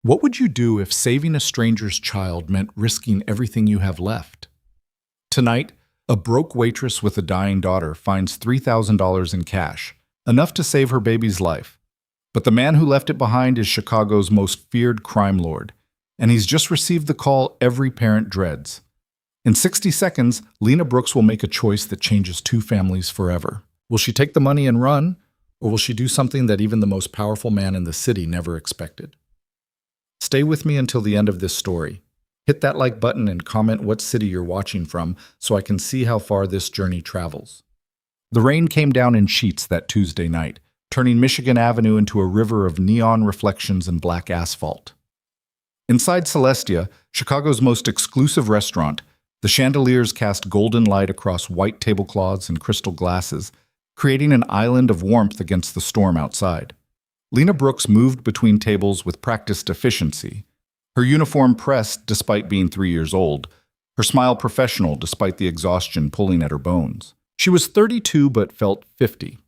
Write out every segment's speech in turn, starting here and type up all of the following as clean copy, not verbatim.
What would you do if saving a stranger's child meant risking everything you have left? Tonight, a broke waitress with a dying daughter finds $3,000 in cash, enough to save her baby's life. But the man who left it behind is Chicago's most feared crime lord, and he's just received the call every parent dreads. In 60 seconds, Lena Brooks will make a choice that changes two families forever. Will she take the money and run, or will she do something that even the most powerful man in the city never expected? Stay with me until the end of this story. Hit that like button and comment what city you're watching from so I can see how far this journey travels. The rain came down in sheets that Tuesday night, turning Michigan Avenue into a river of neon reflections and black asphalt. Inside Celestia, Chicago's most exclusive restaurant, the chandeliers cast golden light across white tablecloths and crystal glasses, creating an island of warmth against the storm outside. Lena Brooks moved between tables with practiced efficiency, her uniform pressed despite being 3 years old, her smile professional despite the exhaustion pulling at her bones. She was 32 but felt 50.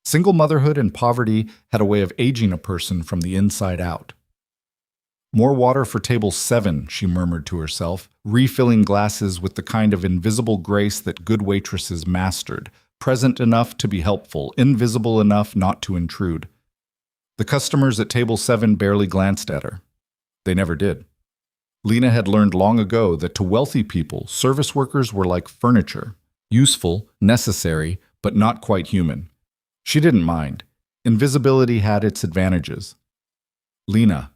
Single motherhood and poverty had a way of aging a person from the inside out. More water for table 7, she murmured to herself, refilling glasses with the kind of invisible grace that good waitresses mastered, present enough to be helpful, invisible enough not to intrude. The customers at table 7 barely glanced at her. They never did. Lena had learned long ago that to wealthy people, service workers were like furniture, useful, necessary, but not quite human. She didn't mind. Invisibility had its advantages. Lena,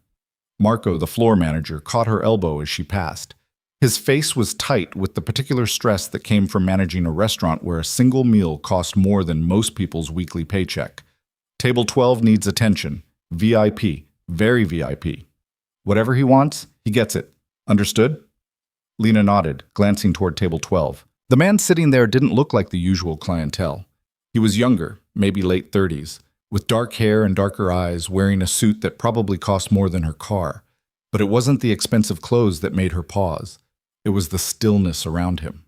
Marco, the floor manager, caught her elbow as she passed. His face was tight with the particular stress that came from managing a restaurant where a single meal cost more than most people's weekly paycheck. Table 12 needs attention. VIP. Very VIP. Whatever he wants, he gets it. Understood? Lena nodded, glancing toward table 12. The man sitting there didn't look like the usual clientele. He was younger, maybe late 30s, with dark hair and darker eyes, wearing a suit that probably cost more than her car. But it wasn't the expensive clothes that made her pause. It was the stillness around him.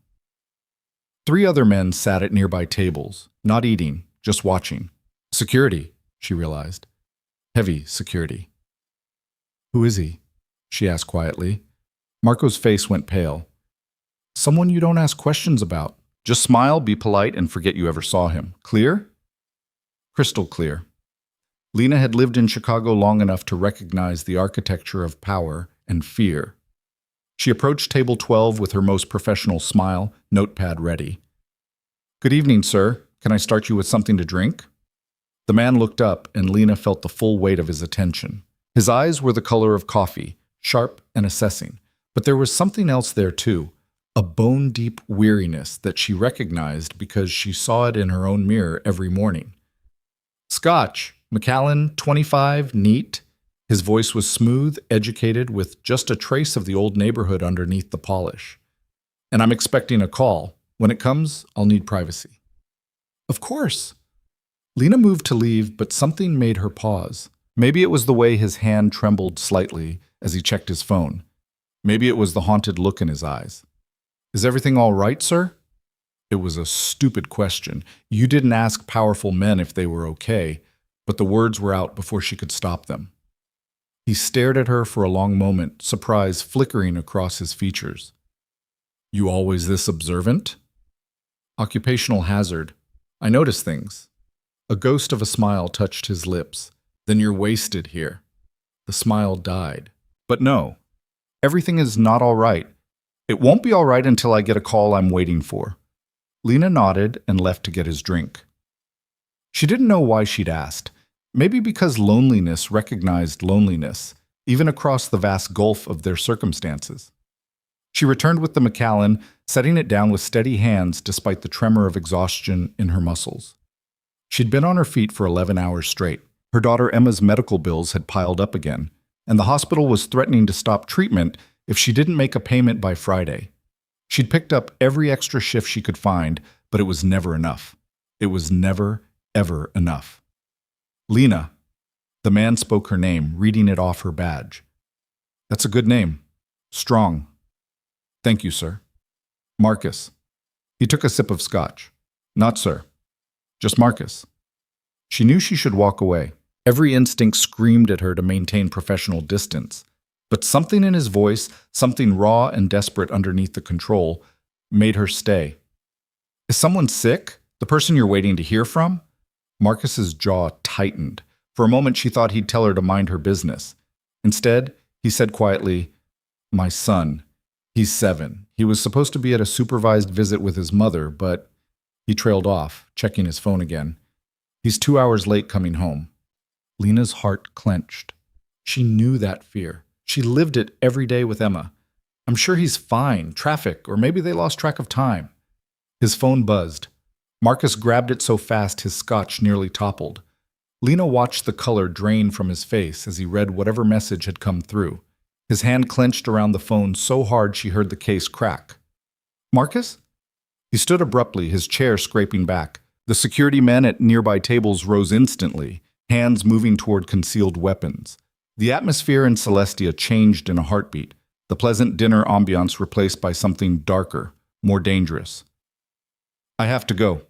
3 other men sat at nearby tables, not eating, just watching. Security, she realized. Heavy security. Who is he? She asked quietly. Marco's face went pale. Someone you don't ask questions about. Just smile, be polite, and forget you ever saw him. Clear? Crystal clear. Lena had lived in Chicago long enough to recognize the architecture of power and fear. She approached table 12 with her most professional smile, notepad ready. Good evening, sir. Can I start you with something to drink? The man looked up, and Lena felt the full weight of his attention. His eyes were the color of coffee, sharp and assessing. But there was something else there, too, a bone-deep weariness that she recognized because she saw it in her own mirror every morning. Scotch, Macallan, 25, neat. His voice was smooth, educated, with just a trace of the old neighborhood underneath the polish. And I'm expecting a call. When it comes, I'll need privacy. Of course. Lena moved to leave, but something made her pause. Maybe it was the way his hand trembled slightly as he checked his phone. Maybe it was the haunted look in his eyes. Is everything all right, sir? It was a stupid question. You didn't ask powerful men if they were okay, but the words were out before she could stop them. He stared at her for a long moment, surprise flickering across his features. You always this observant? Occupational hazard. I notice things. A ghost of a smile touched his lips. Then you're wasted here. The smile died. But no, everything is not all right. It won't be all right until I get a call I'm waiting for. Lena nodded and left to get his drink. She didn't know why she'd asked. Maybe because loneliness recognized loneliness, even across the vast gulf of their circumstances. She returned with the Macallan, setting it down with steady hands despite the tremor of exhaustion in her muscles. She'd been on her feet for 11 hours straight. Her daughter Emma's medical bills had piled up again, and the hospital was threatening to stop treatment if she didn't make a payment by Friday. She'd picked up every extra shift she could find, but it was never enough. It was never, ever enough. Lena. The man spoke her name, reading it off her badge. That's a good name. Strong. Thank you, sir. Marcus. He took a sip of scotch. Not sir. Just Marcus. She knew she should walk away. Every instinct screamed at her to maintain professional distance. But something in his voice, something raw and desperate underneath the control, made her stay. Is someone sick? The person you're waiting to hear from? Marcus's jaw tightened. For a moment she thought he'd tell her to mind her business. Instead, he said quietly, "My son. He's 7. He was supposed to be at a supervised visit with his mother, but..." He trailed off, checking his phone again. "He's 2 hours late coming home." Lena's heart clenched. She knew that fear. She lived it every day with Emma. "I'm sure he's fine. Traffic, or maybe they lost track of time." His phone buzzed. Marcus grabbed it so fast his scotch nearly toppled. Lena watched the color drain from his face as he read whatever message had come through. His hand clenched around the phone so hard she heard the case crack. "Marcus?" He stood abruptly, his chair scraping back. The security men at nearby tables rose instantly, hands moving toward concealed weapons. The atmosphere in Celestia changed in a heartbeat, the pleasant dinner ambiance replaced by something darker, more dangerous. "I have to go."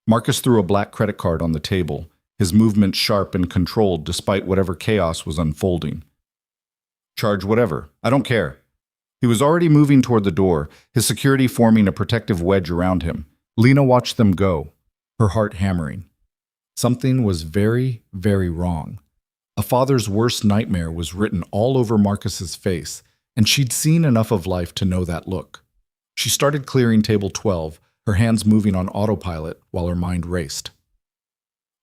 Marcus threw a black credit card on the table, his movements sharp and controlled despite whatever chaos was unfolding. "Charge whatever. I don't care." He was already moving toward the door, his security forming a protective wedge around him. Lena watched them go, her heart hammering. Something was very, very wrong. A father's worst nightmare was written all over Marcus's face, and she'd seen enough of life to know that look. She started clearing table 12, her hands moving on autopilot while her mind raced.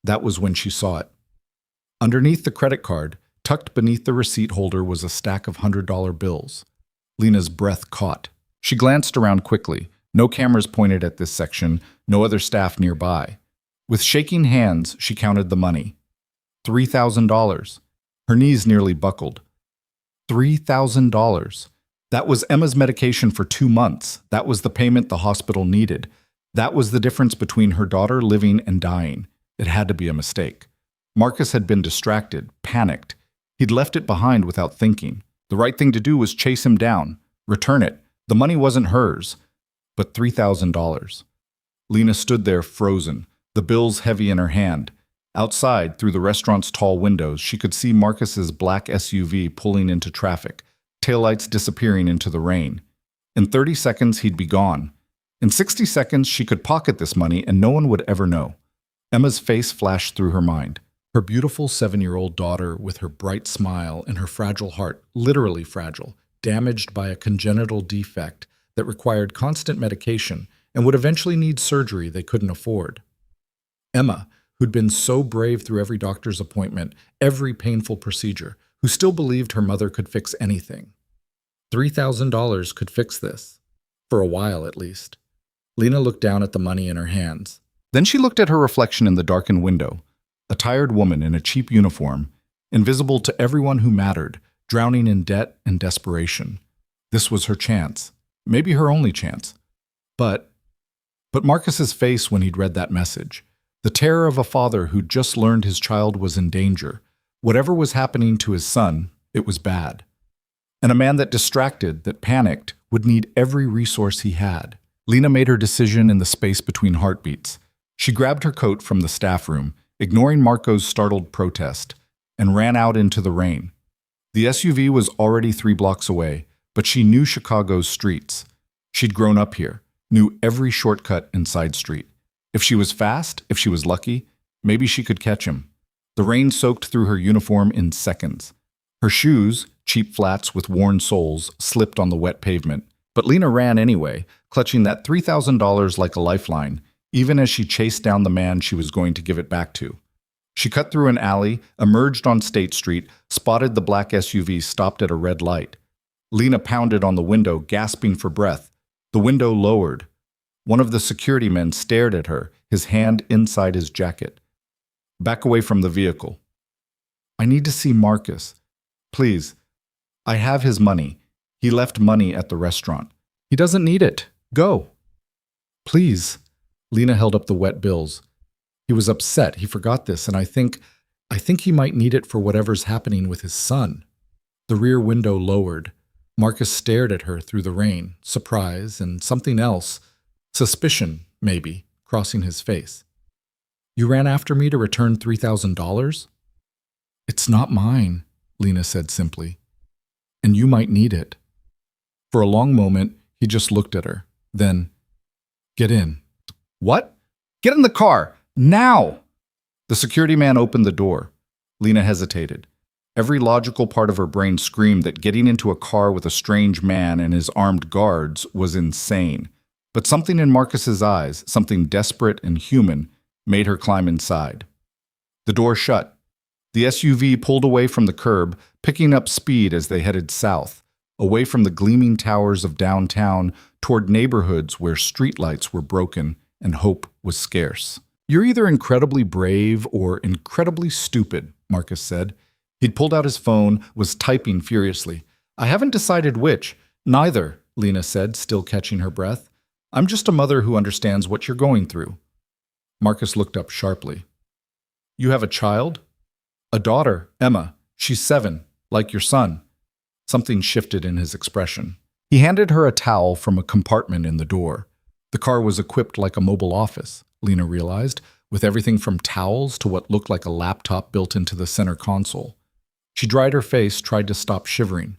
That was when she saw it. Underneath the credit card, tucked beneath the receipt holder, was a stack of $100 bills. Lena's breath caught. She glanced around quickly. No cameras pointed at this section, no other staff nearby. With shaking hands, she counted the money. $3,000. Her knees nearly buckled. $3,000. That was Emma's medication for 2 months. That was the payment the hospital needed. That was the difference between her daughter living and dying. It had to be a mistake. Marcus had been distracted, panicked. He'd left it behind without thinking. The right thing to do was chase him down, return it. The money wasn't hers, but $3,000. Lena stood there frozen, the bills heavy in her hand. Outside, through the restaurant's tall windows, she could see Marcus's black SUV pulling into traffic, taillights disappearing into the rain. In 30 seconds, he'd be gone. In 60 seconds, she could pocket this money and no one would ever know. Emma's face flashed through her mind. Her beautiful 7-year-old daughter with her bright smile and her fragile heart, literally fragile, damaged by a congenital defect that required constant medication and would eventually need surgery they couldn't afford. Emma, who'd been so brave through every doctor's appointment, every painful procedure, who still believed her mother could fix anything. $3,000 could fix this. For a while, at least. Lena looked down at the money in her hands. Then she looked at her reflection in the darkened window. A tired woman in a cheap uniform, invisible to everyone who mattered, drowning in debt and desperation. This was her chance. Maybe her only chance. But Marcus's face when he'd read that message. The terror of a father who'd just learned his child was in danger. Whatever was happening to his son, it was bad. And a man that distracted, that panicked, would need every resource he had. Lena made her decision in the space between heartbeats. She grabbed her coat from the staff room, ignoring Marco's startled protest, and ran out into the rain. The SUV was already 3 blocks away, but she knew Chicago's streets. She'd grown up here, knew every shortcut and side street. If she was fast, if she was lucky, maybe she could catch him. The rain soaked through her uniform in seconds. Her shoes, cheap flats with worn soles, slipped on the wet pavement. But Lena ran anyway, clutching that $3,000 like a lifeline, even as she chased down the man she was going to give it back to. She cut through an alley, emerged on State Street, spotted the black SUV stopped at a red light. Lena pounded on the window, gasping for breath. The window lowered. One of the security men stared at her, his hand inside his jacket. "Back away from the vehicle." "I need to see Marcus. Please. I have his money. He left money at the restaurant. He doesn't need it. Go." "Please." Lena held up the wet bills. He was upset. He forgot this, and I think he might need it for whatever's happening with his son. The rear window lowered. Marcus stared at her through the rain, surprise and something else, suspicion, maybe, crossing his face. "You ran after me to return $3,000? It's not mine, Lena said simply. And you might need it. For a long moment, he just looked at her. Then, get in. What? Get in the car! Now! The security man opened the door. Lena hesitated. Every logical part of her brain screamed that getting into a car with a strange man and his armed guards was insane. But something in Marcus's eyes, something desperate and human, made her climb inside. The door shut. The SUV pulled away from the curb, picking up speed as they headed south, away from the gleaming towers of downtown toward neighborhoods where streetlights were broken and hope was scarce. You're either incredibly brave or incredibly stupid, Marcus said. He'd pulled out his phone, was typing furiously. I haven't decided which. Neither, Lena said, still catching her breath. I'm just a mother who understands what you're going through. Marcus looked up sharply. You have a child? A daughter, Emma. She's 7, like your son. Something shifted in his expression. He handed her a towel from a compartment in the door. The car was equipped like a mobile office, Lena realized, with everything from towels to what looked like a laptop built into the center console. She dried her face, tried to stop shivering.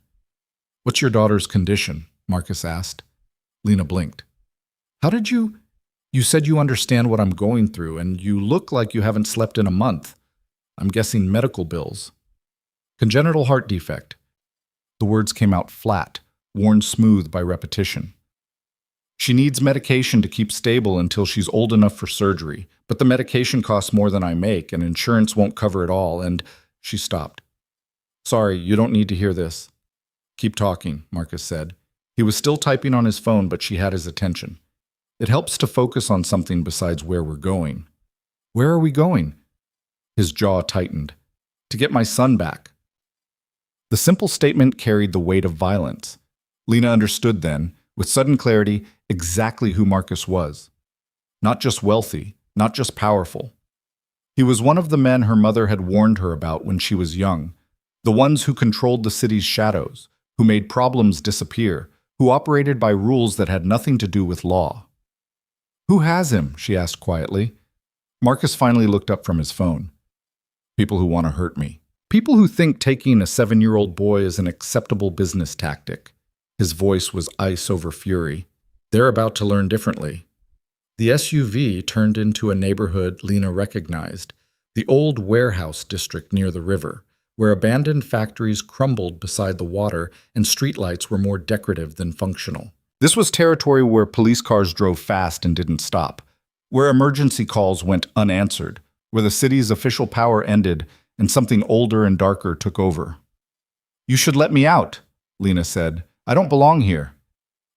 What's your daughter's condition? Marcus asked. Lena blinked. How did you... You said you understand what I'm going through, and you look like you haven't slept in a month. I'm guessing medical bills. Congenital heart defect. The words came out flat, worn smooth by repetition. She needs medication to keep stable until she's old enough for surgery, but the medication costs more than I make, and insurance won't cover it all, and... She stopped. Sorry, you don't need to hear this. Keep talking, Marcus said. He was still typing on his phone, but she had his attention. It helps to focus on something besides where we're going. Where are we going? His jaw tightened. To get my son back. The simple statement carried the weight of violence. Lena understood then, with sudden clarity, exactly who Marcus was. Not just wealthy, not just powerful. He was one of the men her mother had warned her about when she was young, the ones who controlled the city's shadows, who made problems disappear, who operated by rules that had nothing to do with law. Who has him? She asked quietly. Marcus finally looked up from his phone. People who want to hurt me. People who think taking a 7-year-old boy is an acceptable business tactic. His voice was ice over fury. They're about to learn differently. The SUV turned into a neighborhood Lena recognized, the old warehouse district near the river, where abandoned factories crumbled beside the water and streetlights were more decorative than functional. This was territory where police cars drove fast and didn't stop, where emergency calls went unanswered, where the city's official power ended and something older and darker took over. You should let me out, Lena said. I don't belong here.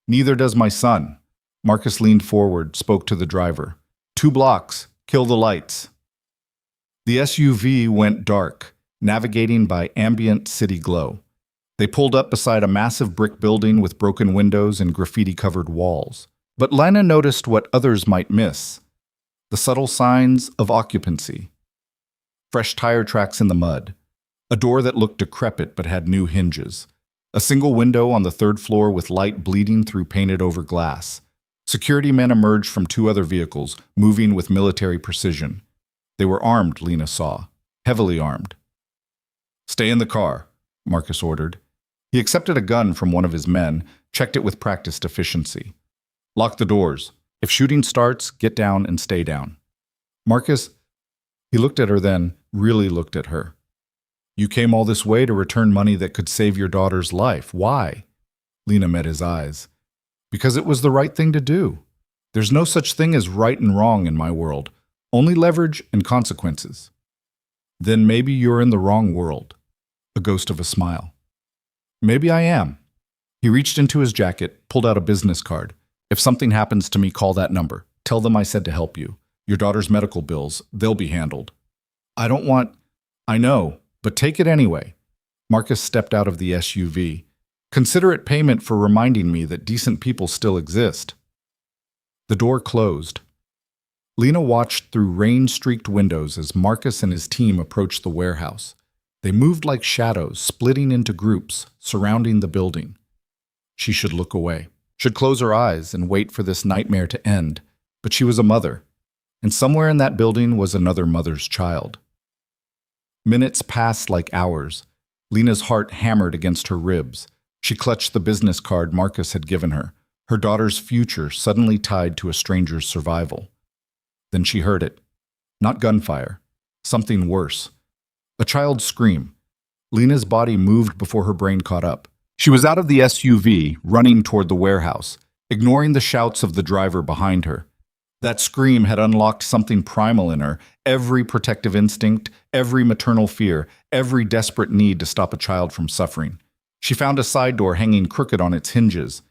Neither does my son. Marcus leaned forward, spoke to the driver. 2 blocks. Kill the lights. The SUV went dark, navigating by ambient city glow. They pulled up beside a massive brick building with broken windows and graffiti-covered walls. But Lena noticed what others might miss. The subtle signs of occupancy. Fresh tire tracks in the mud. A door that looked decrepit but had new hinges. A single window on the 3rd floor with light bleeding through painted-over glass. Security men emerged from 2 other vehicles, moving with military precision. They were armed, Lena saw. Heavily armed. Stay in the car, Marcus ordered. He accepted a gun from one of his men, checked it with practiced efficiency. Lock the doors. If shooting starts, get down and stay down. Marcus, he looked at her then, really looked at her. You came all this way to return money that could save your daughter's life. Why? Lena met his eyes. Because it was the right thing to do. There's no such thing as right and wrong in my world. Only leverage and consequences. Then maybe you're in the wrong world. A ghost of a smile. Maybe I am. He reached into his jacket, pulled out a business card. If something happens to me, call that number. Tell them I said to help you. Your daughter's medical bills, they'll be handled. I don't want... I know, but take it anyway. Marcus stepped out of the SUV. Consider it payment for reminding me that decent people still exist. The door closed. Lena watched through rain-streaked windows as Marcus and his team approached the warehouse. They moved like shadows, splitting into groups, surrounding the building. She should look away, should close her eyes and wait for this nightmare to end. But she was a mother, and somewhere in that building was another mother's child. Minutes passed like hours. Lena's heart hammered against her ribs. She clutched the business card Marcus had given her, her daughter's future suddenly tied to a stranger's survival. Then she heard it. Not gunfire. Something worse. A child's scream. Lena's body moved before her brain caught up. She was out of the SUV, running toward the warehouse, ignoring the shouts of the driver behind her. That scream had unlocked something primal in her, every protective instinct, every maternal fear, every desperate need to stop a child from suffering. She found a side door hanging crooked on its hinges.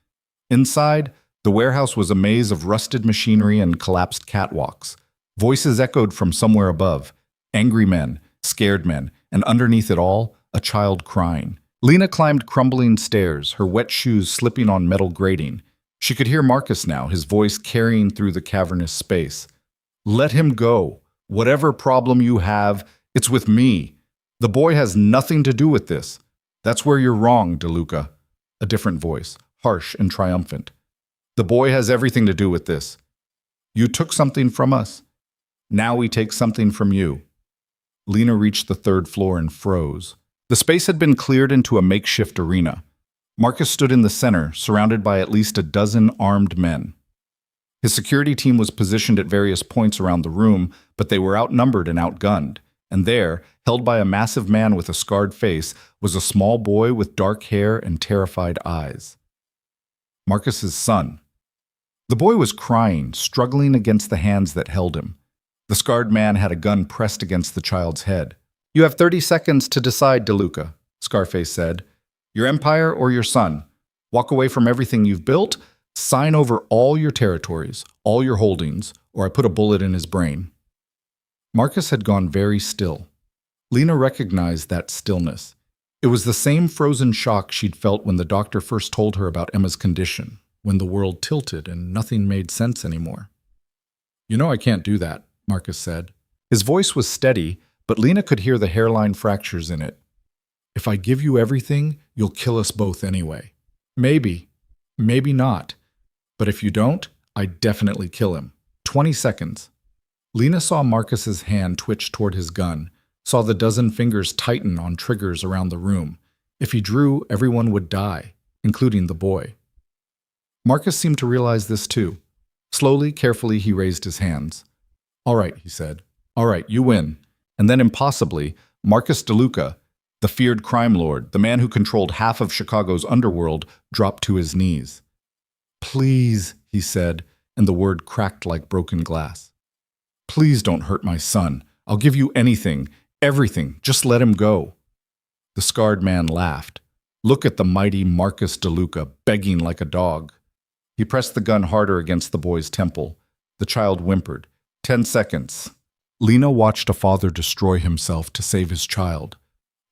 Inside, the warehouse was a maze of rusted machinery and collapsed catwalks. Voices echoed from somewhere above, angry men, scared men, and underneath it all, a child crying. Lena climbed crumbling stairs, her wet shoes slipping on metal grating. She could hear Marcus now, his voice carrying through the cavernous space. Let him go. Whatever problem you have, it's with me. The boy has nothing to do with this. That's where you're wrong, DeLuca. A different voice, harsh and triumphant. The boy has everything to do with this. You took something from us. Now we take something from you. Lena reached the third floor and froze. The space had been cleared into a makeshift arena. Marcus stood in the center, surrounded by at least a dozen armed men. His security team was positioned at various points around the room, but they were outnumbered and outgunned. And there, held by a massive man with a scarred face, was a small boy with dark hair and terrified eyes. Marcus's son. The boy was crying, struggling against the hands that held him. The scarred man had a gun pressed against the child's head. You have 30 seconds to decide, DeLuca, Scarface said. Your empire or your son. Walk away from everything you've built, sign over all your territories, all your holdings, or I put a bullet in his brain. Marcus had gone very still. Lena recognized that stillness. It was the same frozen shock she'd felt when the doctor first told her about Emma's condition, when the world tilted and nothing made sense anymore. You know I can't do that, Marcus said. His voice was steady, but Lena could hear the hairline fractures in it. If I give you everything, you'll kill us both anyway. Maybe. Maybe not. But if you don't, I'd definitely kill him. 20 seconds. Lena saw Marcus's hand twitch toward his gun, saw the dozen fingers tighten on triggers around the room. If he drew, everyone would die, including the boy. Marcus seemed to realize this too. Slowly, carefully, he raised his hands. All right, he said. All right, you win. And then impossibly, Marcus DeLuca, the feared crime lord, the man who controlled half of Chicago's underworld, dropped to his knees. Please, he said, and the word cracked like broken glass. Please don't hurt my son. I'll give you anything, everything. Just let him go. The scarred man laughed. Look at the mighty Marcus DeLuca, begging like a dog. He pressed the gun harder against the boy's temple. The child whimpered. 10 seconds. Lena watched a father destroy himself to save his child.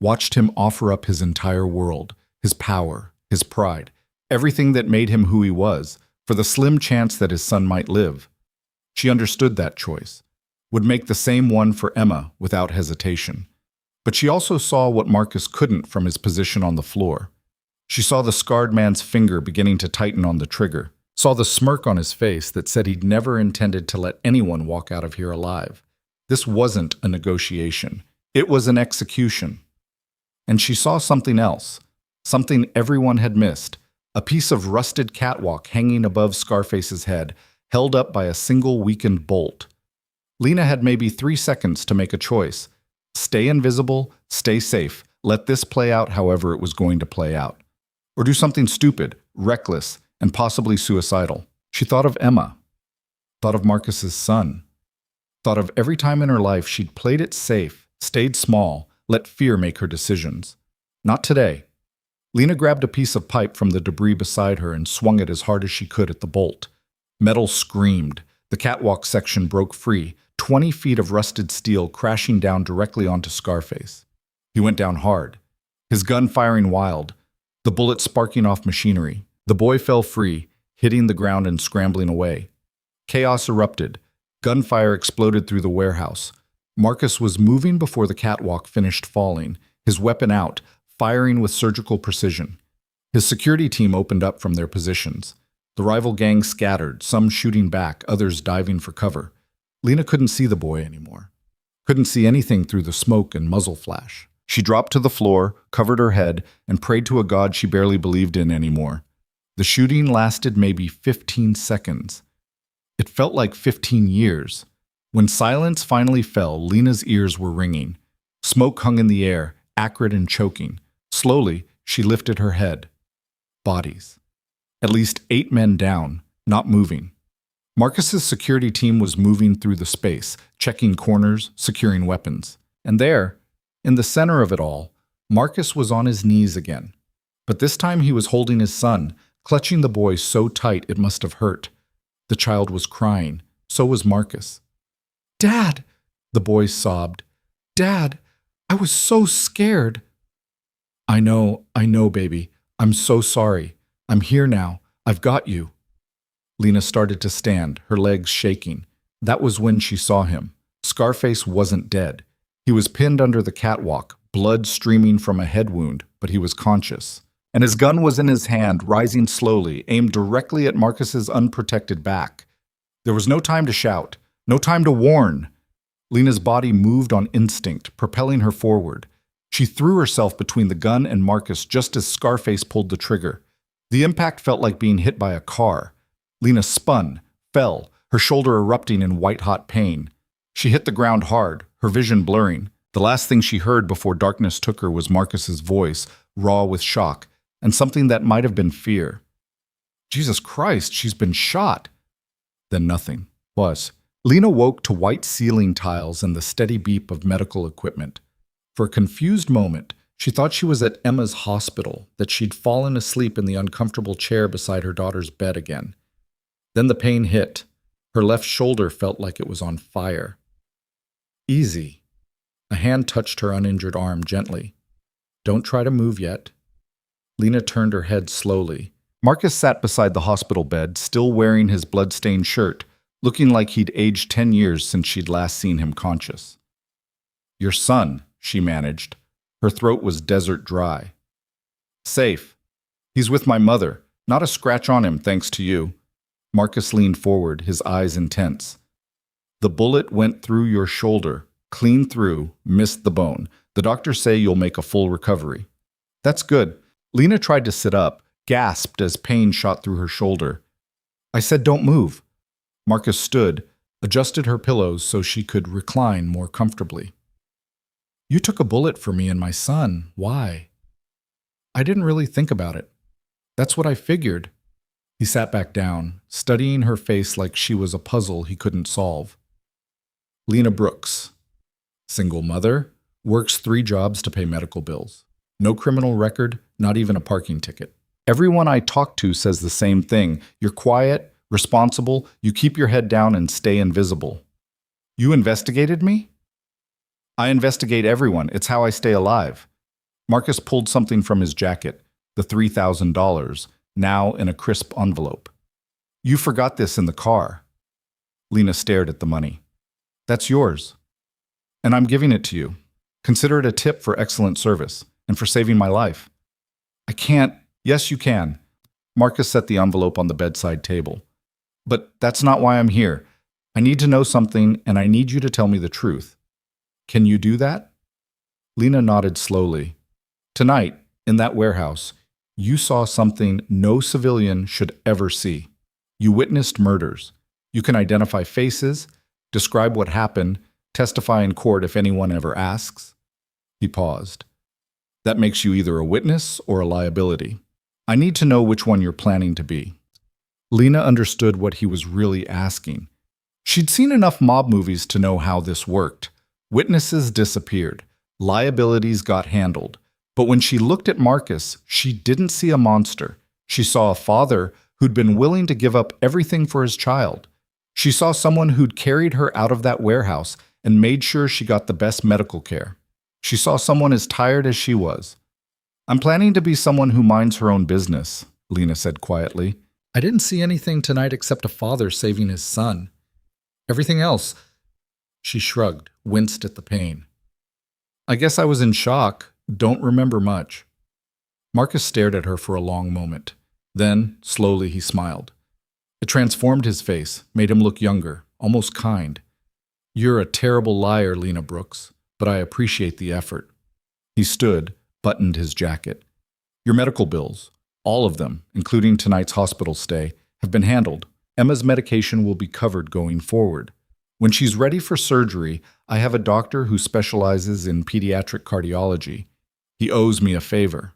Watched him offer up his entire world, his power, his pride, everything that made him who he was, for the slim chance that his son might live. She understood that choice, would make the same one for Emma without hesitation. But she also saw what Marcus couldn't from his position on the floor. She saw the scarred man's finger beginning to tighten on the trigger, saw the smirk on his face that said he'd never intended to let anyone walk out of here alive. This wasn't a negotiation. It was an execution. And she saw something else, something everyone had missed, a piece of rusted catwalk hanging above Scarface's head, held up by a single weakened bolt. Lena had maybe 3 seconds to make a choice. Stay invisible, stay safe, let this play out however it was going to play out. Or do something stupid, reckless, and possibly suicidal. She thought of Emma, thought of Marcus's son, thought of every time in her life she'd played it safe, stayed small, let fear make her decisions. Not today. Lena grabbed a piece of pipe from the debris beside her and swung it as hard as she could at the bolt. Metal screamed. The catwalk section broke free, 20 feet of rusted steel crashing down directly onto Scarface. He went down hard, his gun firing wild, the bullet sparking off machinery. The boy fell free, hitting the ground and scrambling away. Chaos erupted. Gunfire exploded through the warehouse. Marcus was moving before the catwalk finished falling, his weapon out, firing with surgical precision. His security team opened up from their positions. The rival gang scattered, some shooting back, others diving for cover. Lena couldn't see the boy anymore. Couldn't see anything through the smoke and muzzle flash. She dropped to the floor, covered her head, and prayed to a God she barely believed in anymore. The shooting lasted maybe 15 seconds. It felt like 15 years. When silence finally fell, Lena's ears were ringing. Smoke hung in the air, acrid and choking. Slowly, she lifted her head. Bodies. At least 8 men down, not moving. Marcus's security team was moving through the space, checking corners, securing weapons. And there, in the center of it all, Marcus was on his knees again. But this time he was holding his son, clutching the boy so tight it must have hurt. The child was crying. So was Marcus. "Dad!" the boy sobbed. "Dad, I was so scared." I know, baby. I'm so sorry. I'm here now. I've got you." Lena started to stand, her legs shaking. That was when she saw him. Scarface wasn't dead. He was pinned under the catwalk, blood streaming from a head wound, but he was conscious. And his gun was in his hand, rising slowly, aimed directly at Marcus's unprotected back. There was no time to shout, no time to warn. Lena's body moved on instinct, propelling her forward. She threw herself between the gun and Marcus just as Scarface pulled the trigger. The impact felt like being hit by a car. Lena spun, fell, her shoulder erupting in white-hot pain. She hit the ground hard, her vision blurring. The last thing she heard before darkness took her was Marcus's voice, raw with shock, and something that might have been fear. "Jesus Christ, she's been shot." Then nothing. Lena woke to white ceiling tiles and the steady beep of medical equipment. For a confused moment, she thought she was at Emma's hospital, that she'd fallen asleep in the uncomfortable chair beside her daughter's bed again. Then the pain hit. Her left shoulder felt like it was on fire. "Easy." A hand touched her uninjured arm gently. "Don't try to move yet." Lena turned her head slowly. Marcus sat beside the hospital bed, still wearing his blood-stained shirt, looking like he'd aged 10 years since she'd last seen him conscious. "Your son," she managed. Her throat was desert dry. "Safe. He's with my mother. Not a scratch on him, thanks to you." Marcus leaned forward, his eyes intense. "The bullet went through your shoulder, clean through, missed the bone. The doctors say you'll make a full recovery." "That's good." Lena tried to sit up, gasped as pain shot through her shoulder. "I said don't move." Marcus stood, adjusted her pillows so she could recline more comfortably. "You took a bullet for me and my son. Why?" "I didn't really think about it. That's what I figured." He sat back down, studying her face like she was a puzzle he couldn't solve. Lena Brooks. Single mother, works 3 jobs to pay medical bills. No criminal record, not even a parking ticket. Everyone I talk to says the same thing. You're quiet, responsible, you keep your head down and stay invisible. "You investigated me?" "I investigate everyone. It's how I stay alive." Marcus pulled something from his jacket, the $3,000, now in a crisp envelope. "You forgot this in the car." Lena stared at the money. "That's yours. And I'm giving it to you. Consider it a tip for excellent service and for saving my life." "I can't." "Yes, you can." Marcus set the envelope on the bedside table. "But that's not why I'm here. I need to know something, and I need you to tell me the truth. Can you do that?" Lena nodded slowly. "Tonight, in that warehouse, you saw something no civilian should ever see. You witnessed murders. You can identify faces, describe what happened, testify in court if anyone ever asks." He paused. "That makes you either a witness or a liability. I need to know which one you're planning to be." Lena understood what he was really asking. She'd seen enough mob movies to know how this worked. Witnesses disappeared. Liabilities got handled. But when she looked at Marcus, she didn't see a monster. She saw a father who'd been willing to give up everything for his child. She saw someone who'd carried her out of that warehouse and made sure she got the best medical care. She saw someone as tired as she was. "I'm planning to be someone who minds her own business," Lena said quietly. "I didn't see anything tonight except a father saving his son. Everything else..." She shrugged, winced at the pain. "I guess I was in shock. Don't remember much." Marcus stared at her for a long moment. Then, slowly, he smiled. It transformed his face, made him look younger, almost kind. You're a terrible liar, Lena Brooks, but I appreciate the effort. He stood, buttoned his jacket. Your medical bills, all of them, including tonight's hospital stay, have been handled. Emma's medication will be covered going forward. When she's ready for surgery, I have a doctor who specializes in pediatric cardiology. He owes me a favor.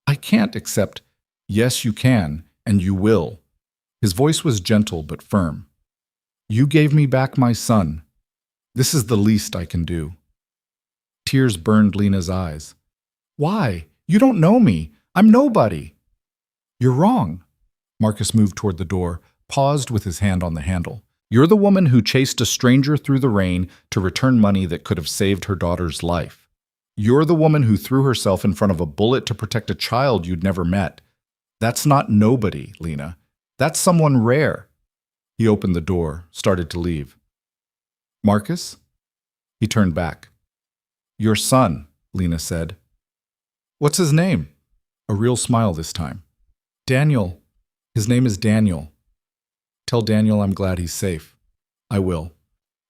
I can't accept. Yes, you can, and you will. His voice was gentle but firm. You gave me back my son. This is the least I can do. Tears burned Lena's eyes. Why? You don't know me. I'm nobody. You're wrong. Marcus moved toward the door, paused with his hand on the handle. You're the woman who chased a stranger through the rain to return money that could have saved her daughter's life. You're the woman who threw herself in front of a bullet to protect a child you'd never met. That's not nobody, Lena. That's someone rare. He opened the door, started to leave. Marcus? He turned back. Your son, Lena said. What's his name? A real smile this time. Daniel. His name is Daniel. Tell Daniel I'm glad he's safe. I will.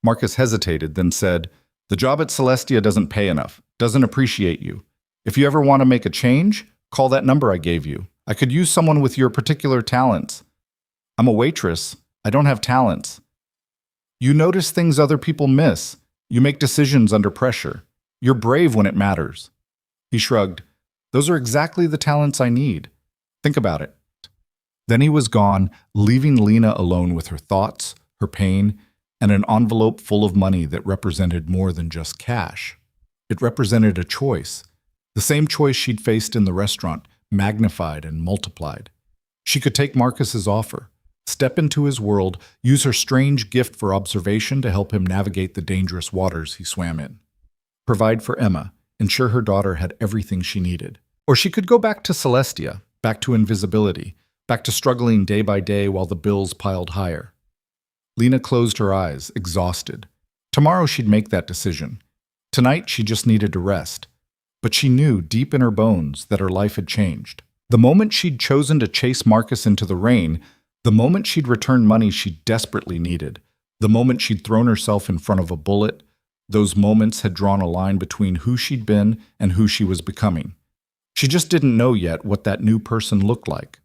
Marcus hesitated, then said, The job at Celestia doesn't pay enough, doesn't appreciate you. If you ever want to make a change, call that number I gave you. I could use someone with your particular talents. I'm a waitress. I don't have talents. You notice things other people miss. You make decisions under pressure. You're brave when it matters. He shrugged. Those are exactly the talents I need. Think about it. Then he was gone, leaving Lena alone with her thoughts, her pain, and an envelope full of money that represented more than just cash. It represented a choice, the same choice she'd faced in the restaurant, magnified and multiplied. She could take Marcus's offer, step into his world, use her strange gift for observation to help him navigate the dangerous waters he swam in. Provide for Emma, ensure her daughter had everything she needed. Or she could go back to Celestia, back to invisibility, back to struggling day by day while the bills piled higher. Lena closed her eyes, exhausted. Tomorrow she'd make that decision. Tonight she just needed to rest. But she knew deep in her bones that her life had changed. The moment she'd chosen to chase Marcus into the rain, the moment she'd returned money she desperately needed, the moment she'd thrown herself in front of a bullet, those moments had drawn a line between who she'd been and who she was becoming. She just didn't know yet what that new person looked like.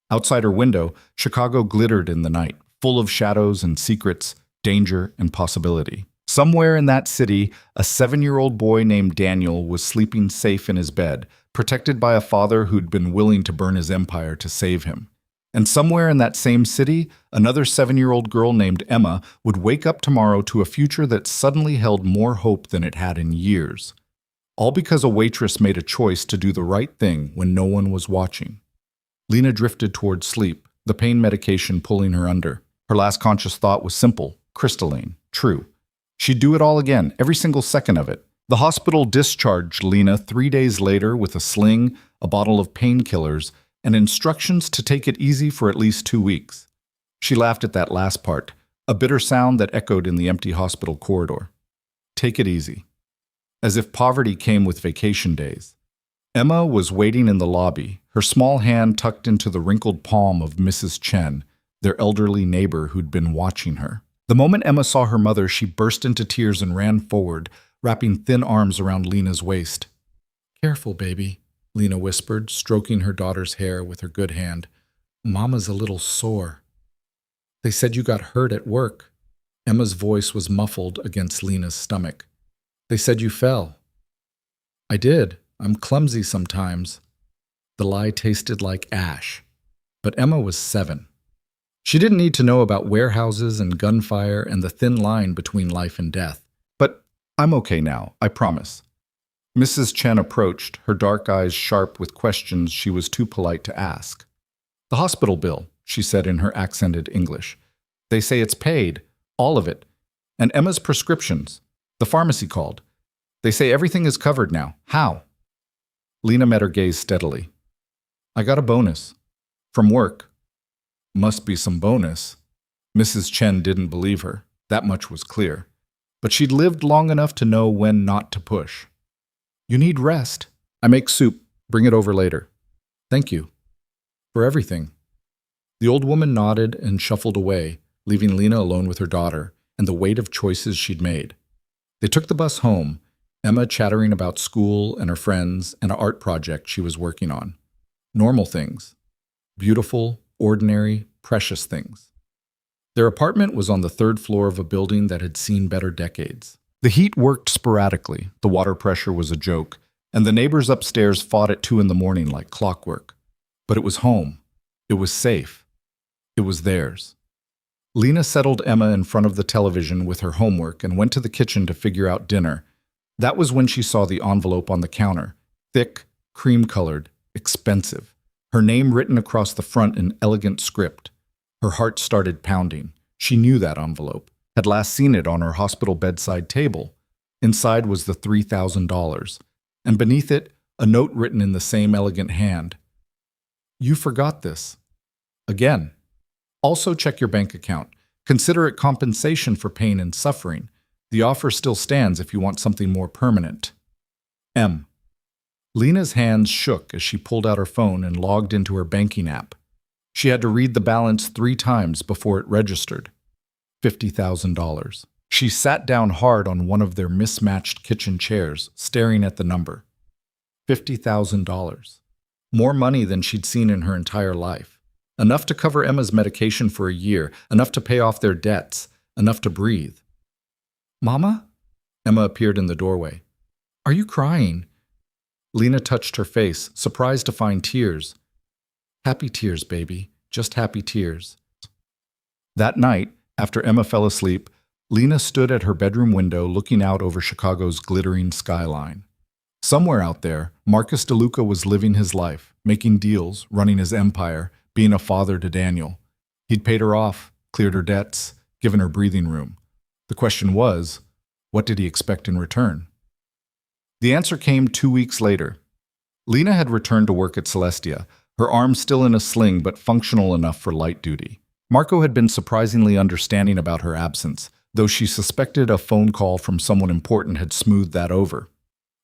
Outside her window, Chicago glittered in the night, full of shadows and secrets, danger and possibility. Somewhere in that city, a 7-year-old boy named Daniel was sleeping safe in his bed, protected by a father who'd been willing to burn his empire to save him. And somewhere in that same city, another 7-year-old girl named Emma would wake up tomorrow to a future that suddenly held more hope than it had in years. All because a waitress made a choice to do the right thing when no one was watching. Lena drifted toward sleep, the pain medication pulling her under. Her last conscious thought was simple, crystalline, true. She'd do it all again, every single second of it. The hospital discharged Lena 3 days later with a sling, a bottle of painkillers, and instructions to take it easy for at least 2 weeks. She laughed at that last part, a bitter sound that echoed in the empty hospital corridor. Take it easy. As if poverty came with vacation days. Emma was waiting in the lobby, her small hand tucked into the wrinkled palm of Mrs. Chen, their elderly neighbor who'd been watching her. The moment Emma saw her mother, she burst into tears and ran forward, wrapping thin arms around Lena's waist. Careful, baby, Lena whispered, stroking her daughter's hair with her good hand. Mama's a little sore. They said you got hurt at work. Emma's voice was muffled against Lena's stomach. They said you fell. I did. I'm clumsy sometimes. The lie tasted like ash. But Emma was 7. She didn't need to know about warehouses and gunfire and the thin line between life and death. But I'm okay now, I promise. Mrs. Chen approached, her dark eyes sharp with questions she was too polite to ask. The hospital bill, she said in her accented English. They say it's paid, all of it. And Emma's prescriptions. The pharmacy called. They say everything is covered now. How? Lena met her gaze steadily. I got a bonus. From work. Must be some bonus. Mrs. Chen didn't believe her. That much was clear. But she'd lived long enough to know when not to push. You need rest. I make soup. Bring it over later. Thank you. For everything. The old woman nodded and shuffled away, leaving Lena alone with her daughter, and the weight of choices she'd made. They took the bus home, Emma chattering about school and her friends and an art project she was working on. Normal things. Beautiful, ordinary, precious things. Their apartment was on the third floor of a building that had seen better decades. The heat worked sporadically, the water pressure was a joke, and the neighbors upstairs fought at 2 a.m. like clockwork. But it was home. It was safe. It was theirs. Lena settled Emma in front of the television with her homework and went to the kitchen to figure out dinner. That was when she saw the envelope on the counter. Thick, cream-colored, expensive. Her name written across the front in elegant script. Her heart started pounding. She knew that envelope, had last seen it on her hospital bedside table. Inside was the $3,000, and beneath it, a note written in the same elegant hand. You forgot this. Again. Also check your bank account. Consider it compensation for pain and suffering. The offer still stands if you want something more permanent. M. Lena's hands shook as she pulled out her phone and logged into her banking app. She had to read the balance 3 times before it registered. $50,000. She sat down hard on one of their mismatched kitchen chairs, staring at the number. $50,000. More money than she'd seen in her entire life. Enough to cover Emma's medication for a year, enough to pay off their debts, enough to breathe. Mama? Emma appeared in the doorway. Are you crying? Lena touched her face, surprised to find tears. Happy tears, baby. Just happy tears. That night, after Emma fell asleep, Lena stood at her bedroom window looking out over Chicago's glittering skyline. Somewhere out there, Marcus DeLuca was living his life, making deals, running his empire, being a father to Daniel. He'd paid her off, cleared her debts, given her breathing room. The question was, what did he expect in return? The answer came 2 weeks later. Lena had returned to work at Celestia, her arm still in a sling but functional enough for light duty. Marco had been surprisingly understanding about her absence, though she suspected a phone call from someone important had smoothed that over.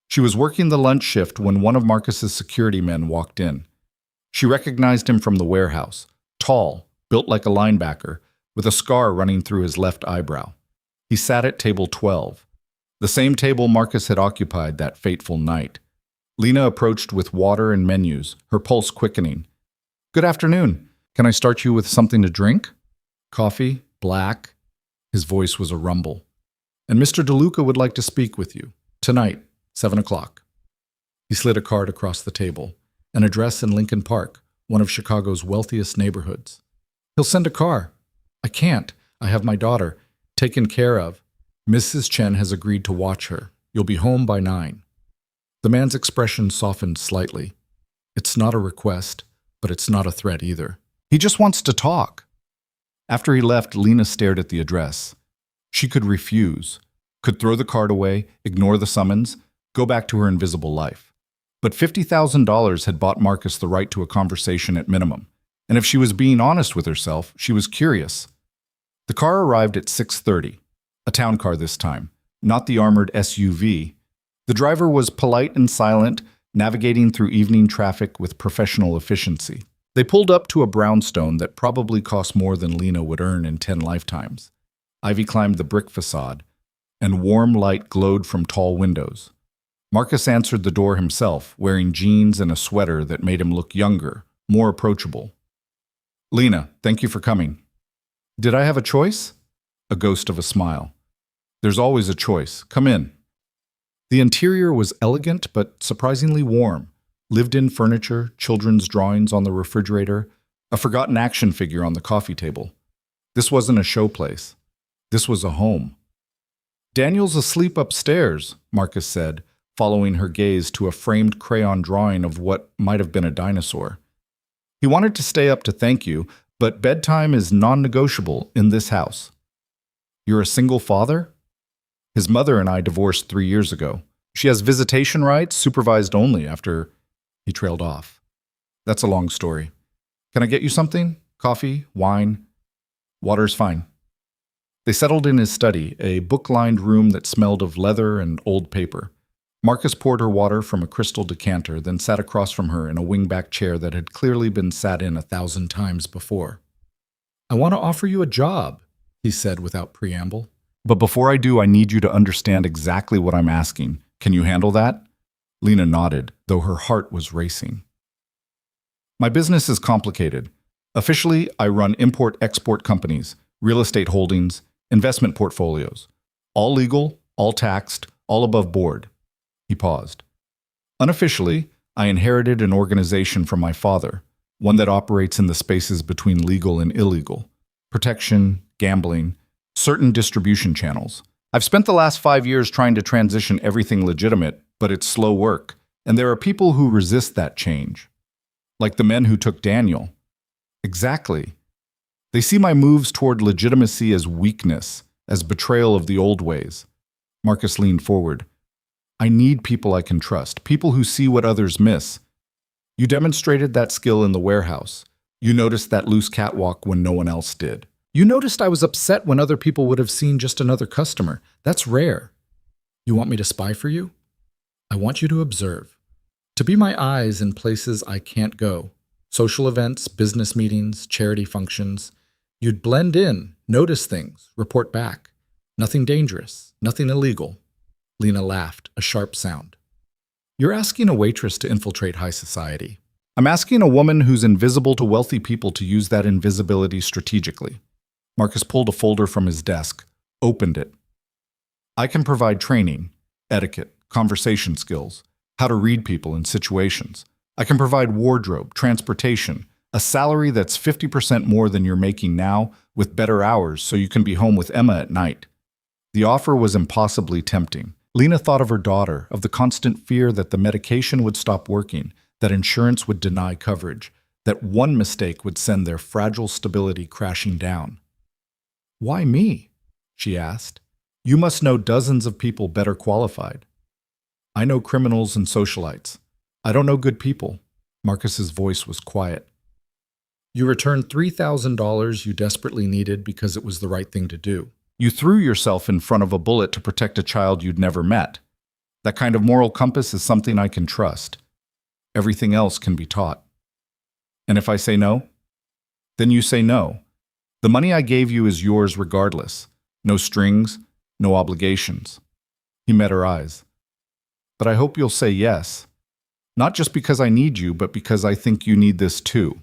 She was working the lunch shift when one of Marcus's security men walked in. She recognized him from the warehouse, tall, built like a linebacker, with a scar running through his left eyebrow. He sat at table 12, the same table Marcus had occupied that fateful night. Lena approached with water and menus, her pulse quickening. Good afternoon. Can I start you with something to drink? Coffee? Black? His voice was a rumble. And Mr. DeLuca would like to speak with you. Tonight, 7 o'clock. He slid a card across the table. An address in Lincoln Park, one of Chicago's wealthiest neighborhoods. He'll send a car. I can't. I have my daughter. Taken care of. Mrs. Chen has agreed to watch her. You'll be home by 9. The man's expression softened slightly. It's not a request, but it's not a threat either. He just wants to talk. After he left, Lena stared at the address. She could refuse, could throw the card away, ignore the summons, go back to her invisible life. But $50,000 had bought Marcus the right to a conversation at minimum. And if she was being honest with herself, she was curious. The car arrived at 6:30, a town car this time, not the armored SUV. The driver was polite and silent, navigating through evening traffic with professional efficiency. They pulled up to a brownstone that probably cost more than Lena would earn in 10 lifetimes. Ivy climbed the brick facade, and warm light glowed from tall windows. Marcus answered the door himself, wearing jeans and a sweater that made him look younger, more approachable. Lena, thank you for coming. Did I have a choice? A ghost of a smile. There's always a choice. Come in. The interior was elegant but surprisingly warm. Lived-in furniture, children's drawings on the refrigerator, a forgotten action figure on the coffee table. This wasn't a showplace. This was a home. Daniel's asleep upstairs, Marcus said, following her gaze to a framed crayon drawing of what might have been a dinosaur. He wanted to stay up to thank you, but bedtime is non-negotiable in this house. You're a single father? His mother and I divorced 3 years ago. She has visitation rights, supervised only after... He trailed off. That's a long story. Can I get you something? Coffee? Wine? Water's fine. They settled in his study, a book-lined room that smelled of leather and old paper. Marcus poured her water from a crystal decanter, then sat across from her in a wingback chair that had clearly been sat in 1,000 times before. I want to offer you a job, he said without preamble. But before I do, I need you to understand exactly what I'm asking. Can you handle that? Lena nodded, though her heart was racing. My business is complicated. Officially, I run import-export companies, real estate holdings, investment portfolios. All legal, all taxed, all above board. He paused. Unofficially, I inherited an organization from my father, one that operates in the spaces between legal and illegal. Protection, gambling, certain distribution channels. I've spent the last 5 years trying to transition everything legitimate, but it's slow work, and there are people who resist that change. Like the men who took Daniel. Exactly. They see my moves toward legitimacy as weakness, as betrayal of the old ways. Marcus leaned forward. I need people I can trust, people who see what others miss. You demonstrated that skill in the warehouse. You noticed that loose catwalk when no one else did. You noticed I was upset when other people would have seen just another customer. That's rare. You want me to spy for you? I want you to observe. To be my eyes in places I can't go. Social events, business meetings, charity functions. You'd blend in, notice things, report back. Nothing dangerous, nothing illegal. Lena laughed, a sharp sound. You're asking a waitress to infiltrate high society. I'm asking a woman who's invisible to wealthy people to use that invisibility strategically. Marcus pulled a folder from his desk, opened it. I can provide training, etiquette, conversation skills, how to read people in situations. I can provide wardrobe, transportation, a salary that's 50% more than you're making now with better hours so you can be home with Emma at night. The offer was impossibly tempting. Lena thought of her daughter, of the constant fear that the medication would stop working, that insurance would deny coverage, that one mistake would send their fragile stability crashing down. Why me? She asked. You must know dozens of people better qualified. I know criminals and socialites. I don't know good people. Marcus's voice was quiet. You returned $3,000 you desperately needed because it was the right thing to do. You threw yourself in front of a bullet to protect a child you'd never met. That kind of moral compass is something I can trust. Everything else can be taught. And if I say no? Then you say no. The money I gave you is yours regardless. No strings, no obligations. He met her eyes. But I hope you'll say yes. Not just because I need you, but because I think you need this too.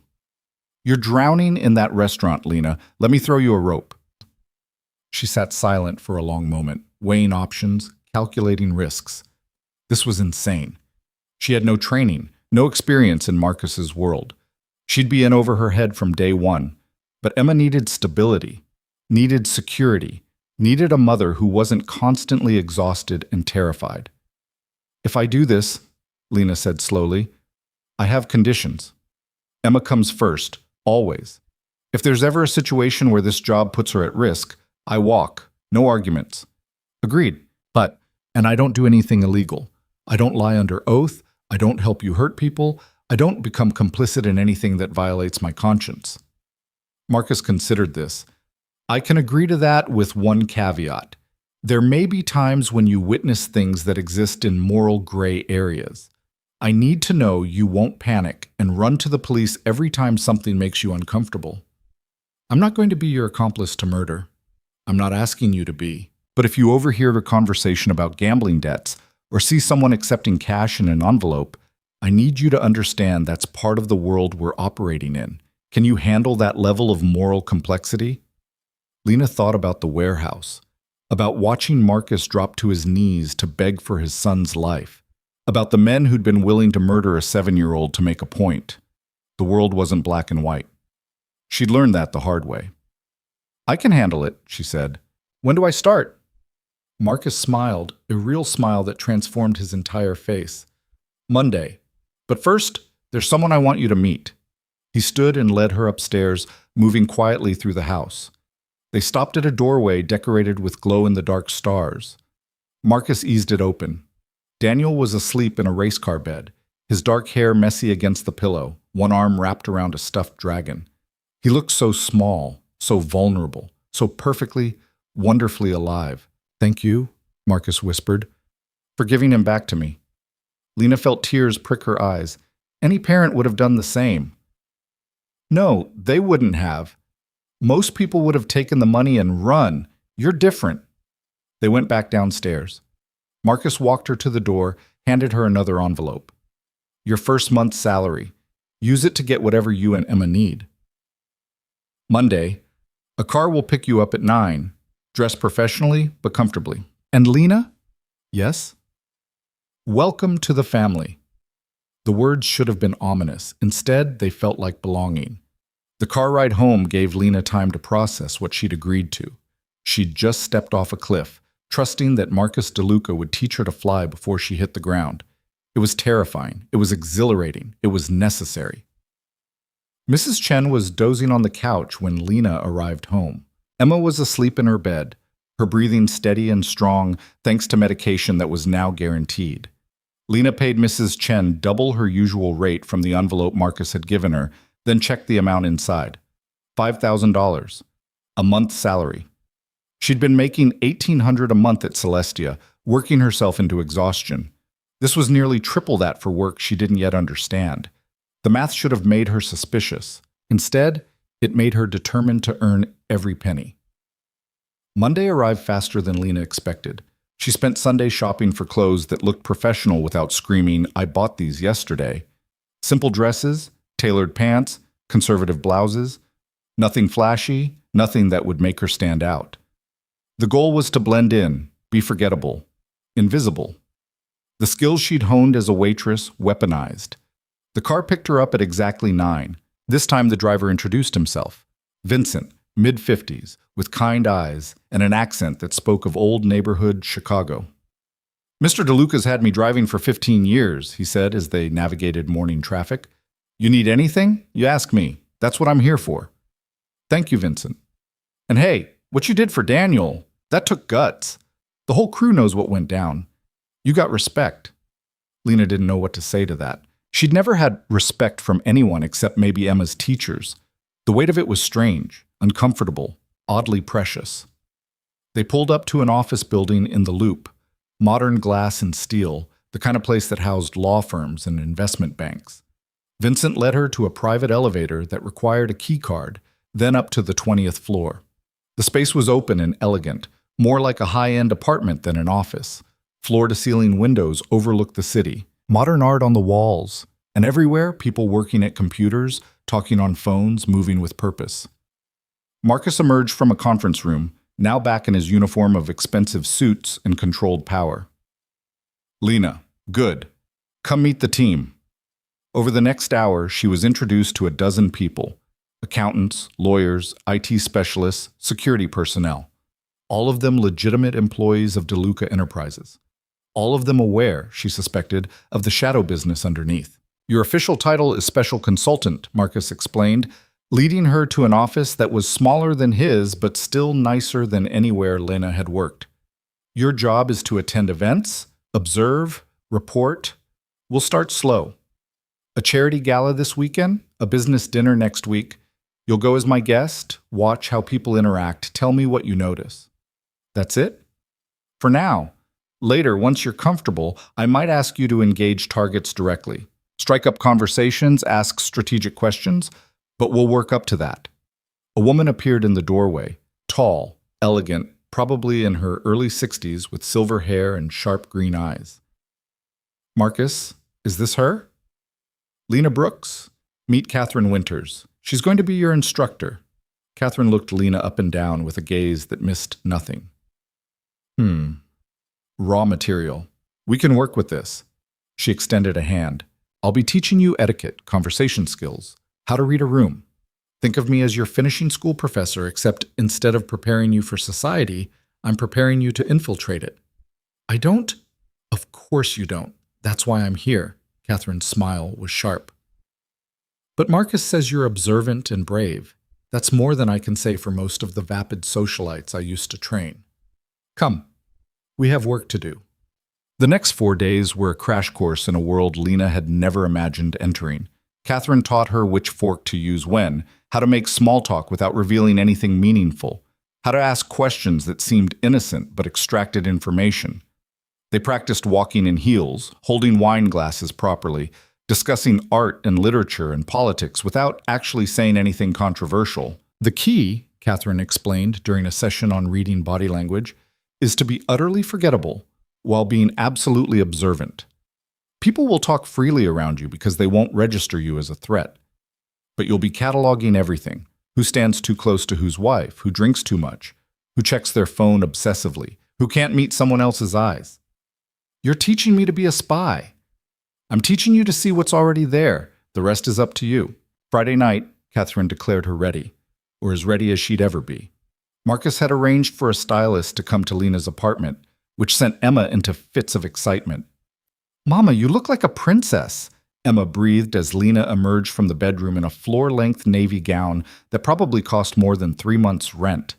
You're drowning in that restaurant, Lena. Let me throw you a rope. She sat silent for a long moment, weighing options, calculating risks. This was insane. She had no training, no experience in Marcus's world. She'd be in over her head from day one. But Emma needed stability, needed security, needed a mother who wasn't constantly exhausted and terrified. If I do this, Lena said slowly, I have conditions. Emma comes first, always. If there's ever a situation where this job puts her at risk, I walk, no arguments. Agreed, and I don't do anything illegal. I don't lie under oath, I don't help you hurt people, I don't become complicit in anything that violates my conscience. Marcus considered this. I can agree to that with one caveat. There may be times when you witness things that exist in moral gray areas. I need to know you won't panic and run to the police every time something makes you uncomfortable. I'm not going to be your accomplice to murder. I'm not asking you to be. But if you overhear a conversation about gambling debts or see someone accepting cash in an envelope, I need you to understand that's part of the world we're operating in. Can you handle that level of moral complexity? Lena thought about the warehouse, about watching Marcus drop to his knees to beg for his son's life, about the men who'd been willing to murder a 7-year-old to make a point. The world wasn't black and white. She'd learned that the hard way. I can handle it, she said. When do I start? Marcus smiled, a real smile that transformed his entire face. Monday. But first, there's someone I want you to meet. He stood and led her upstairs, moving quietly through the house. They stopped at a doorway decorated with glow-in-the-dark stars. Marcus eased it open. Daniel was asleep in a race car bed, his dark hair messy against the pillow, one arm wrapped around a stuffed dragon. He looked so small, so vulnerable, so perfectly, wonderfully alive. Thank you, Marcus whispered, for giving him back to me. Lena felt tears prick her eyes. Any parent would have done the same. No, they wouldn't have. Most people would have taken the money and run. You're different. They went back downstairs. Marcus walked her to the door, handed her another envelope. Your first month's salary. Use it to get whatever you and Emma need. Monday, a car will pick you up at 9. Dress professionally, but comfortably. And Lena? Yes? Welcome to the family. The words should have been ominous. Instead, they felt like belonging. The car ride home gave Lena time to process what she'd agreed to. She'd just stepped off a cliff, trusting that Marcus DeLuca would teach her to fly before she hit the ground. It was terrifying. It was exhilarating. It was necessary. Mrs. Chen was dozing on the couch when Lena arrived home. Emma was asleep in her bed, her breathing steady and strong thanks to medication that was now guaranteed. Lena paid Mrs. Chen double her usual rate from the envelope Marcus had given her, then checked the amount inside. $5,000. A month's salary. She'd been making $1,800 a month at Celestia, working herself into exhaustion. This was nearly triple that for work she didn't yet understand. The math should have made her suspicious. Instead, it made her determined to earn every penny. Monday arrived faster than Lena expected. She spent Sunday shopping for clothes that looked professional without screaming, "I bought these yesterday." Simple dresses, tailored pants, conservative blouses. Nothing flashy, nothing that would make her stand out. The goal was to blend in, be forgettable, invisible. The skills she'd honed as a waitress weaponized. The car picked her up at exactly 9. This time the driver introduced himself. Vincent, mid-50s, with kind eyes and an accent that spoke of old neighborhood Chicago. "Mr. DeLuca's had me driving for 15 years, he said as they navigated morning traffic. "You need anything? You ask me. That's what I'm here for." "Thank you, Vincent." "And hey, what you did for Daniel, that took guts. The whole crew knows what went down. You got respect." Lena didn't know what to say to that. She'd never had respect from anyone except maybe Emma's teachers. The weight of it was strange, uncomfortable, oddly precious. They pulled up to an office building in the Loop, modern glass and steel, the kind of place that housed law firms and investment banks. Vincent led her to a private elevator that required a key card, then up to the 20th floor. The space was open and elegant, more like a high-end apartment than an office. Floor-to-ceiling windows overlooked the city, modern art on the walls, and everywhere people working at computers, talking on phones, moving with purpose. Marcus emerged from a conference room, now back in his uniform of expensive suits and controlled power. "Lena, good. Come meet the team." Over the next hour, she was introduced to a dozen people: accountants, lawyers, IT specialists, security personnel. All of them legitimate employees of DeLuca Enterprises. All of them aware, she suspected, of the shadow business underneath. "Your official title is special consultant," Marcus explained, leading her to an office that was smaller than his but still nicer than anywhere Lena had worked. "Your job is to attend events, observe, report. We'll start slow. A charity gala this weekend, a business dinner next week. You'll go as my guest, watch how people interact, tell me what you notice. That's it? For now. Later, once you're comfortable, I might ask you to engage targets directly. Strike up conversations, ask strategic questions, but we'll work up to that." A woman appeared in the doorway, tall, elegant, probably in her early 60s with silver hair and sharp green eyes. "Marcus, is this her?" "Lena Brooks, meet Catherine Winters. She's going to be your instructor." Catherine looked Lena up and down with a gaze that missed nothing. Raw material. We can work with this." She extended a hand. "I'll be teaching you etiquette, conversation skills, how to read a room. Think of me as your finishing school professor, except instead of preparing you for society, I'm preparing you to infiltrate it." "I don't?" "Of course you don't. That's why I'm here." Catherine's smile was sharp. "But Marcus says you're observant and brave. That's more than I can say for most of the vapid socialites I used to train. Come, we have work to do." The next 4 days were a crash course in a world Lena had never imagined entering. Catherine taught her which fork to use when, how to make small talk without revealing anything meaningful, how to ask questions that seemed innocent but extracted information. They practiced walking in heels, holding wine glasses properly, discussing art and literature and politics without actually saying anything controversial. The key, Catherine explained during a session on reading body language, is to be utterly forgettable while being absolutely observant. People will talk freely around you because they won't register you as a threat. But you'll be cataloging everything: who stands too close to whose wife, who drinks too much, who checks their phone obsessively, who can't meet someone else's eyes. You're teaching me to be a spy. I'm teaching you to see what's already there. The rest is up to you. Friday night, Catherine declared her ready, or as ready as she'd ever be. Marcus had arranged for a stylist to come to Lena's apartment, which sent Emma into fits of excitement. "Mama, you look like a princess," Emma breathed as Lena emerged from the bedroom in a floor-length navy gown that probably cost more than 3 months' rent.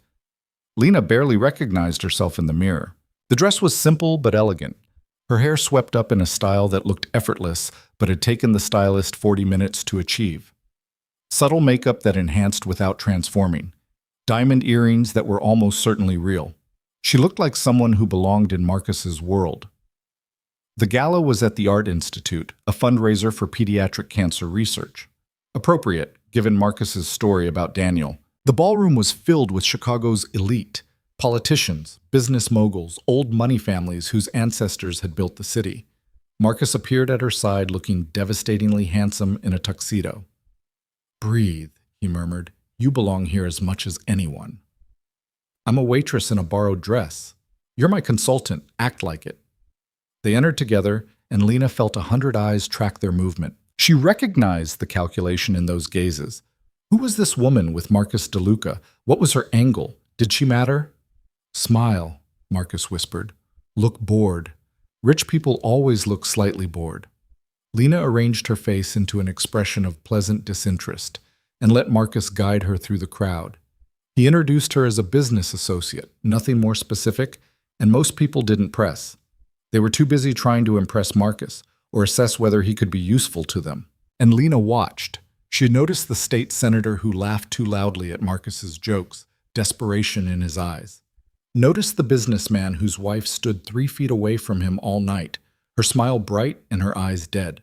Lena barely recognized herself in the mirror. The dress was simple but elegant. Her hair swept up in a style that looked effortless but had taken the stylist 40 minutes to achieve. Subtle makeup that enhanced without transforming. Diamond earrings that were almost certainly real. She looked like someone who belonged in Marcus's world. The gala was at the Art Institute, a fundraiser for pediatric cancer research. Appropriate, given Marcus's story about Daniel. The ballroom was filled with Chicago's elite, politicians, business moguls, old money families whose ancestors had built the city. Marcus appeared at her side looking devastatingly handsome in a tuxedo. "Breathe," he murmured. "You belong here as much as anyone." "I'm a waitress in a borrowed dress. You're my consultant. Act like it." They entered together, and Lena felt 100 eyes track their movement. She recognized the calculation in those gazes. Who was this woman with Marcus DeLuca? What was her angle? Did she matter? "Smile," Marcus whispered. "Look bored. Rich people always look slightly bored." Lena arranged her face into an expression of pleasant disinterest and let Marcus guide her through the crowd. He introduced her as a business associate, nothing more specific, and most people didn't press. They were too busy trying to impress Marcus or assess whether he could be useful to them. And Lena watched. She had noticed the state senator who laughed too loudly at Marcus's jokes, desperation in his eyes. Noticed the businessman whose wife stood 3 feet away from him all night, her smile bright and her eyes dead.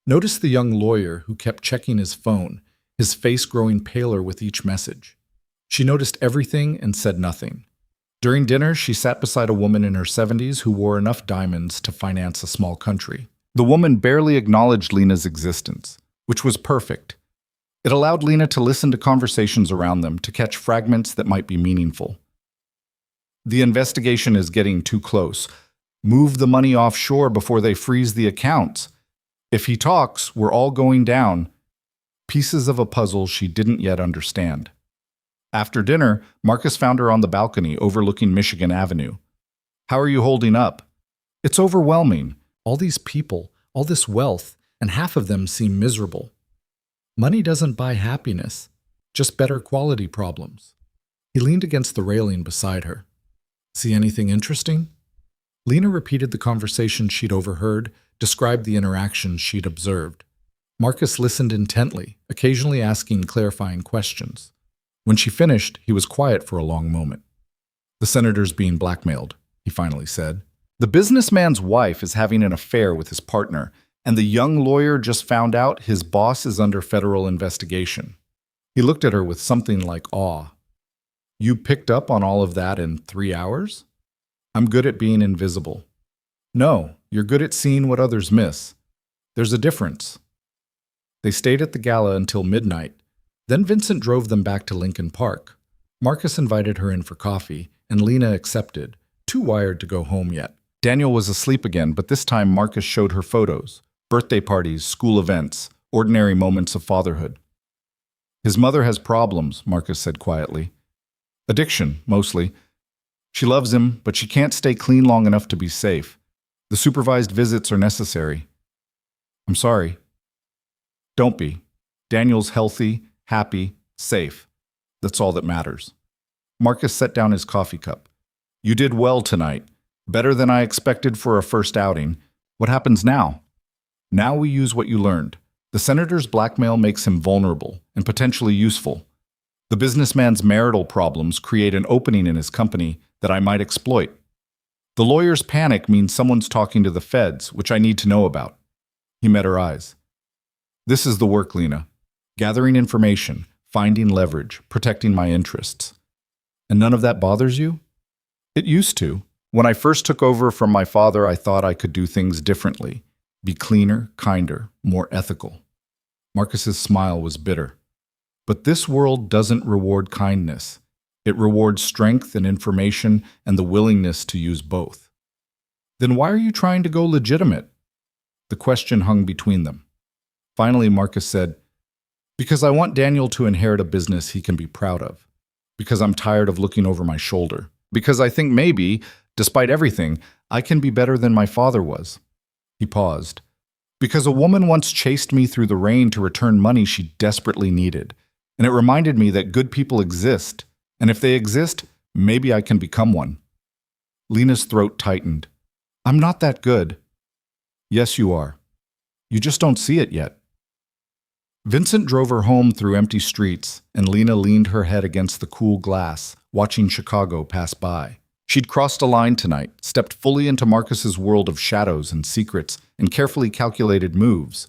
Noticed the young lawyer who kept checking his phone, his face growing paler with each message. She noticed everything and said nothing. During dinner, she sat beside a woman in her 70s who wore enough diamonds to finance a small country. The woman barely acknowledged Lena's existence, which was perfect. It allowed Lena to listen to conversations around them, to catch fragments that might be meaningful. "The investigation is getting too close. Move the money offshore before they freeze the accounts. If he talks, we're all going down." Pieces of a puzzle she didn't yet understand. After dinner, Marcus found her on the balcony overlooking Michigan Avenue. "How are you holding up?" "It's overwhelming. All these people, all this wealth, and half of them seem miserable. Money doesn't buy happiness, just better quality problems." He leaned against the railing beside her. "See anything interesting?" Lena repeated the conversation she'd overheard, described the interactions she'd observed. Marcus listened intently, occasionally asking clarifying questions. When she finished, he was quiet for a long moment. "The senator's being blackmailed," he finally said. "The businessman's wife is having an affair with his partner, and the young lawyer just found out his boss is under federal investigation." He looked at her with something like awe. "You picked up on all of that in 3 hours?" "I'm good at being invisible." "No, you're good at seeing what others miss. There's a difference." They stayed at the gala until midnight. Then Vincent drove them back to Lincoln Park. Marcus invited her in for coffee, and Lena accepted, too wired to go home yet. Daniel was asleep again, but this time Marcus showed her photos, birthday parties, school events, ordinary moments of fatherhood. "His mother has problems," Marcus said quietly. "Addiction, mostly. She loves him, but she can't stay clean long enough to be safe. The supervised visits are necessary." "I'm sorry." "Don't be. Daniel's healthy, happy, safe. That's all that matters." Marcus set down his coffee cup. "You did well tonight. Better than I expected for a first outing. What happens now?" "Now we use what you learned. The senator's blackmail makes him vulnerable and potentially useful. The businessman's marital problems create an opening in his company that I might exploit. The lawyer's panic means someone's talking to the feds, which I need to know about." He met her eyes. "This is the work, Lena. Gathering information, finding leverage, protecting my interests. And none of that bothers you?" "It used to. When I first took over from my father, I thought I could do things differently, be cleaner, kinder, more ethical. Marcus's smile was bitter. But this world doesn't reward kindness. It rewards strength and information and the willingness to use both. Then why are you trying to go legitimate? The question hung between them. Finally, Marcus said, because I want Daniel to inherit a business he can be proud of. Because I'm tired of looking over my shoulder. Because I think maybe, despite everything, I can be better than my father was. He paused. Because a woman once chased me through the rain to return money she desperately needed. And it reminded me that good people exist. And if they exist, maybe I can become one. Lena's throat tightened. I'm not that good. Yes, you are. You just don't see it yet. Vincent drove her home through empty streets, and Lena leaned her head against the cool glass, watching Chicago pass by. She'd crossed a line tonight, stepped fully into Marcus's world of shadows and secrets and carefully calculated moves.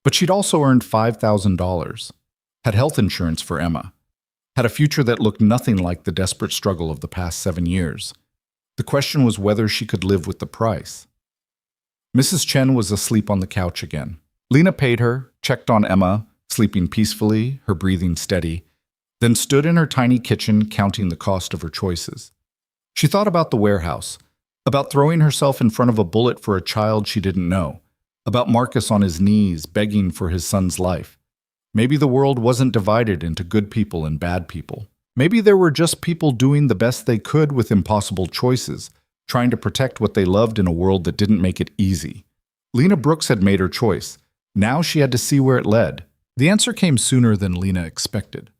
But she'd also earned $5,000, had health insurance for Emma, had a future that looked nothing like the desperate struggle of the past 7 years. The question was whether she could live with the price. Mrs. Chen was asleep on the couch again. Lena paid her, checked on Emma, sleeping peacefully, her breathing steady, then stood in her tiny kitchen counting the cost of her choices. She thought about the warehouse, about throwing herself in front of a bullet for a child she didn't know, about Marcus on his knees begging for his son's life. Maybe the world wasn't divided into good people and bad people. Maybe there were just people doing the best they could with impossible choices, trying to protect what they loved in a world that didn't make it easy. Lena Brooks had made her choice. Now she had to see where it led. The answer came sooner than Lena expected.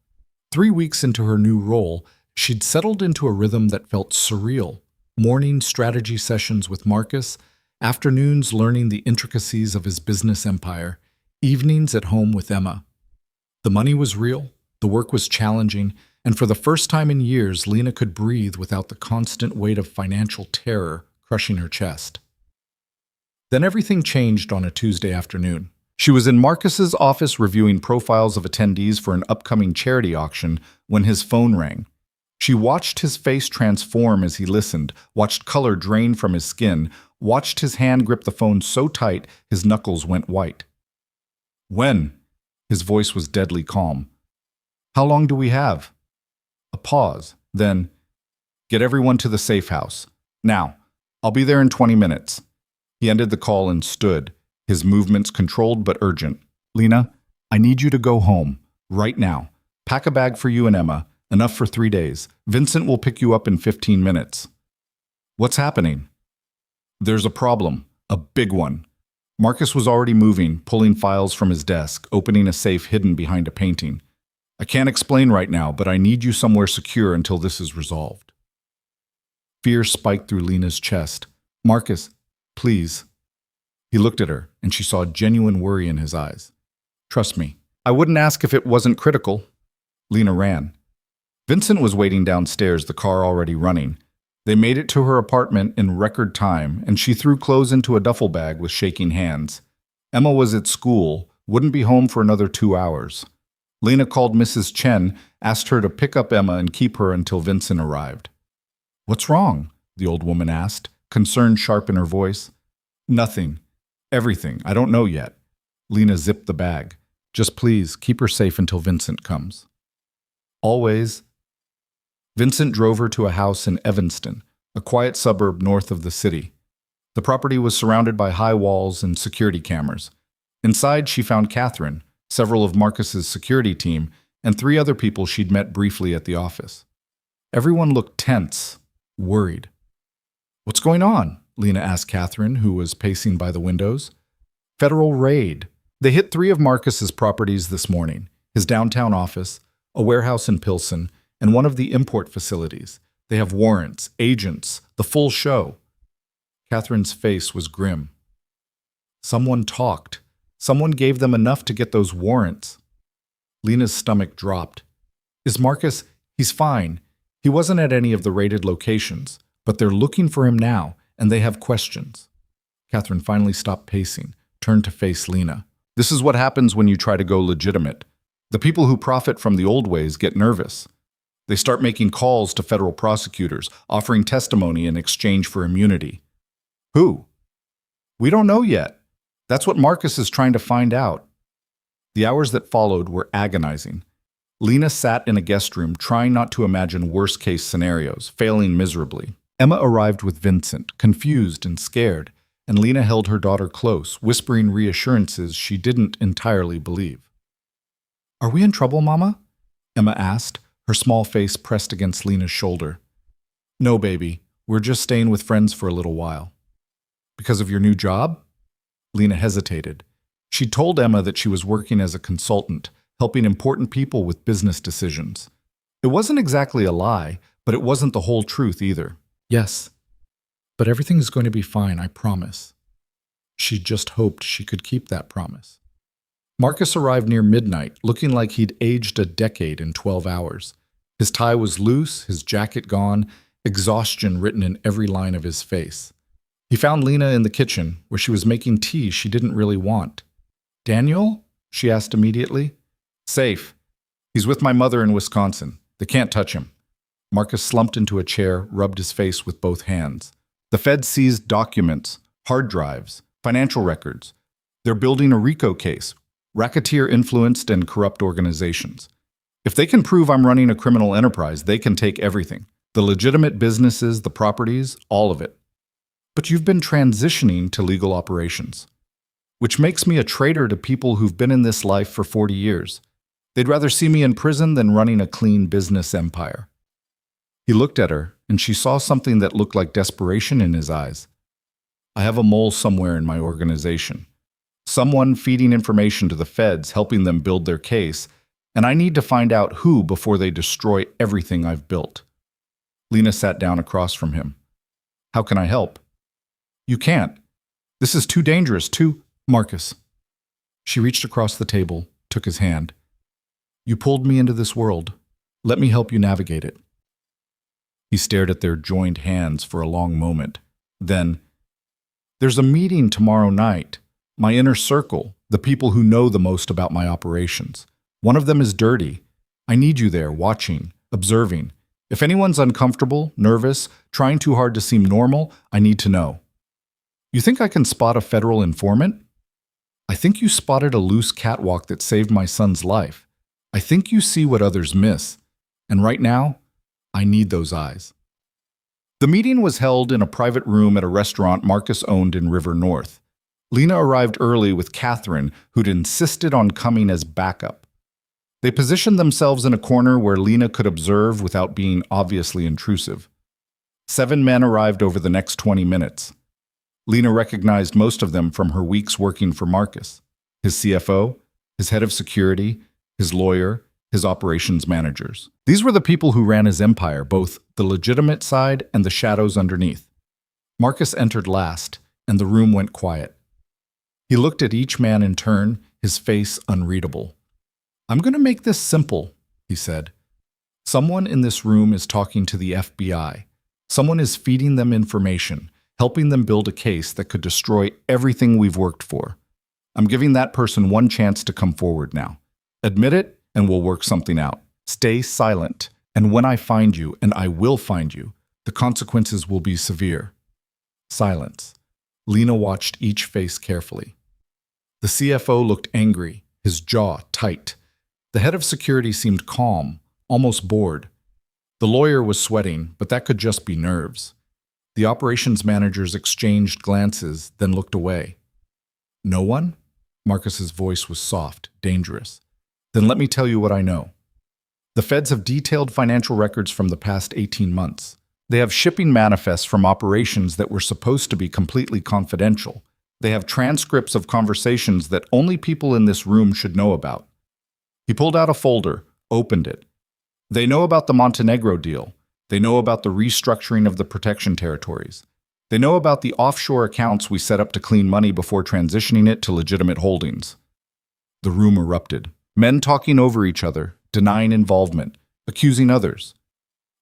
3 weeks into her new role, she'd settled into a rhythm that felt surreal. Morning strategy sessions with Marcus, afternoons learning the intricacies of his business empire, evenings at home with Emma. The money was real, the work was challenging, and for the first time in years, Lena could breathe without the constant weight of financial terror crushing her chest. Then everything changed on a Tuesday afternoon. She was in Marcus's office reviewing profiles of attendees for an upcoming charity auction when his phone rang. She watched his face transform as he listened, watched color drain from his skin, watched his hand grip the phone so tight his knuckles went white. When? His voice was deadly calm. How long do we have? A pause. Then, get everyone to the safe house. Now, I'll be there in 20 minutes. He ended the call and stood, his movements controlled but urgent. Lena, I need you to go home, right now. Pack a bag for you and Emma, enough for 3 days. Vincent will pick you up in 15 minutes. What's happening? There's a problem, a big one. Marcus was already moving, pulling files from his desk, opening a safe hidden behind a painting. I can't explain right now, but I need you somewhere secure until this is resolved. Fear spiked through Lena's chest. Marcus, please. He looked at her, and she saw genuine worry in his eyes. Trust me, I wouldn't ask if it wasn't critical. Lena ran. Vincent was waiting downstairs, the car already running. They made it to her apartment in record time, and she threw clothes into a duffel bag with shaking hands. Emma was at school, wouldn't be home for another 2 hours. Lena called Mrs. Chen, asked her to pick up Emma and keep her until Vincent arrived. What's wrong? The old woman asked, concern sharp in her voice. Nothing. Everything. I don't know yet. Lena zipped the bag. Just please, keep her safe until Vincent comes. Always. Vincent drove her to a house in Evanston, a quiet suburb north of the city. The property was surrounded by high walls and security cameras. Inside, she found Catherine, several of Marcus's security team, and 3 other people she'd met briefly at the office. Everyone looked tense, worried. What's going on? Lena asked Catherine, who was pacing by the windows. Federal raid. They hit 3 of Marcus's properties this morning, his downtown office, a warehouse in Pilsen, and one of the import facilities. They have warrants, agents, the full show. Catherine's face was grim. Someone talked. Someone gave them enough to get those warrants. Lena's stomach dropped. Is Marcus? He's fine. He wasn't at any of the raided locations, but they're looking for him now, and they have questions. Catherine finally stopped pacing, turned to face Lena. This is what happens when you try to go legitimate. The people who profit from the old ways get nervous. They start making calls to federal prosecutors, offering testimony in exchange for immunity. Who? We don't know yet. That's what Marcus is trying to find out. The hours that followed were agonizing. Lena sat in a guest room trying not to imagine worst-case scenarios, failing miserably. Emma arrived with Vincent, confused and scared, and Lena held her daughter close, whispering reassurances she didn't entirely believe. "Are we in trouble, Mama?" Emma asked, her small face pressed against Lena's shoulder. "No, baby. We're just staying with friends for a little while." "Because of your new job?" Lena hesitated. She told Emma that she was working as a consultant, helping important people with business decisions. It wasn't exactly a lie, but it wasn't the whole truth either. "Yes, but everything's going to be fine, I promise." She just hoped she could keep that promise. Marcus arrived near midnight, looking like he'd aged a decade in 12 hours. His tie was loose, his jacket gone, exhaustion written in every line of his face. He found Lena in the kitchen, where she was making tea she didn't really want. "Daniel?" she asked immediately. "Safe. He's with my mother in Wisconsin. They can't touch him." Marcus slumped into a chair, rubbed his face with both hands. "The Fed seized documents, hard drives, financial records. They're building a RICO case, racketeer-influenced and corrupt organizations. If they can prove I'm running a criminal enterprise, they can take everything. The legitimate businesses, the properties, all of it. But you've been transitioning to legal operations, which makes me a traitor to people who've been in this life for 40 years. They'd rather see me in prison than running a clean business empire." He looked at her, and she saw something that looked like desperation in his eyes. "I have a mole somewhere in my organization. Someone feeding information to the feds, helping them build their case, and I need to find out who before they destroy everything I've built." Lena sat down across from him. "How can I help?" "You can't. This is too dangerous, Marcus." She reached across the table, took his hand. "You pulled me into this world. Let me help you navigate it." He stared at their joined hands for a long moment. Then, "There's a meeting tomorrow night. My inner circle, the people who know the most about my operations. One of them is dirty. I need you there, watching, observing. If anyone's uncomfortable, nervous, trying too hard to seem normal, I need to know. You think I can spot a federal informant? I think you spotted a loose catwalk that saved my son's life. I think you see what others miss. And right now, I need those eyes." The meeting was held in a private room at a restaurant Marcus owned in River North. Lena arrived early with Catherine, who'd insisted on coming as backup. They positioned themselves in a corner where Lena could observe without being obviously intrusive. 7 men arrived over the next 20 minutes. Lena recognized most of them from her weeks working for Marcus: his CFO, his head of security, his lawyer, his operations managers. These were the people who ran his empire, both the legitimate side and the shadows underneath. Marcus entered last, and the room went quiet. He looked at each man in turn, his face unreadable. "I'm going to make this simple," he said. "Someone in this room is talking to the FBI. Someone is feeding them information, helping them build a case that could destroy everything we've worked for. I'm giving that person one chance to come forward now. Admit it, and we'll work something out. Stay silent, and when I find you, and I will find you, the consequences will be severe." Silence. Lena watched each face carefully. The CFO looked angry, his jaw tight. The head of security seemed calm, almost bored. The lawyer was sweating, but that could just be nerves. The operations managers exchanged glances, then looked away. "No one?" Marcus's voice was soft, dangerous. "Then let me tell you what I know. The feds have detailed financial records from the past 18 months. They have shipping manifests from operations that were supposed to be completely confidential. They have transcripts of conversations that only people in this room should know about." He pulled out a folder, opened it. "They know about the Montenegro deal. They know about the restructuring of the protection territories. They know about the offshore accounts we set up to clean money before transitioning it to legitimate holdings." The room erupted. Men talking over each other, denying involvement, accusing others.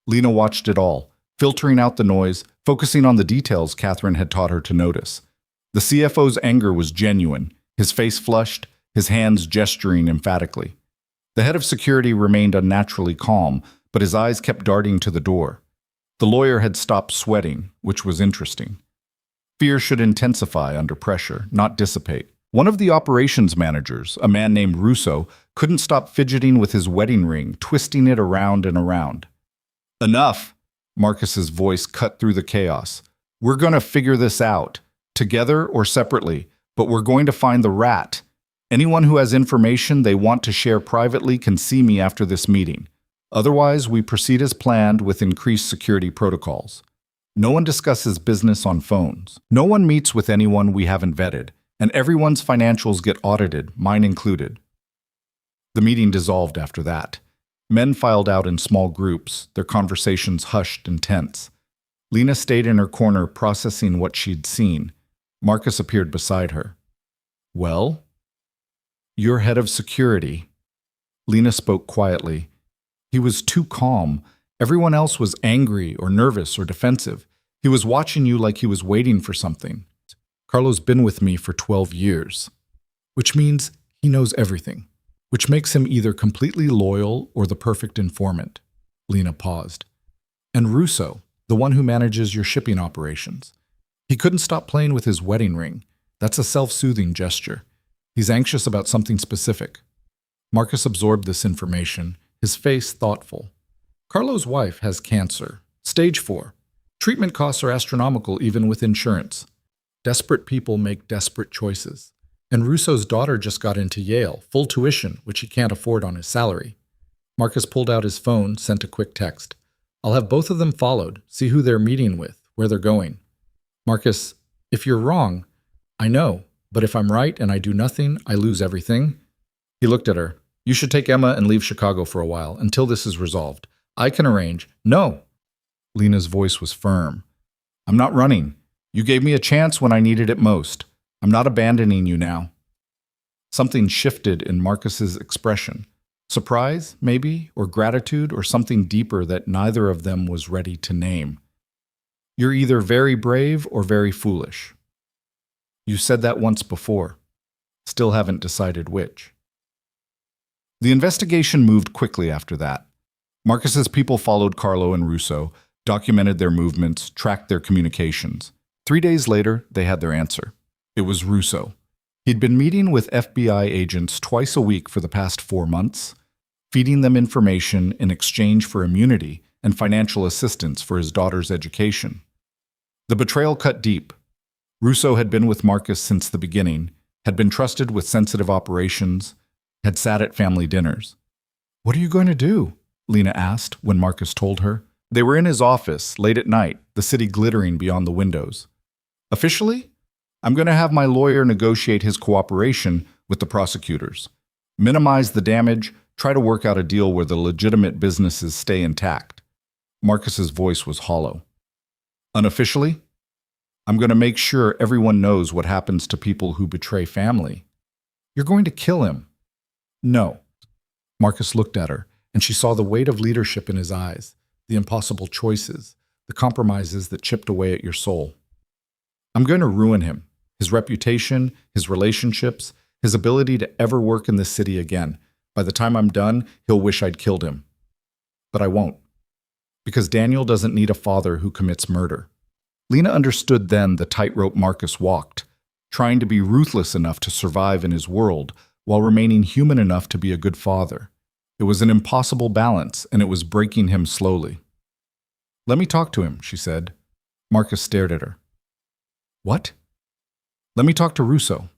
Lena watched it all, filtering out the noise, focusing on the details Catherine had taught her to notice. The CFO's anger was genuine, his face flushed, his hands gesturing emphatically. The head of security remained unnaturally calm, but his eyes kept darting to the door. The lawyer had stopped sweating, which was interesting. Fear should intensify under pressure, not dissipate. One of the operations managers, a man named Russo, couldn't stop fidgeting with his wedding ring, twisting it around and around. Enough! Marcus's voice cut through the chaos. We're going to figure this out, together or separately, but we're going to find the rat. Anyone who has information they want to share privately can see me after this meeting. Otherwise, we proceed as planned with increased security protocols. No one discusses business on phones. No one meets with anyone we haven't vetted, and everyone's financials get audited, mine included. The meeting dissolved after that. Men filed out in small groups, their conversations hushed and tense. Lena stayed in her corner processing what she'd seen. Marcus appeared beside her. Well? You're head of security. Lena spoke quietly. He was too calm. Everyone else was angry or nervous or defensive. He was watching you like he was waiting for something. Carlo's been with me for 12 years, which means he knows everything, which makes him either completely loyal or the perfect informant. Lena paused. And Russo, the one who manages your shipping operations. He couldn't stop playing with his wedding ring. That's a self-soothing gesture. He's anxious about something specific. Marcus absorbed this information, his face thoughtful. Carlo's wife has cancer, stage 4. Treatment costs are astronomical even with insurance. Desperate people make desperate choices. And Russo's daughter just got into Yale, full tuition, which he can't afford on his salary. Marcus pulled out his phone, sent a quick text. I'll have both of them followed, see who they're meeting with, where they're going. Marcus, if you're wrong, I know, but if I'm right and I do nothing, I lose everything. He looked at her. You should take Emma and leave Chicago for a while, until this is resolved. I can arrange. No. Lena's voice was firm. I'm not running. You gave me a chance when I needed it most. I'm not abandoning you now. Something shifted in Marcus's expression. Surprise, maybe, or gratitude, or something deeper that neither of them was ready to name. You're either very brave or very foolish. You said that once before. Still haven't decided which. The investigation moved quickly after that. Marcus's people followed Carlo and Russo, documented their movements, tracked their communications. 3 days later, they had their answer. It was Russo. He'd been meeting with FBI agents twice a week for the past 4 months, feeding them information in exchange for immunity and financial assistance for his daughter's education. The betrayal cut deep. Russo had been with Marcus since the beginning, had been trusted with sensitive operations, had sat at family dinners. What are you going to do? Lena asked when Marcus told her. They were in his office, late at night, the city glittering beyond the windows. Officially, I'm going to have my lawyer negotiate his cooperation with the prosecutors. Minimize the damage, try to work out a deal where the legitimate businesses stay intact. Marcus's voice was hollow. Unofficially, I'm going to make sure everyone knows what happens to people who betray family. You're going to kill him. No. Marcus looked at her, and she saw the weight of leadership in his eyes, the impossible choices, the compromises that chipped away at your soul. I'm going to ruin him, his reputation, his relationships, his ability to ever work in this city again. By the time I'm done, he'll wish I'd killed him. But I won't. Because Daniel doesn't need a father who commits murder. Lena understood then the tightrope Marcus walked, trying to be ruthless enough to survive in his world while remaining human enough to be a good father. It was an impossible balance, and it was breaking him slowly. Let me talk to him, she said. Marcus stared at her. What? Let me talk to Russo.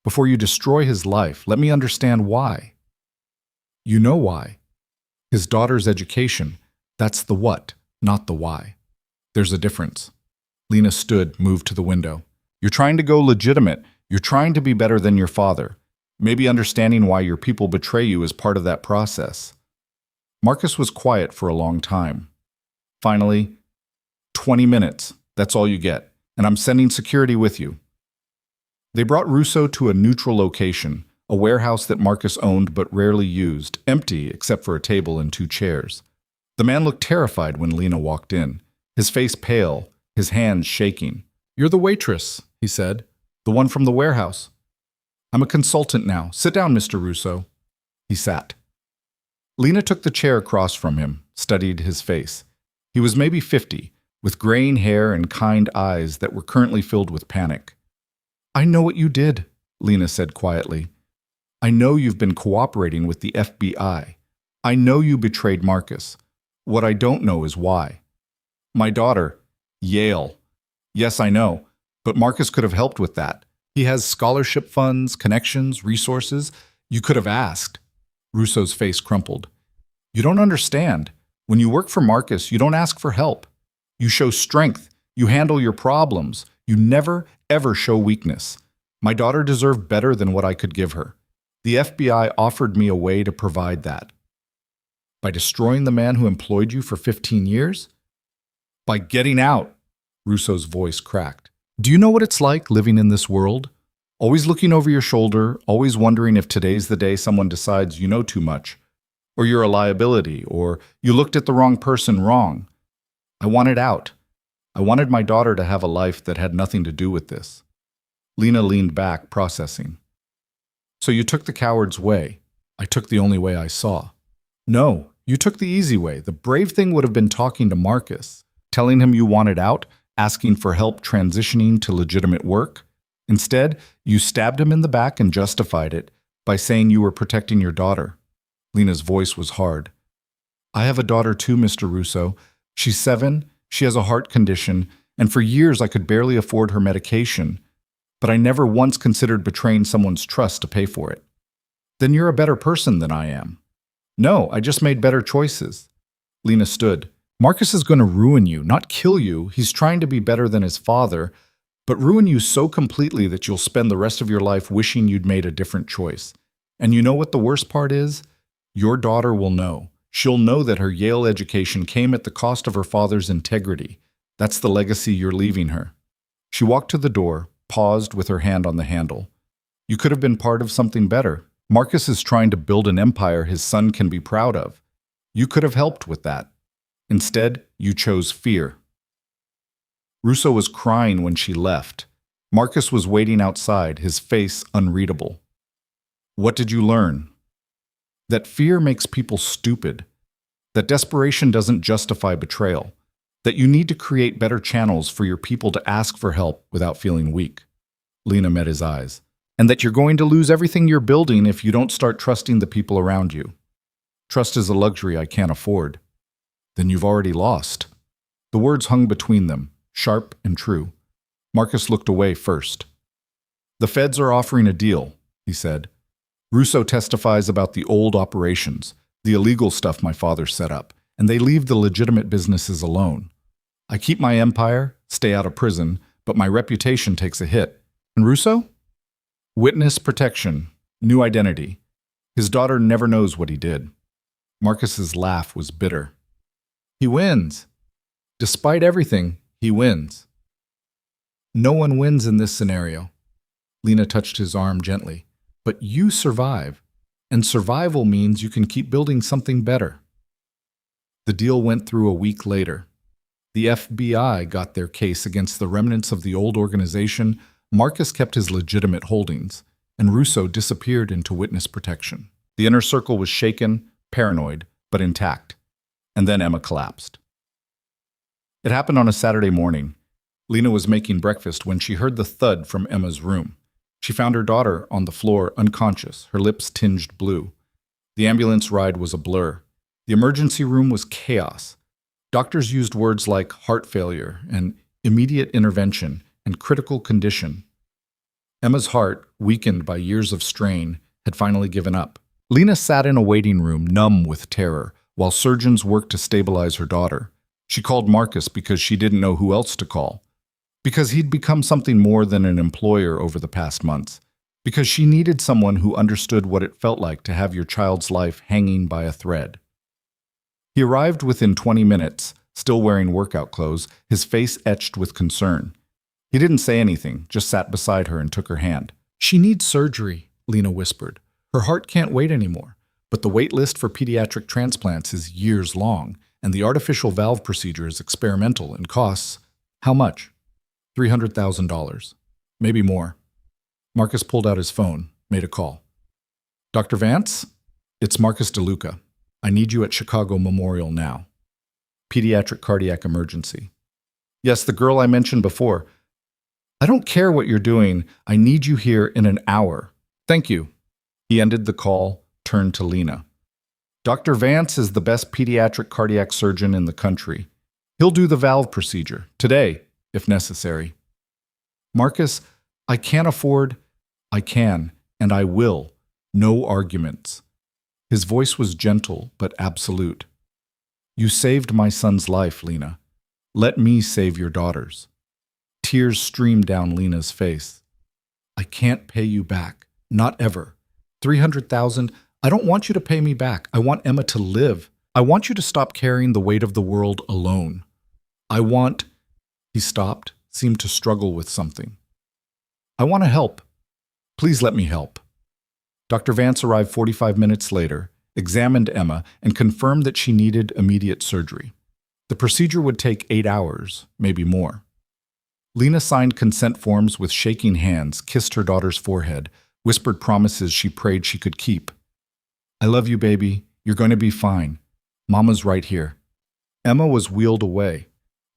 Before you destroy his life, let me understand why. You know why. His daughter's education, that's the what, not the why. There's a difference. Lena stood, moved to the window. You're trying to go legitimate. You're trying to be better than your father. Maybe understanding why your people betray you is part of that process. Marcus was quiet for a long time. Finally, 20 minutes, that's all you get, and I'm sending security with you. They brought Russo to a neutral location, a warehouse that Marcus owned but rarely used, empty except for a table and 2 chairs. The man looked terrified when Lena walked in, his face pale, his hands shaking. You're the waitress, he said, the one from the warehouse. I'm a consultant now. Sit down, Mr. Russo. He sat. Lena took the chair across from him, studied his face. He was maybe 50, with graying hair and kind eyes that were currently filled with panic. "I know what you did," Lena said quietly. "I know you've been cooperating with the FBI. I know you betrayed Marcus. What I don't know is why." "My daughter, Yale." "Yes, I know, but Marcus could have helped with that. He has scholarship funds, connections, resources. You could have asked." Russo's face crumpled. "You don't understand. When you work for Marcus, you don't ask for help. You show strength. You handle your problems. You never, ever show weakness. My daughter deserved better than what I could give her. The FBI offered me a way to provide that." "By destroying the man who employed you for 15 years? "By getting out." Russo's voice cracked. "Do you know what it's like living in this world? Always looking over your shoulder, always wondering if today's the day someone decides you know too much, or you're a liability, or you looked at the wrong person wrong. I wanted out. I wanted my daughter to have a life that had nothing to do with this." Lena leaned back, processing. "So you took the coward's way. I took the only way I saw." "No, you took the easy way. The brave thing would have been talking to Marcus, telling him you wanted out, asking for help transitioning to legitimate work. Instead, you stabbed him in the back and justified it by saying you were protecting your daughter." Lena's voice was hard. "I have a daughter too, Mr. Russo. She's 7, she has a heart condition, and for years I could barely afford her medication, but I never once considered betraying someone's trust to pay for it." "Then you're a better person than I am." "No, I just made better choices." Lena stood. "Marcus is going to ruin you, not kill you. He's trying to be better than his father, but ruin you so completely that you'll spend the rest of your life wishing you'd made a different choice. And you know what the worst part is? Your daughter will know. She'll know that her Yale education came at the cost of her father's integrity. That's the legacy you're leaving her." She walked to the door, paused with her hand on the handle. "You could have been part of something better. Marcus is trying to build an empire his son can be proud of. You could have helped with that. Instead, you chose fear." Russo was crying when she left. Marcus was waiting outside, his face unreadable. "What did you learn?" "That fear makes people stupid. That desperation doesn't justify betrayal. That you need to create better channels for your people to ask for help without feeling weak." Lena met his eyes. "And that you're going to lose everything you're building if you don't start trusting the people around you. Trust is a luxury I can't afford." "Then you've already lost." The words hung between them, sharp and true. Marcus looked away first. "The feds are offering a deal," he said. "Russo testifies about the old operations, the illegal stuff my father set up, and they leave the legitimate businesses alone. I keep my empire, stay out of prison, but my reputation takes a hit. And Russo? Witness protection, new identity. His daughter never knows what he did." Marcus's laugh was bitter. "He wins. Despite everything, he wins." "No one wins in this scenario." Lena touched his arm gently. "But you survive, and survival means you can keep building something better." The deal went through a week later. The FBI got their case against the remnants of the old organization. Marcus kept his legitimate holdings, and Russo disappeared into witness protection. The inner circle was shaken, paranoid, but intact. And then Emma collapsed. It happened on a Saturday morning. Lena was making breakfast when she heard the thud from Emma's room. She found her daughter on the floor, unconscious, her lips tinged blue. The ambulance ride was a blur. The emergency room was chaos. Doctors used words like heart failure and immediate intervention and critical condition. Emma's heart, weakened by years of strain, had finally given up. Lena sat in a waiting room, numb with terror, while surgeons worked to stabilize her daughter. She called Marcus because she didn't know who else to call. Because he'd become something more than an employer over the past months. Because she needed someone who understood what it felt like to have your child's life hanging by a thread. He arrived within 20 minutes, still wearing workout clothes, his face etched with concern. He didn't say anything, just sat beside her and took her hand. "She needs surgery," Lena whispered. "Her heart can't wait anymore. But the wait list for pediatric transplants is years long, and the artificial valve procedure is experimental and costs, how much? $300,000. Maybe more." Marcus pulled out his phone, made a call. "Dr. Vance? It's Marcus DeLuca. I need you at Chicago Memorial now. Pediatric cardiac emergency. Yes, the girl I mentioned before. I don't care what you're doing. I need you here in an hour. Thank you. He ended the call, turned to Lena. Dr. Vance is the best pediatric cardiac surgeon in the country. He'll do the valve procedure, today, if necessary. Marcus, I can't afford. I can, and I will. No arguments. His voice was gentle, but absolute. You saved my son's life, Lena. Let me save your daughter's. Tears streamed down Lena's face. I can't pay you back. Not ever. 300,000. I don't want you to pay me back. I want Emma to live. I want you to stop carrying the weight of the world alone. I want... He stopped, seemed to struggle with something. I want to help. Please let me help. Dr. Vance arrived 45 minutes later, examined Emma, and confirmed that she needed immediate surgery. The procedure would take 8 hours, maybe more. Lena signed consent forms with shaking hands, kissed her daughter's forehead, whispered promises she prayed she could keep. I love you, baby. You're going to be fine. Mama's right here. Emma was wheeled away.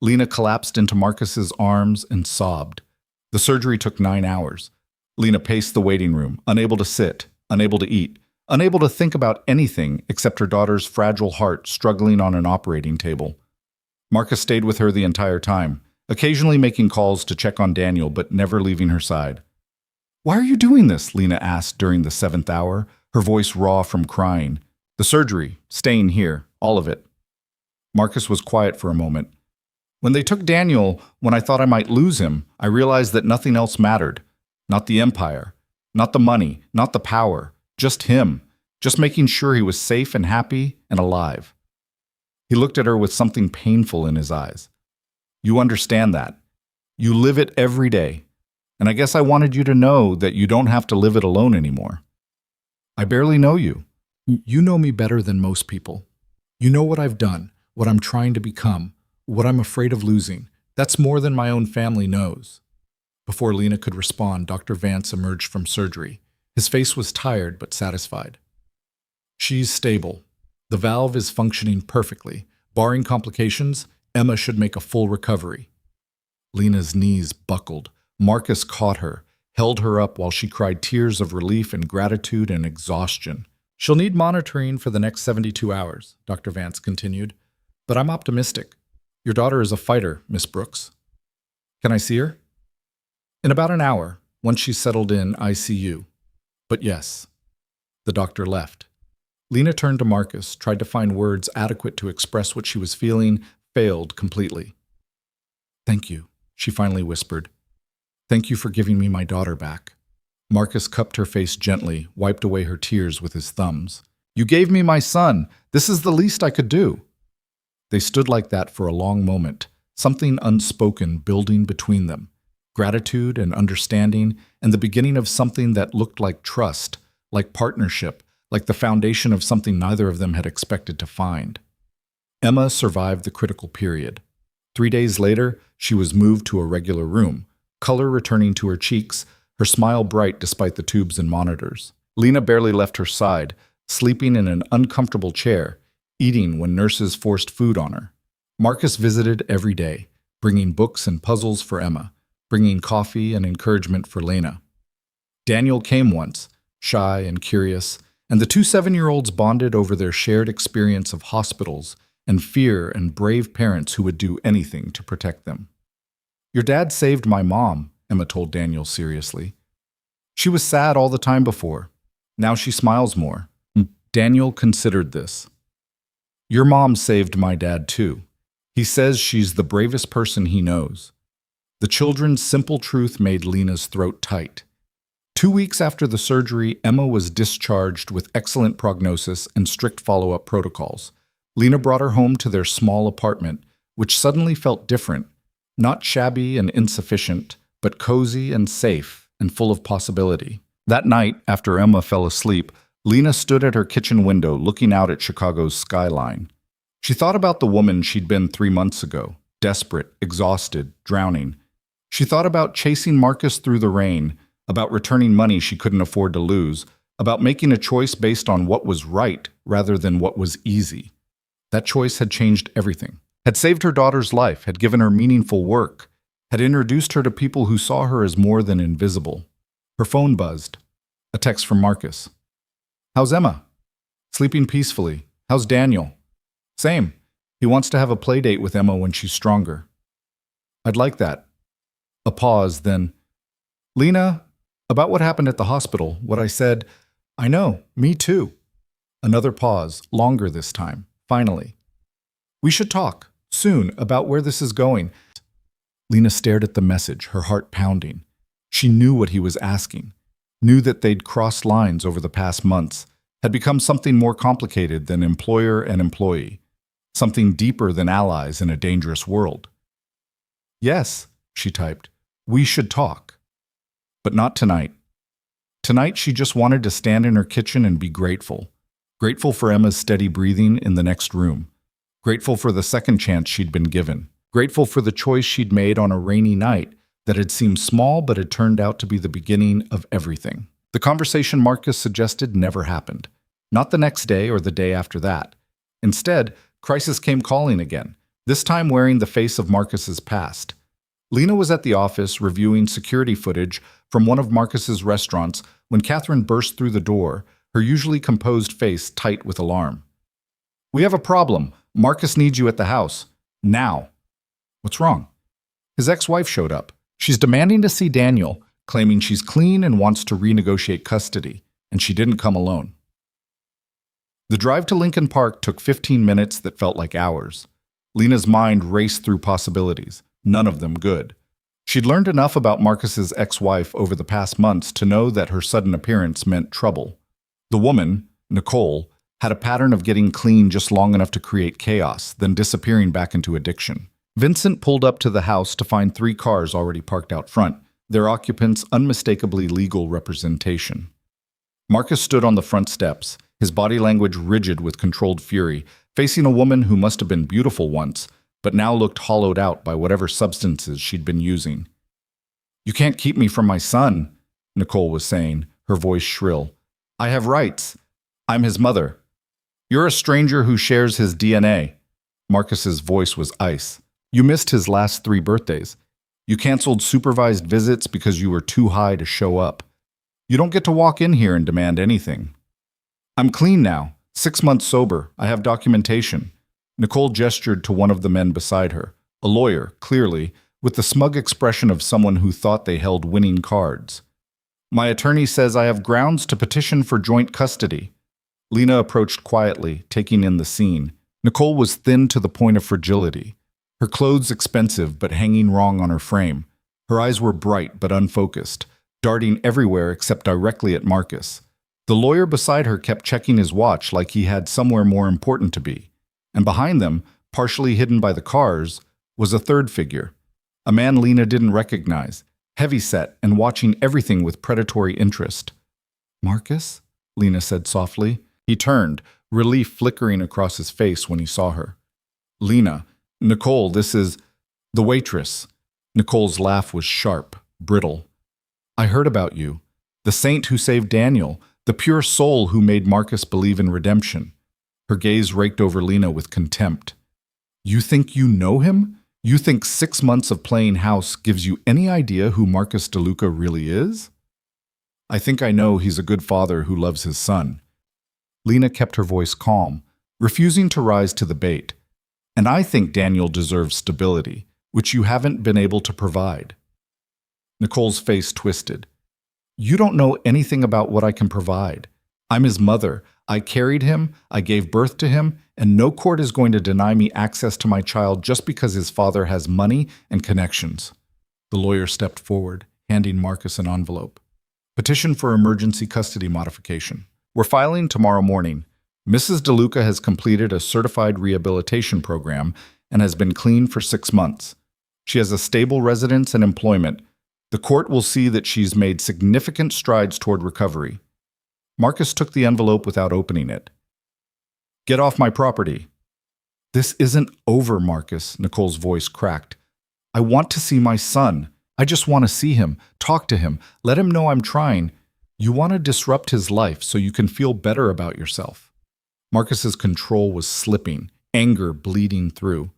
Lena collapsed into Marcus's arms and sobbed. The surgery took 9 hours. Lena paced the waiting room, unable to sit, unable to eat, unable to think about anything except her daughter's fragile heart struggling on an operating table. Marcus stayed with her the entire time, occasionally making calls to check on Daniel, but never leaving her side. Why are you doing this? Lena asked during the 7th hour, her voice raw from crying. The surgery, staying here, all of it. Marcus was quiet for a moment. When they took Daniel, when I thought I might lose him, I realized that nothing else mattered. Not the empire, not the money, not the power, just him, just making sure he was safe and happy and alive. He looked at her with something painful in his eyes. You understand that. You live it every day. And I guess I wanted you to know that you don't have to live it alone anymore. I barely know you. You know me better than most people. You know what I've done, what I'm trying to become, what I'm afraid of losing. That's more than my own family knows. Before Lena could respond, Dr. Vance emerged from surgery. His face was tired but satisfied. She's stable. The valve is functioning perfectly. Barring complications, Emma should make a full recovery. Lena's knees buckled. Marcus caught her, held her up while she cried tears of relief and gratitude and exhaustion. She'll need monitoring for the next 72 hours, Dr. Vance continued. But I'm optimistic. Your daughter is a fighter, Miss Brooks. Can I see her? In about an hour, once she's settled in ICU. But yes. The doctor left. Lena turned to Marcus, tried to find words adequate to express what she was feeling, failed completely. Thank you, she finally whispered. Thank you for giving me my daughter back. Marcus cupped her face gently, wiped away her tears with his thumbs. You gave me my son. This is the least I could do. They stood like that for a long moment, something unspoken building between them. Gratitude and understanding, and the beginning of something that looked like trust, like partnership, like the foundation of something neither of them had expected to find. Emma survived the critical period. 3 days later, she was moved to a regular room, color returning to her cheeks, her smile bright despite the tubes and monitors. Lena barely left her side, sleeping in an uncomfortable chair, eating when nurses forced food on her. Marcus visited every day, bringing books and puzzles for Emma, bringing coffee and encouragement for Lena. Daniel came once, shy and curious, and the two 7-year-olds bonded over their shared experience of hospitals and fear and brave parents who would do anything to protect them. Your dad saved my mom, Emma told Daniel seriously. She was sad all the time before. Now she smiles more. Daniel considered this. Your mom saved my dad too. He says she's the bravest person he knows. The children's simple truth made Lena's throat tight. 2 weeks after the surgery, Emma was discharged with excellent prognosis and strict follow-up protocols. Lena brought her home to their small apartment, which suddenly felt different. Not shabby and insufficient, but cozy and safe and full of possibility. That night, after Emma fell asleep, Lena stood at her kitchen window looking out at Chicago's skyline. She thought about the woman she'd been 3 months ago, desperate, exhausted, drowning. She thought about chasing Marcus through the rain, about returning money she couldn't afford to lose, about making a choice based on what was right rather than what was easy. That choice had changed everything, had saved her daughter's life, had given her meaningful work, had introduced her to people who saw her as more than invisible. Her phone buzzed. A text from Marcus. "How's Emma?" "Sleeping peacefully. How's Daniel?" "Same. He wants to have a play date with Emma when she's stronger." "I'd like that." A pause, then, "Lena, about what happened at the hospital, what I said, I know, me too." Another pause, longer this time. Finally, "We should talk, soon, about where this is going." Lena stared at the message, her heart pounding. She knew what he was asking, knew that they'd crossed lines over the past months, had become something more complicated than employer and employee, something deeper than allies in a dangerous world. "Yes," she typed, "we should talk." But not tonight. Tonight she just wanted to stand in her kitchen and be grateful. Grateful for Emma's steady breathing in the next room. Grateful for the second chance she'd been given. Grateful for the choice she'd made on a rainy night that had seemed small but had turned out to be the beginning of everything. The conversation Marcus suggested never happened. Not the next day or the day after that. Instead, crisis came calling again, this time wearing the face of Marcus's past. Lena was at the office reviewing security footage from one of Marcus's restaurants when Catherine burst through the door, her usually composed face tight with alarm. "We have a problem. Marcus needs you at the house. Now." "What's wrong?" His ex-wife showed up. She's demanding to see Daniel, claiming she's clean and wants to renegotiate custody, and she didn't come alone. The drive to Lincoln Park took 15 minutes that felt like hours. Lena's mind raced through possibilities, none of them good. She'd learned enough about Marcus's ex-wife over the past months to know that her sudden appearance meant trouble. The woman, Nicole, had a pattern of getting clean just long enough to create chaos, then disappearing back into addiction. Vincent pulled up to the house to find 3 cars already parked out front, their occupants' unmistakably legal representation. Marcus stood on the front steps, his body language rigid with controlled fury, facing a woman who must have been beautiful once, but now looked hollowed out by whatever substances she'd been using. "You can't keep me from my son," Nicole was saying, her voice shrill. "I have rights. I'm his mother." "You're a stranger who shares his DNA." Marcus's voice was ice. "You missed his last 3 birthdays. You canceled supervised visits because you were too high to show up. You don't get to walk in here and demand anything." "I'm clean now. 6 months sober. I have documentation." Nicole gestured to one of the men beside her, a lawyer, clearly, with the smug expression of someone who thought they held winning cards. "My attorney says I have grounds to petition for joint custody." Lena approached quietly, taking in the scene. Nicole was thin to the point of fragility. Her clothes expensive but hanging wrong on her frame. Her eyes were bright but unfocused, darting everywhere except directly at Marcus. The lawyer beside her kept checking his watch like he had somewhere more important to be. And behind them, partially hidden by the cars, was a third figure. A man Lena didn't recognize, heavy-set and watching everything with predatory interest. "Marcus?" Lena said softly. He turned, relief flickering across his face when he saw her. "Lena, Nicole, this is the waitress." Nicole's laugh was sharp, brittle. "I heard about you. The saint who saved Daniel, the pure soul who made Marcus believe in redemption." Her gaze raked over Lena with contempt. "You think you know him? You think 6 months of playing house gives you any idea who Marcus DeLuca really is?" "I think I know he's a good father who loves his son." Lena kept her voice calm, refusing to rise to the bait. "And I think Daniel deserves stability, which you haven't been able to provide." Nicole's face twisted. "You don't know anything about what I can provide. I'm his mother. I carried him, I gave birth to him, and no court is going to deny me access to my child just because his father has money and connections." The lawyer stepped forward, handing Marcus an envelope. "Petition for emergency custody modification. We're filing tomorrow morning. Mrs. DeLuca has completed a certified rehabilitation program and has been clean for 6 months. She has a stable residence and employment. The court will see that she's made significant strides toward recovery." Marcus took the envelope without opening it. "Get off my property." "This isn't over, Marcus," Nicole's voice cracked. "I want to see my son. I just want to see him, talk to him, let him know I'm trying. You want to disrupt his life so you can feel better about yourself. Marcus's control was slipping, anger bleeding through.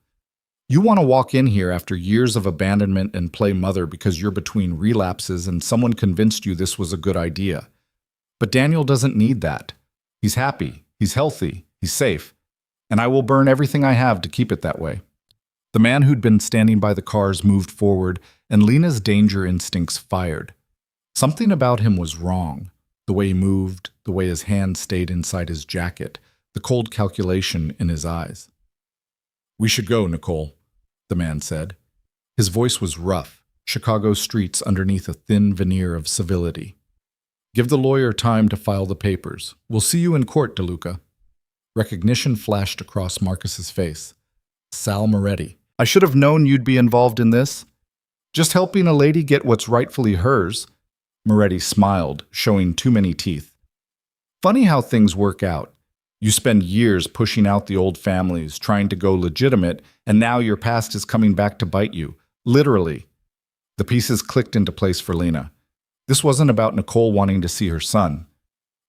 You want to walk in here after years of abandonment and play mother because you're between relapses and someone convinced you this was a good idea. But Daniel doesn't need that. He's happy, he's healthy, he's safe, and I will burn everything I have to keep it that way. The man who'd been standing by the cars moved forward, and Lena's danger instincts fired. Something about him was wrong. The way he moved, the way his hand stayed inside his jacket, the cold calculation in his eyes. "We should go, Nicole," the man said. His voice was rough, Chicago streets underneath a thin veneer of civility. "Give the lawyer time to file the papers. We'll see you in court, DeLuca." Recognition flashed across Marcus's face. Sal Moretti. "I should have known you'd be involved in this. Just helping a lady get what's rightfully hers." Moretti smiled, showing too many teeth. "Funny how things work out. You spend years pushing out the old families, trying to go legitimate, and now your past is coming back to bite you. Literally." The pieces clicked into place for Lena. This wasn't about Nicole wanting to see her son.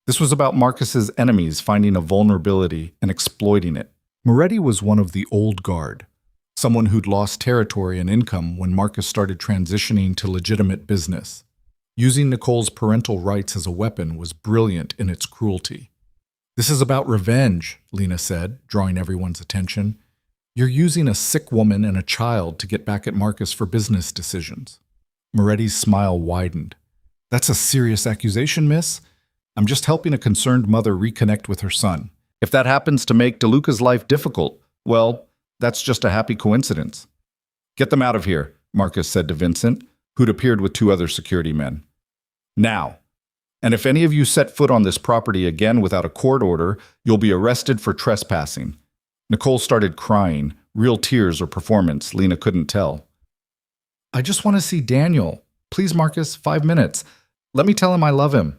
This was about Marcus's enemies finding a vulnerability and exploiting it. Moretti was one of the old guard, someone who'd lost territory and income when Marcus started transitioning to legitimate business. Using Nicole's parental rights as a weapon was brilliant in its cruelty. "This is about revenge," Lena said, drawing everyone's attention. "You're using a sick woman and a child to get back at Marcus for business decisions." Moretti's smile widened. "That's a serious accusation, miss. I'm just helping a concerned mother reconnect with her son. If that happens to make DeLuca's life difficult, well, that's just a happy coincidence." "Get them out of here," Marcus said to Vincent, who'd appeared with two other security men. "Now. And if any of you set foot on this property again without a court order, you'll be arrested for trespassing." Nicole started crying, real tears or performance, Lena couldn't tell. "I just want to see Daniel. Please, Marcus, 5 minutes. Let me tell him I love him."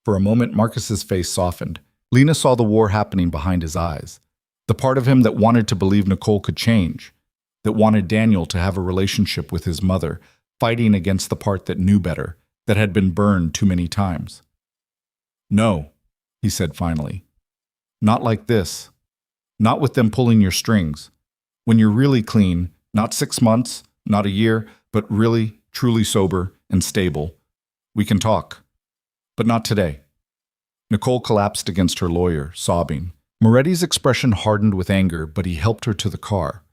For a moment, Marcus's face softened. Lena saw the war happening behind his eyes. The part of him that wanted to believe Nicole could change, that wanted Daniel to have a relationship with his mother, fighting against the part that knew better, that had been burned too many times. "No," he said finally. "Not like this. Not with them pulling your strings. When you're really clean, not 6 months, not a year, but really, truly sober and stable, we can talk. But not today." Nicole collapsed against her lawyer, sobbing. Moretti's expression hardened with anger, but he helped her to the car.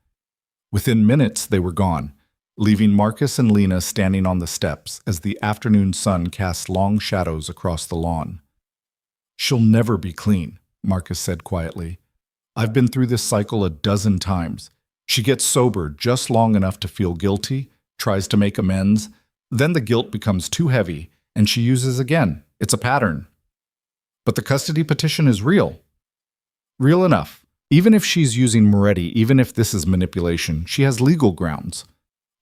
Within minutes, they were gone, leaving Marcus and Lena standing on the steps as the afternoon sun cast long shadows across the lawn. "She'll never be clean," Marcus said quietly. "I've been through this cycle a dozen times. She gets sober just long enough to feel guilty, tries to make amends, then the guilt becomes too heavy, and she uses again. It's a pattern." "But the custody petition is real." "Real enough. Even if she's using Moretti, even if this is manipulation, she has legal grounds.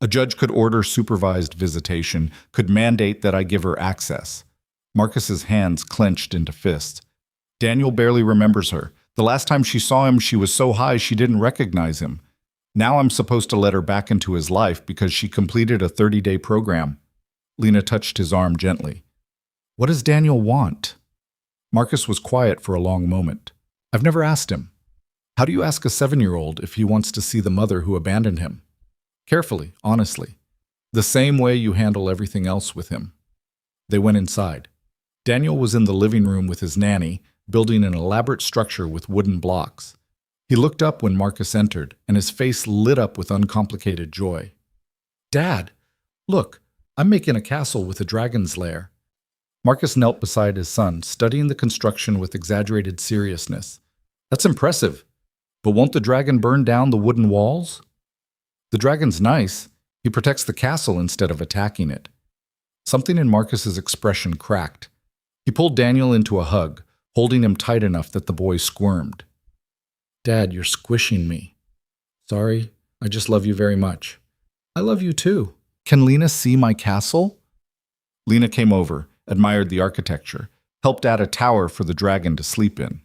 A judge could order supervised visitation, could mandate that I give her access." Marcus's hands clenched into fists. "Daniel barely remembers her. The last time she saw him, she was so high she didn't recognize him. Now I'm supposed to let her back into his life because she completed a 30-day program." Lena touched his arm gently. "What does Daniel want?" Marcus was quiet for a long moment. "I've never asked him. How do you ask a 7-year-old if he wants to see the mother who abandoned him? Carefully, honestly. The same way you handle everything else with him." They went inside. Daniel was in the living room with his nanny, building an elaborate structure with wooden blocks. He looked up when Marcus entered, and his face lit up with uncomplicated joy. "Dad, look, I'm making a castle with a dragon's lair." Marcus knelt beside his son, studying the construction with exaggerated seriousness. "That's impressive. But won't the dragon burn down the wooden walls?" "The dragon's nice. He protects the castle instead of attacking it." Something in Marcus's expression cracked. He pulled Daniel into a hug, holding him tight enough that the boy squirmed. "Dad, you're squishing me." "Sorry, I just love you very much." "I love you too. Can Lena see my castle?" Lena came over, admired the architecture, helped add a tower for the dragon to sleep in.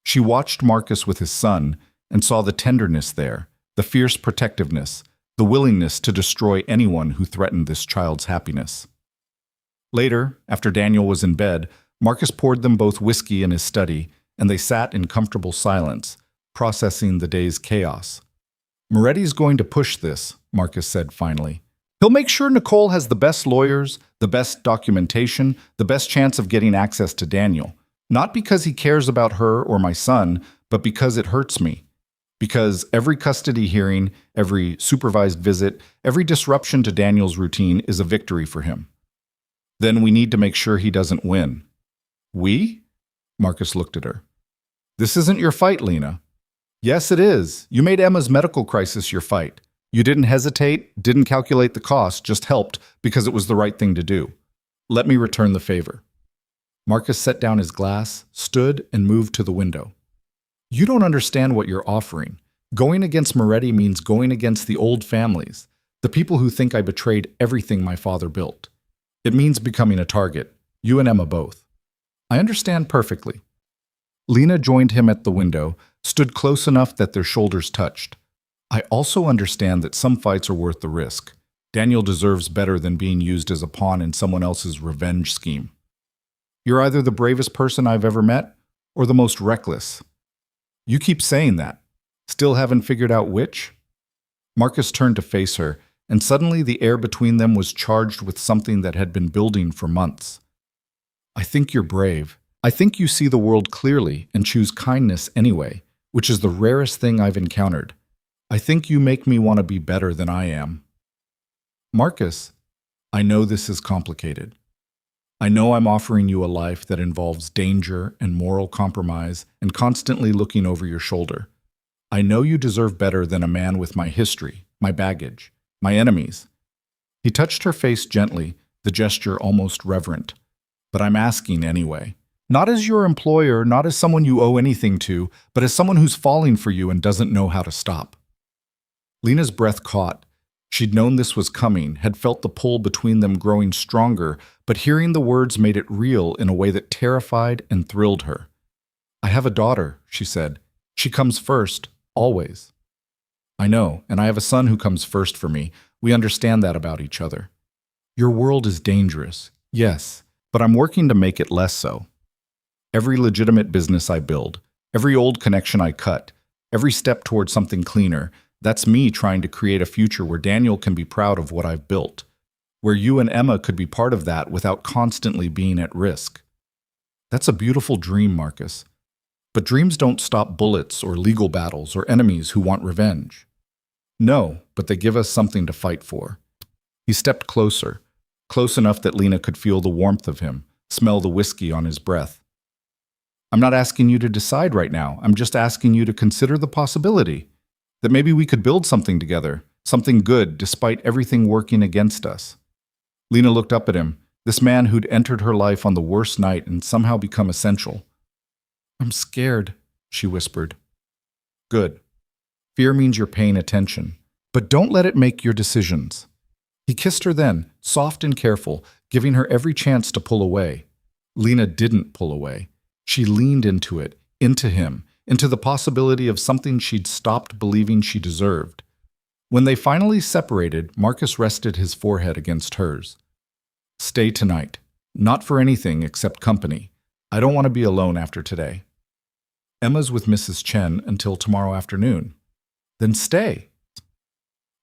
She watched Marcus with his son and saw the tenderness there, the fierce protectiveness, the willingness to destroy anyone who threatened this child's happiness. Later, after Daniel was in bed, Marcus poured them both whiskey in his study, and they sat in comfortable silence, processing the day's chaos. Moretti's going to push this, Marcus said finally. He'll make sure Nicole has the best lawyers, the best documentation, the best chance of getting access to Daniel. Not because he cares about her or my son, but because it hurts me. Because every custody hearing, every supervised visit, every disruption to Daniel's routine is a victory for him. Then we need to make sure he doesn't win. We? Marcus looked at her. This isn't your fight, Lena. Yes, it is. You made Emma's medical crisis your fight. You didn't hesitate, didn't calculate the cost, just helped because it was the right thing to do. Let me return the favor. Marcus set down his glass, stood, and moved to the window. You don't understand what you're offering. Going against Moretti means going against the old families, the people who think I betrayed everything my father built. It means becoming a target, you and Emma both. I understand perfectly. Lena joined him at the window, stood close enough that their shoulders touched. I also understand that some fights are worth the risk. Daniel deserves better than being used as a pawn in someone else's revenge scheme. You're either the bravest person I've ever met, or the most reckless. You keep saying that. Still haven't figured out which? Marcus turned to face her, and suddenly the air between them was charged with something that had been building for months. I think you're brave. I think you see the world clearly and choose kindness anyway, which is the rarest thing I've encountered. I think you make me want to be better than I am. Marcus, I know this is complicated. I know I'm offering you a life that involves danger and moral compromise and constantly looking over your shoulder. I know you deserve better than a man with my history, my baggage, my enemies. He touched her face gently, the gesture almost reverent. But I'm asking anyway. Not as your employer, not as someone you owe anything to, but as someone who's falling for you and doesn't know how to stop. Lena's breath caught. She'd known this was coming, had felt the pull between them growing stronger, but hearing the words made it real in a way that terrified and thrilled her. I have a daughter, she said. She comes first, always. I know, and I have a son who comes first for me. We understand that about each other. Your world is dangerous, yes, but I'm working to make it less so. Every legitimate business I build, every old connection I cut, every step toward something cleaner, that's me trying to create a future where Daniel can be proud of what I've built, where you and Emma could be part of that without constantly being at risk. That's a beautiful dream, Marcus. But dreams don't stop bullets or legal battles or enemies who want revenge. No, but they give us something to fight for. He stepped closer, close enough that Lena could feel the warmth of him, smell the whiskey on his breath. I'm not asking you to decide right now. I'm just asking you to consider the possibility that maybe we could build something together, something good despite everything working against us. Lena looked up at him, this man who'd entered her life on the worst night and somehow become essential. I'm scared, she whispered. Good. Fear means you're paying attention, but don't let it make your decisions. He kissed her then, soft and careful, giving her every chance to pull away. Lena didn't pull away. She leaned into it, into him, into the possibility of something she'd stopped believing she deserved. When they finally separated, Marcus rested his forehead against hers. Stay tonight. Not for anything except company. I don't want to be alone after today. Emma's with Mrs. Chen until tomorrow afternoon. Then stay.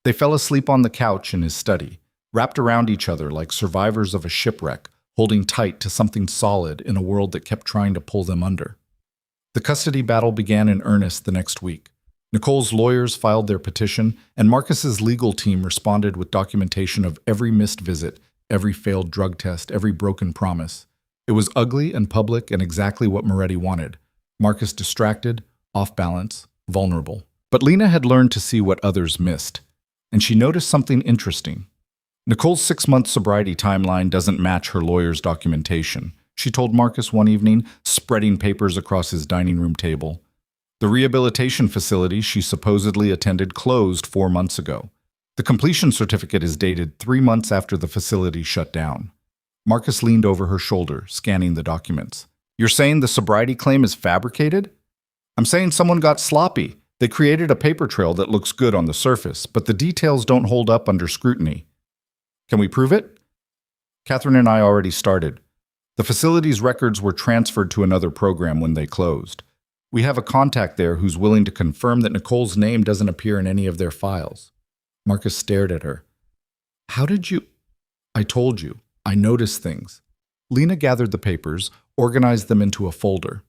They fell asleep on the couch in his study, wrapped around each other like survivors of a shipwreck, holding tight to something solid in a world that kept trying to pull them under. The custody battle began in earnest the next week. Nicole's lawyers filed their petition, and Marcus's legal team responded with documentation of every missed visit, every failed drug test, every broken promise. It was ugly and public and exactly what Moretti wanted. Marcus distracted, off balance, vulnerable. But Lena had learned to see what others missed, and she noticed something interesting. Nicole's 6-month sobriety timeline doesn't match her lawyer's documentation, she told Marcus one evening, spreading papers across his dining room table. The rehabilitation facility she supposedly attended closed 4 months ago. The completion certificate is dated 3 months after the facility shut down. Marcus leaned over her shoulder, scanning the documents. You're saying the sobriety claim is fabricated? I'm saying someone got sloppy. They created a paper trail that looks good on the surface, but the details don't hold up under scrutiny. Can we prove it? Catherine and I already started. The facility's records were transferred to another program when they closed. We have a contact there who's willing to confirm that Nicole's name doesn't appear in any of their files. Marcus stared at her. How did you... I told you. I noticed things. Lena gathered the papers, organized them into a folder.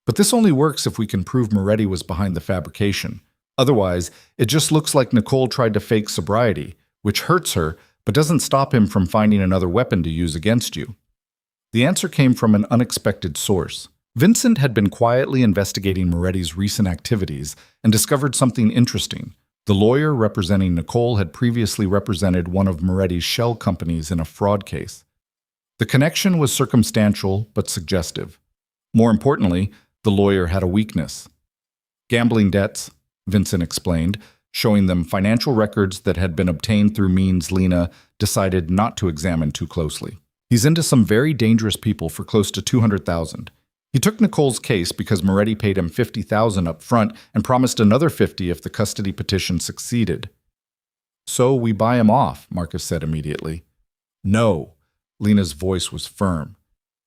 But this only works if we can prove Moretti was behind the fabrication. Otherwise, it just looks like Nicole tried to fake sobriety, which hurts her, but doesn't stop him from finding another weapon to use against you. The answer came from an unexpected source. Vincent had been quietly investigating Moretti's recent activities and discovered something interesting. The lawyer representing Nicole had previously represented one of Moretti's shell companies in a fraud case. The connection was circumstantial but suggestive. More importantly, the lawyer had a weakness. Gambling debts, Vincent explained, showing them financial records that had been obtained through means Lena decided not to examine too closely. He's into some very dangerous people for close to $200,000. He took Nicole's case because Moretti paid him $50,000 up front and promised another $50,000 if the custody petition succeeded. So we buy him off, Marcus said immediately. No, Lena's voice was firm.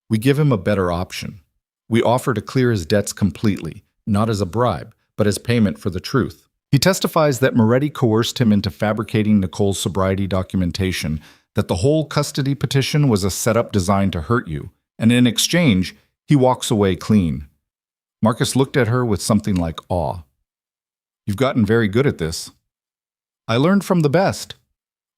We give him a better option. We offer to clear his debts completely, not as a bribe, but as payment for the truth. He testifies that Moretti coerced him into fabricating Nicole's sobriety documentation, that the whole custody petition was a setup designed to hurt you, and in exchange, he walks away clean. Marcus looked at her with something like awe. You've gotten very good at this. I learned from the best.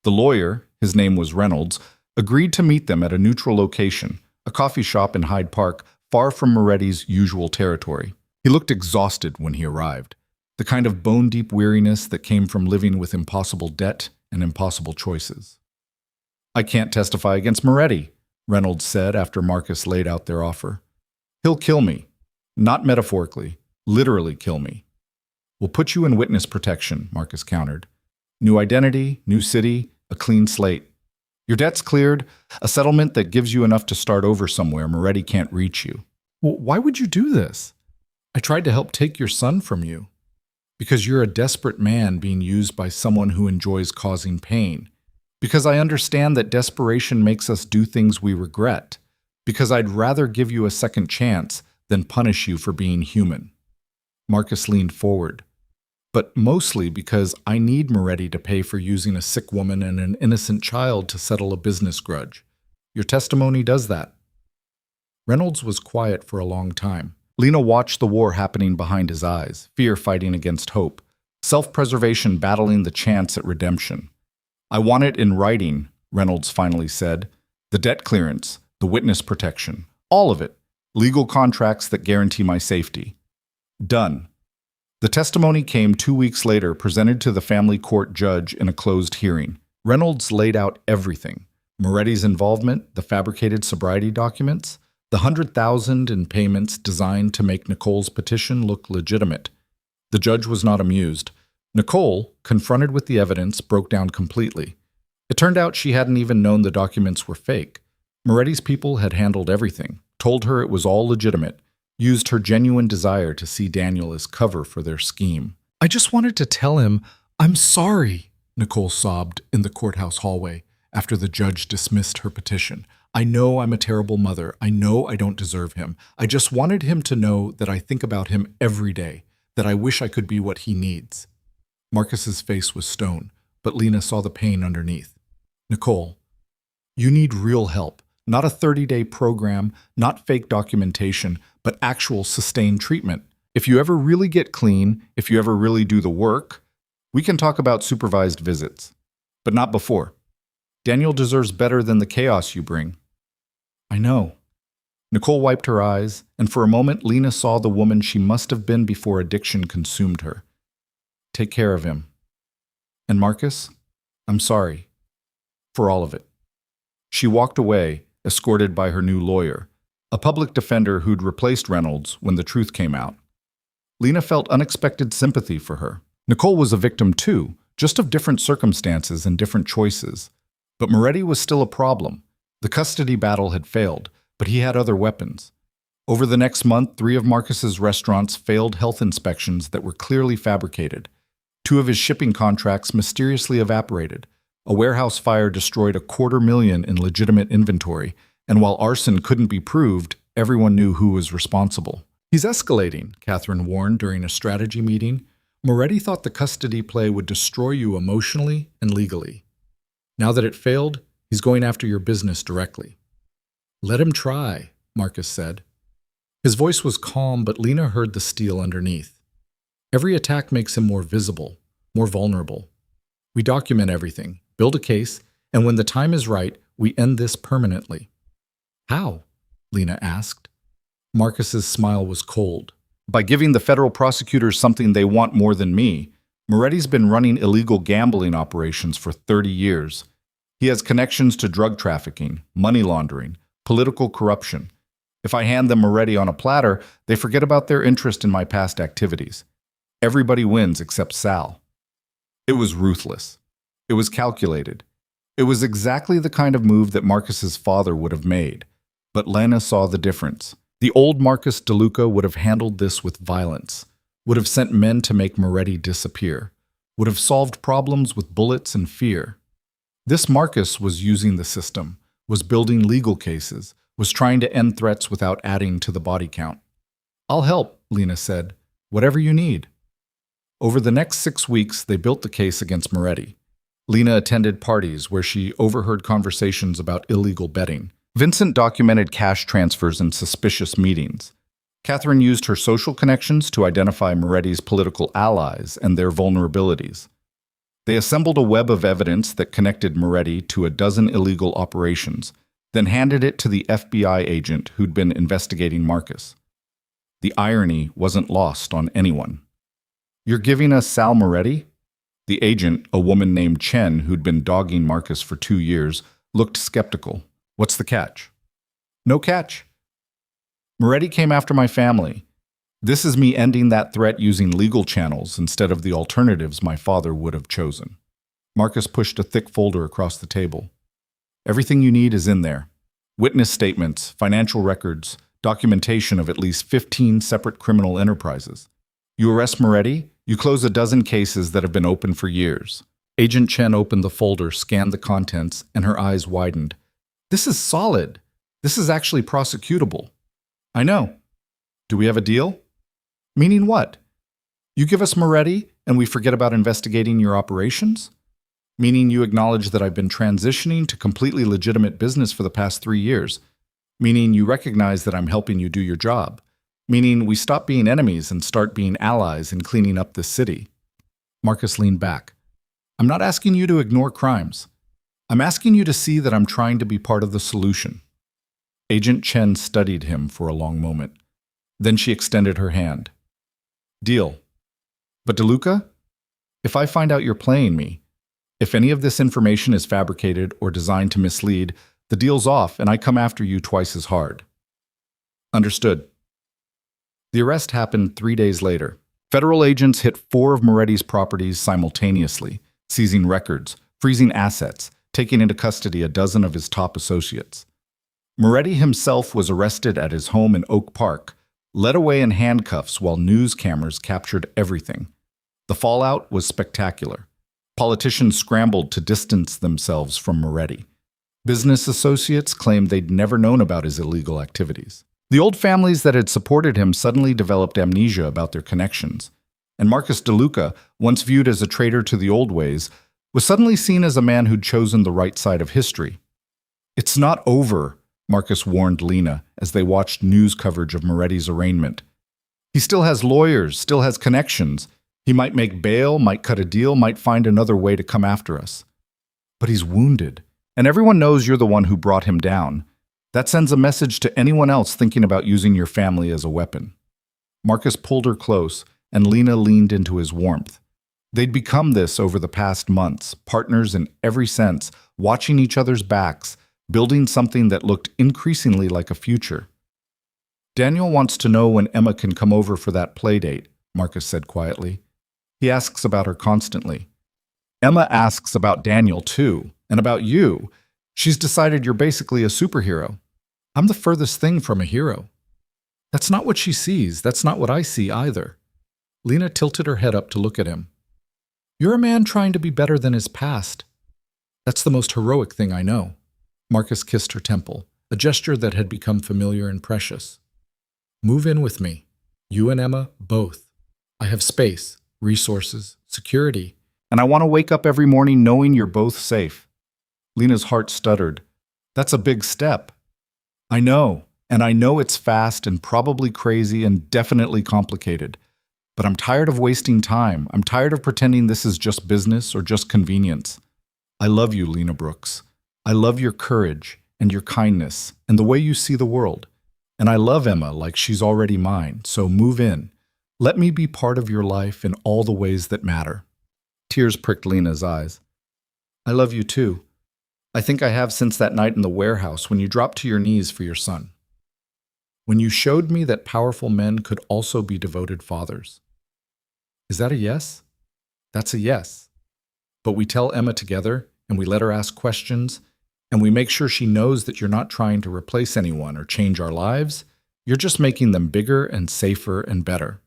The lawyer, his name was Reynolds, agreed to meet them at a neutral location, a coffee shop in Hyde Park, far from Moretti's usual territory. He looked exhausted when he arrived, the kind of bone-deep weariness that came from living with impossible debt and impossible choices. I can't testify against Moretti, Reynolds said after Marcus laid out their offer. He'll kill me. Not metaphorically, literally kill me. We'll put you in witness protection, Marcus countered. New identity, new city, a clean slate. Your debt's cleared, a settlement that gives you enough to start over somewhere Moretti can't reach you. Well, why would you do this? I tried to help take your son from you. Because you're a desperate man being used by someone who enjoys causing pain. Because I understand that desperation makes us do things we regret. Because I'd rather give you a second chance than punish you for being human. Marcus leaned forward. But mostly because I need Moretti to pay for using a sick woman and an innocent child to settle a business grudge. Your testimony does that. Reynolds was quiet for a long time. Lena watched the war happening behind his eyes, fear fighting against hope, self-preservation battling the chance at redemption. I want it in writing, Reynolds finally said. The debt clearance, the witness protection, all of it. Legal contracts that guarantee my safety. Done. The testimony came 2 weeks later, presented to the family court judge in a closed hearing. Reynolds laid out everything. Moretti's involvement, the fabricated sobriety documents, the $100,000 in payments designed to make Nicole's petition look legitimate. The judge was not amused. Nicole, confronted with the evidence, broke down completely. It turned out she hadn't even known the documents were fake. Moretti's people had handled everything, told her it was all legitimate, used her genuine desire to see Daniel as cover for their scheme. I just wanted to tell him, I'm sorry, Nicole sobbed in the courthouse hallway after the judge dismissed her petition. I know I'm a terrible mother. I know I don't deserve him. I just wanted him to know that I think about him every day, that I wish I could be what he needs. Marcus's face was stone, but Lena saw the pain underneath. Nicole, you need real help, not a 30-day program, not fake documentation, but actual sustained treatment. If you ever really get clean, if you ever really do the work, we can talk about supervised visits. But not before. Daniel deserves better than the chaos you bring. I know. Nicole wiped her eyes, and for a moment Lena saw the woman she must have been before addiction consumed her. Take care of him. And Marcus, I'm sorry. For all of it. She walked away, escorted by her new lawyer, a public defender who'd replaced Reynolds when the truth came out. Lena felt unexpected sympathy for her. Nicole was a victim too, just of different circumstances and different choices. But Moretti was still a problem. The custody battle had failed, but he had other weapons. Over the next month, 3 of Marcus's restaurants failed health inspections that were clearly fabricated. 2 of his shipping contracts mysteriously evaporated. A warehouse fire destroyed $250,000 in legitimate inventory, and while arson couldn't be proved, everyone knew who was responsible. He's escalating, Catherine warned during a strategy meeting. Moretti thought the custody play would destroy you emotionally and legally. Now that it failed, he's going after your business directly. Let him try, Marcus said. His voice was calm, but Lena heard the steel underneath. Every attack makes him more visible, more vulnerable. We document everything, build a case, and when the time is right, we end this permanently. How? Lena asked. Marcus's smile was cold. By giving the federal prosecutors something they want more than me. Moretti's been running illegal gambling operations for 30 years. He has connections to drug trafficking, money laundering, political corruption. If I hand them Moretti on a platter, they forget about their interest in my past activities. Everybody wins except Sal. It was ruthless. It was calculated. It was exactly the kind of move that Marcus's father would have made. But Lena saw the difference. The old Marcus DeLuca would have handled this with violence, would have sent men to make Moretti disappear, would have solved problems with bullets and fear. This Marcus was using the system, was building legal cases, was trying to end threats without adding to the body count. I'll help, Lena said. Whatever you need. Over the next 6 weeks, they built the case against Moretti. Lena attended parties where she overheard conversations about illegal betting. Vincent documented cash transfers and suspicious meetings. Catherine used her social connections to identify Moretti's political allies and their vulnerabilities. They assembled a web of evidence that connected Moretti to a dozen illegal operations, then handed it to the FBI agent who'd been investigating Marcus. The irony wasn't lost on anyone. You're giving us Sal Moretti? The agent, a woman named Chen who'd been dogging Marcus for 2 years, looked skeptical. What's the catch? No catch. Moretti came after my family. This is me ending that threat using legal channels instead of the alternatives my father would have chosen. Marcus pushed a thick folder across the table. Everything you need is in there. Witness statements, financial records, documentation of at least 15 separate criminal enterprises. You arrest Moretti, you close a dozen cases that have been open for years. Agent Chen opened the folder, scanned the contents, and her eyes widened. This is solid. This is actually prosecutable. I know. Do we have a deal? Meaning what? You give us Moretti, and we forget about investigating your operations? Meaning you acknowledge that I've been transitioning to completely legitimate business for the past 3 years. Meaning you recognize that I'm helping you do your job. Meaning we stop being enemies and start being allies in cleaning up this city. Marcus leaned back. I'm not asking you to ignore crimes. I'm asking you to see that I'm trying to be part of the solution. Agent Chen studied him for a long moment. Then she extended her hand. Deal. But DeLuca, if I find out you're playing me, if any of this information is fabricated or designed to mislead, the deal's off and I come after you twice as hard. Understood. The arrest happened 3 days later. Federal agents hit 4 of Moretti's properties simultaneously, seizing records, freezing assets, taking into custody a dozen of his top associates. Moretti himself was arrested at his home in Oak Park, led away in handcuffs while news cameras captured everything. The fallout was spectacular. Politicians scrambled to distance themselves from Moretti. Business associates claimed they'd never known about his illegal activities. The old families that had supported him suddenly developed amnesia about their connections. And Marcus DeLuca, once viewed as a traitor to the old ways, was suddenly seen as a man who'd chosen the right side of history. It's not over, Marcus warned Lena as they watched news coverage of Moretti's arraignment. He still has lawyers, still has connections. He might make bail, might cut a deal, might find another way to come after us. But he's wounded, and everyone knows you're the one who brought him down. That sends a message to anyone else thinking about using your family as a weapon. Marcus pulled her close, and Lena leaned into his warmth. They'd become this over the past months, partners in every sense, watching each other's backs, building something that looked increasingly like a future. Daniel wants to know when Emma can come over for that play date, Marcus said quietly. He asks about her constantly. Emma asks about Daniel too, and about you. She's decided you're basically a superhero. I'm the furthest thing from a hero. That's not what she sees. That's not what I see either. Lena tilted her head up to look at him. You're a man trying to be better than his past. That's the most heroic thing I know. Marcus kissed her temple, a gesture that had become familiar and precious. Move in with me. You and Emma, both. I have space, resources, security, and I want to wake up every morning knowing you're both safe. Lena's heart stuttered. That's a big step. I know, and I know it's fast and probably crazy and definitely complicated. But I'm tired of wasting time. I'm tired of pretending this is just business or just convenience. I love you, Lena Brooks. I love your courage and your kindness and the way you see the world. And I love Emma like she's already mine, so move in. Let me be part of your life in all the ways that matter. Tears pricked Lena's eyes. I love you too. I think I have since that night in the warehouse when you dropped to your knees for your son. When you showed me that powerful men could also be devoted fathers. Is that a yes? That's a yes. But we tell Emma together, and we let her ask questions, and we make sure she knows that you're not trying to replace anyone or change our lives. You're just making them bigger and safer and better.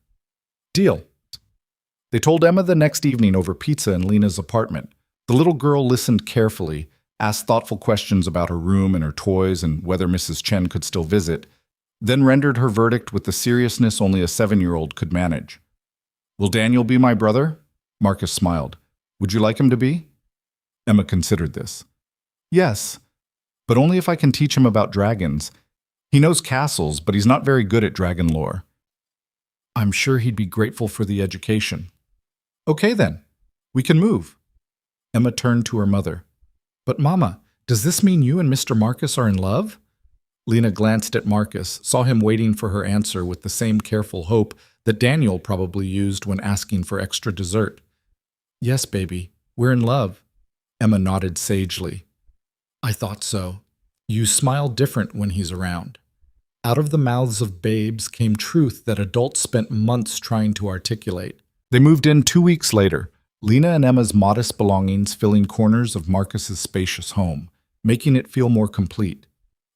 Deal. They told Emma the next evening over pizza in Lena's apartment. The little girl listened carefully, asked thoughtful questions about her room and her toys and whether Mrs. Chen could still visit, then rendered her verdict with the seriousness only a 7-year-old could manage. Will Daniel be my brother? Marcus smiled. Would you like him to be? Emma considered this. Yes, but only if I can teach him about dragons. He knows castles, but he's not very good at dragon lore. I'm sure he'd be grateful for the education. Okay then, we can move. Emma turned to her mother. But Mama, does this mean you and Mr. Marcus are in love? Lena glanced at Marcus, saw him waiting for her answer with the same careful hope that Daniel probably used when asking for extra dessert. Yes, baby, we're in love. Emma nodded sagely. I thought so. You smile different when he's around. Out of the mouths of babes came truth that adults spent months trying to articulate. They moved in 2 weeks later, Lena and Emma's modest belongings filling corners of Marcus's spacious home, making it feel more complete.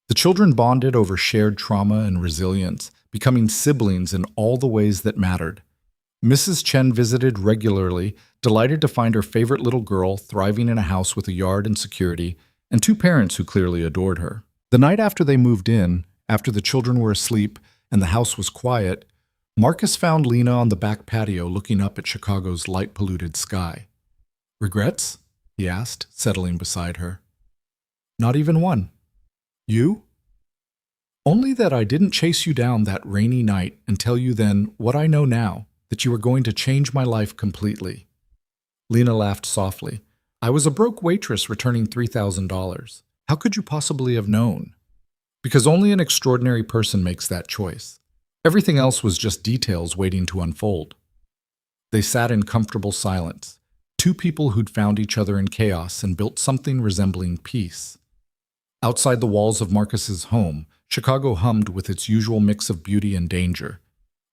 The children bonded over shared trauma and resilience, becoming siblings in all the ways that mattered. Mrs. Chen visited regularly, delighted to find her favorite little girl thriving in a house with a yard and security, and 2 parents who clearly adored her. The night after they moved in, after the children were asleep and the house was quiet, Marcus found Lena on the back patio looking up at Chicago's light-polluted sky. Regrets? He asked, settling beside her. Not even one. You? Only that I didn't chase you down that rainy night and tell you then what I know now, that you were going to change my life completely. Lena laughed softly. I was a broke waitress returning $3,000. How could you possibly have known? Because only an extraordinary person makes that choice. Everything else was just details waiting to unfold. They sat in comfortable silence, 2 people who'd found each other in chaos and built something resembling peace. Outside the walls of Marcus's home, Chicago hummed with its usual mix of beauty and danger.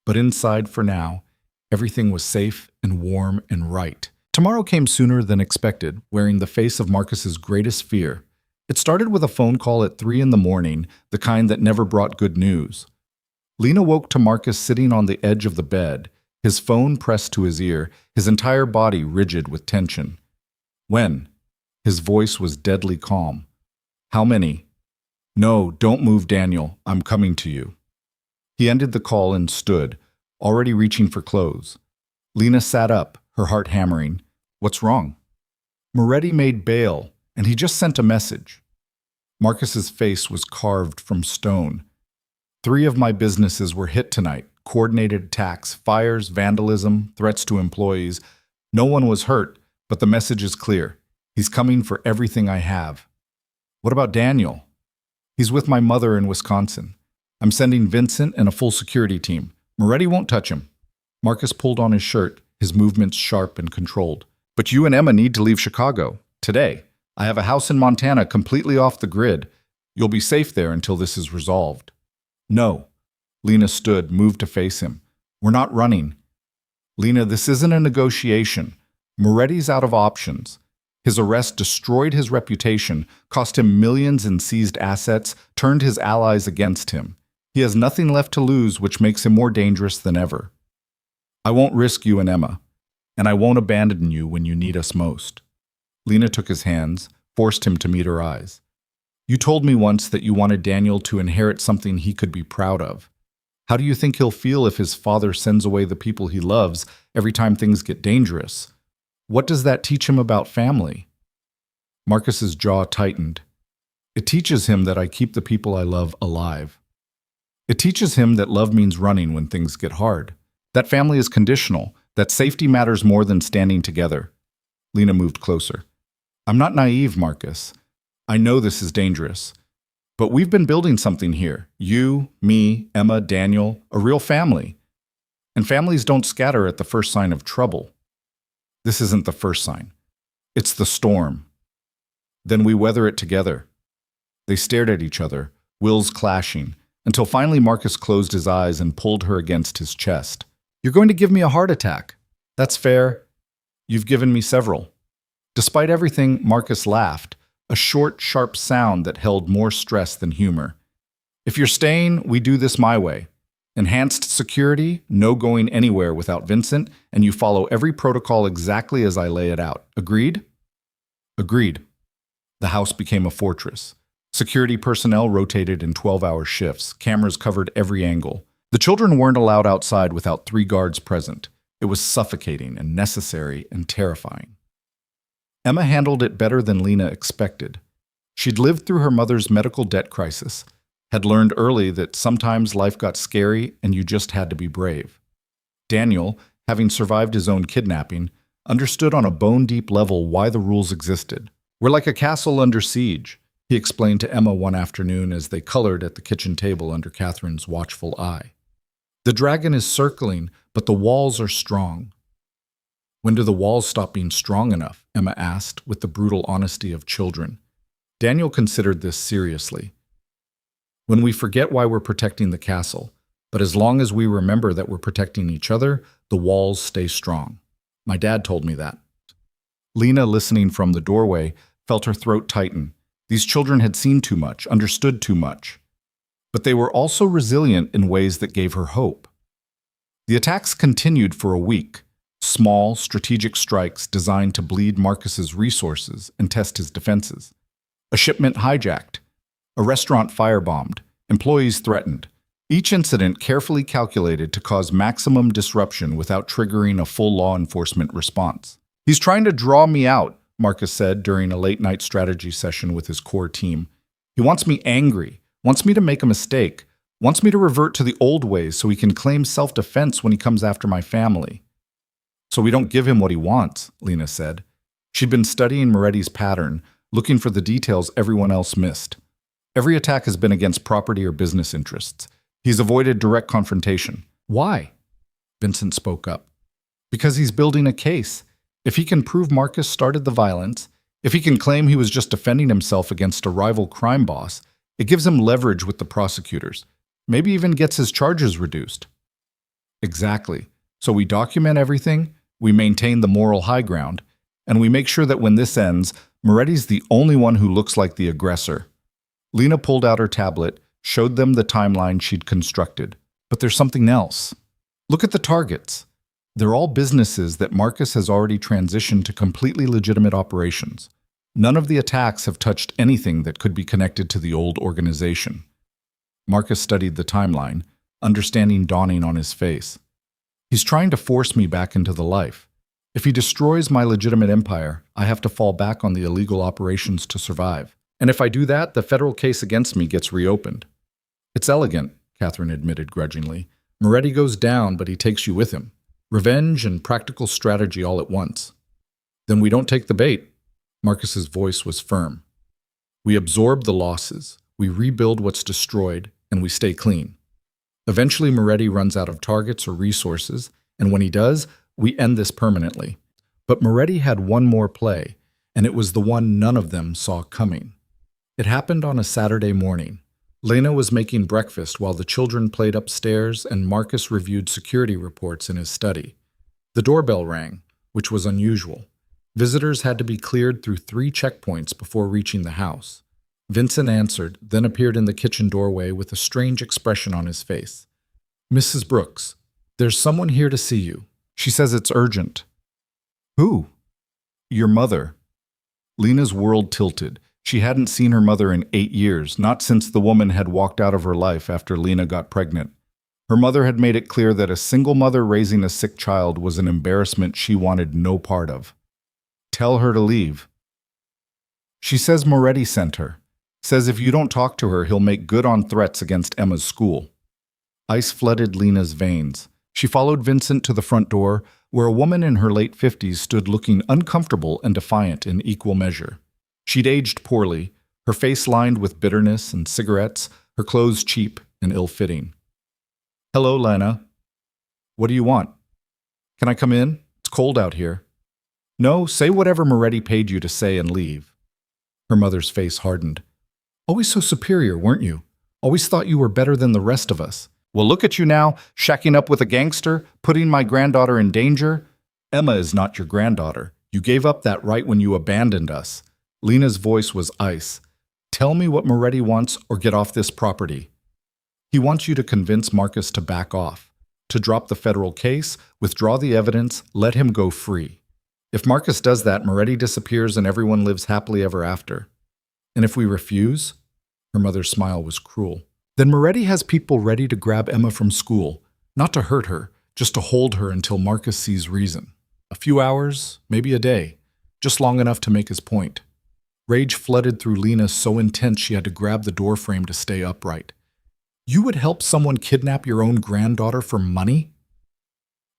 But inside, for now, everything was safe and warm and right. Tomorrow came sooner than expected, wearing the face of Marcus's greatest fear. It started with a phone call at 3 in the morning, the kind that never brought good news. Lena woke to Marcus sitting on the edge of the bed, his phone pressed to his ear, his entire body rigid with tension. When? His voice was deadly calm. How many? No, don't move, Daniel. I'm coming to you. He ended the call and stood, already reaching for clothes. Lena sat up, her heart hammering. What's wrong? Moretti made bail, and he just sent a message. Marcus's face was carved from stone. 3 of my businesses were hit tonight. Coordinated attacks, fires, vandalism, threats to employees. No one was hurt, but the message is clear. He's coming for everything I have. What about Daniel? He's with my mother in Wisconsin. I'm sending Vincent and a full security team. Moretti won't touch him. Marcus pulled on his shirt, his movements sharp and controlled. But you and Emma need to leave Chicago. Today. I have a house in Montana completely off the grid. You'll be safe there until this is resolved. No. Lena stood, moved to face him. We're not running. Lena, this isn't a negotiation. Moretti's out of options. His arrest destroyed his reputation, cost him millions in seized assets, turned his allies against him. He has nothing left to lose, which makes him more dangerous than ever. I won't risk you and Emma, and I won't abandon you when you need us most. Lena took his hands, forced him to meet her eyes. You told me once that you wanted Daniel to inherit something he could be proud of. How do you think he'll feel if his father sends away the people he loves every time things get dangerous? What does that teach him about family? Marcus's jaw tightened. It teaches him that I keep the people I love alive. It teaches him that love means running when things get hard. That family is conditional, that safety matters more than standing together. Lena moved closer. I'm not naive, Marcus. I know this is dangerous. But we've been building something here. You, me, Emma, Daniel, a real family. And families don't scatter at the first sign of trouble. This isn't the first sign. It's the storm. Then we weather it together. They stared at each other, wills clashing, until finally Marcus closed his eyes and pulled her against his chest. You're going to give me a heart attack. That's fair. You've given me several. Despite everything, Marcus laughed, a short, sharp sound that held more stress than humor. If you're staying, we do this my way. Enhanced security, no going anywhere without Vincent, and you follow every protocol exactly as I lay it out. Agreed? Agreed. The house became a fortress. Security personnel rotated in 12-hour shifts. Cameras covered every angle. The children weren't allowed outside without 3 guards present. It was suffocating and necessary and terrifying. Emma handled it better than Lena expected. She'd lived through her mother's medical debt crisis, had learned early that sometimes life got scary and you just had to be brave. Daniel, having survived his own kidnapping, understood on a bone-deep level why the rules existed. We're like a castle under siege, he explained to Emma one afternoon as they colored at the kitchen table under Catherine's watchful eye. The dragon is circling, but the walls are strong. When do the walls stop being strong enough? Emma asked, with the brutal honesty of children. Daniel considered this seriously. When we forget why we're protecting the castle, but as long as we remember that we're protecting each other, the walls stay strong. My dad told me that. Lena, listening from the doorway, felt her throat tighten. These children had seen too much, understood too much. But they were also resilient in ways that gave her hope. The attacks continued for a week. Small, strategic strikes designed to bleed Marcus's resources and test his defenses. A shipment hijacked. A restaurant firebombed. Employees threatened. Each incident carefully calculated to cause maximum disruption without triggering a full law enforcement response. He's trying to draw me out, Marcus said during a late-night strategy session with his core team. He wants me angry, wants me to make a mistake, wants me to revert to the old ways so he can claim self-defense when he comes after my family. So we don't give him what he wants, Lena said. She'd been studying Moretti's pattern, looking for the details everyone else missed. Every attack has been against property or business interests. He's avoided direct confrontation. Why? Vincent spoke up. Because he's building a case. If he can prove Marcus started the violence, if he can claim he was just defending himself against a rival crime boss, it gives him leverage with the prosecutors. Maybe even gets his charges reduced. Exactly. So we document everything, we maintain the moral high ground, and we make sure that when this ends, Moretti's the only one who looks like the aggressor. Lena pulled out her tablet, showed them the timeline she'd constructed. But there's something else. Look at the targets. They're all businesses that Marcus has already transitioned to completely legitimate operations. None of the attacks have touched anything that could be connected to the old organization. Marcus studied the timeline, understanding dawning on his face. He's trying to force me back into the life. If he destroys my legitimate empire, I have to fall back on the illegal operations to survive. And if I do that, the federal case against me gets reopened. It's elegant, Catherine admitted grudgingly. Moretti goes down, but he takes you with him. Revenge and practical strategy all at once. Then we don't take the bait. Marcus's voice was firm. We absorb the losses, we rebuild what's destroyed, and we stay clean. Eventually, Moretti runs out of targets or resources, and when he does, we end this permanently. But Moretti had one more play, and it was the one none of them saw coming. It happened on a Saturday morning. Lena was making breakfast while the children played upstairs and Marcus reviewed security reports in his study. The doorbell rang, which was unusual. Visitors had to be cleared through 3 checkpoints before reaching the house. Vincent answered, then appeared in the kitchen doorway with a strange expression on his face. Mrs. Brooks, there's someone here to see you. She says it's urgent. Who? Your mother. Lena's world tilted. She hadn't seen her mother in 8 years, not since the woman had walked out of her life after Lena got pregnant. Her mother had made it clear that a single mother raising a sick child was an embarrassment she wanted no part of. Tell her to leave. She says Moretti sent her. Says if you don't talk to her, he'll make good on threats against Emma's school. Ice flooded Lena's veins. She followed Vincent to the front door, where a woman in her late 50s stood looking uncomfortable and defiant in equal measure. She'd aged poorly, her face lined with bitterness and cigarettes, her clothes cheap and ill-fitting. "Hello, Lena. What do you want? Can I come in? It's cold out here." "No, say whatever Moretti paid you to say and leave." Her mother's face hardened. "Always so superior, weren't you? Always thought you were better than the rest of us. Well, look at you now, shacking up with a gangster, putting my granddaughter in danger. Emma is not your granddaughter. You gave up that right when you abandoned us." Lena's voice was ice. "Tell me what Moretti wants or get off this property." "He wants you to convince Marcus to back off, to drop the federal case, withdraw the evidence, let him go free. If Marcus does that, Moretti disappears and everyone lives happily ever after. And if we refuse?" Her mother's smile was cruel. "Then Moretti has people ready to grab Emma from school, not to hurt her, just to hold her until Marcus sees reason. A few hours, maybe a day, just long enough to make his point." Rage flooded through Lena so intense she had to grab the doorframe to stay upright. "You would help someone kidnap your own granddaughter for money?"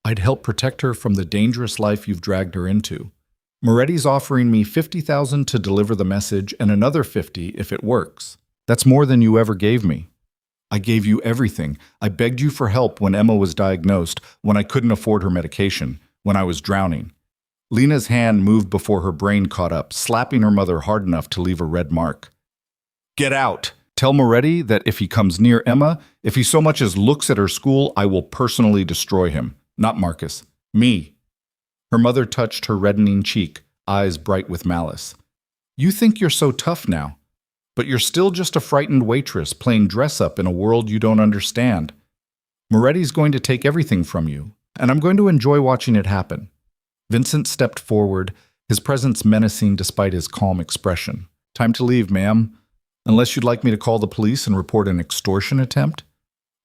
"I'd help protect her from the dangerous life you've dragged her into. Moretti's offering me $50,000 to deliver the message and another $50 if it works. That's more than you ever gave me. I gave you everything. I begged you for help when Emma was diagnosed, when I couldn't afford her medication, when I was drowning." Lena's hand moved before her brain caught up, slapping her mother hard enough to leave a red mark. "Get out! Tell Moretti that if he comes near Emma, if he so much as looks at her school, I will personally destroy him. Not Marcus. Me." Her mother touched her reddening cheek, eyes bright with malice. "You think you're so tough now, but you're still just a frightened waitress playing dress-up in a world you don't understand. Moretti's going to take everything from you, and I'm going to enjoy watching it happen." Vincent stepped forward, his presence menacing despite his calm expression. "Time to leave, ma'am. Unless you'd like me to call the police and report an extortion attempt?"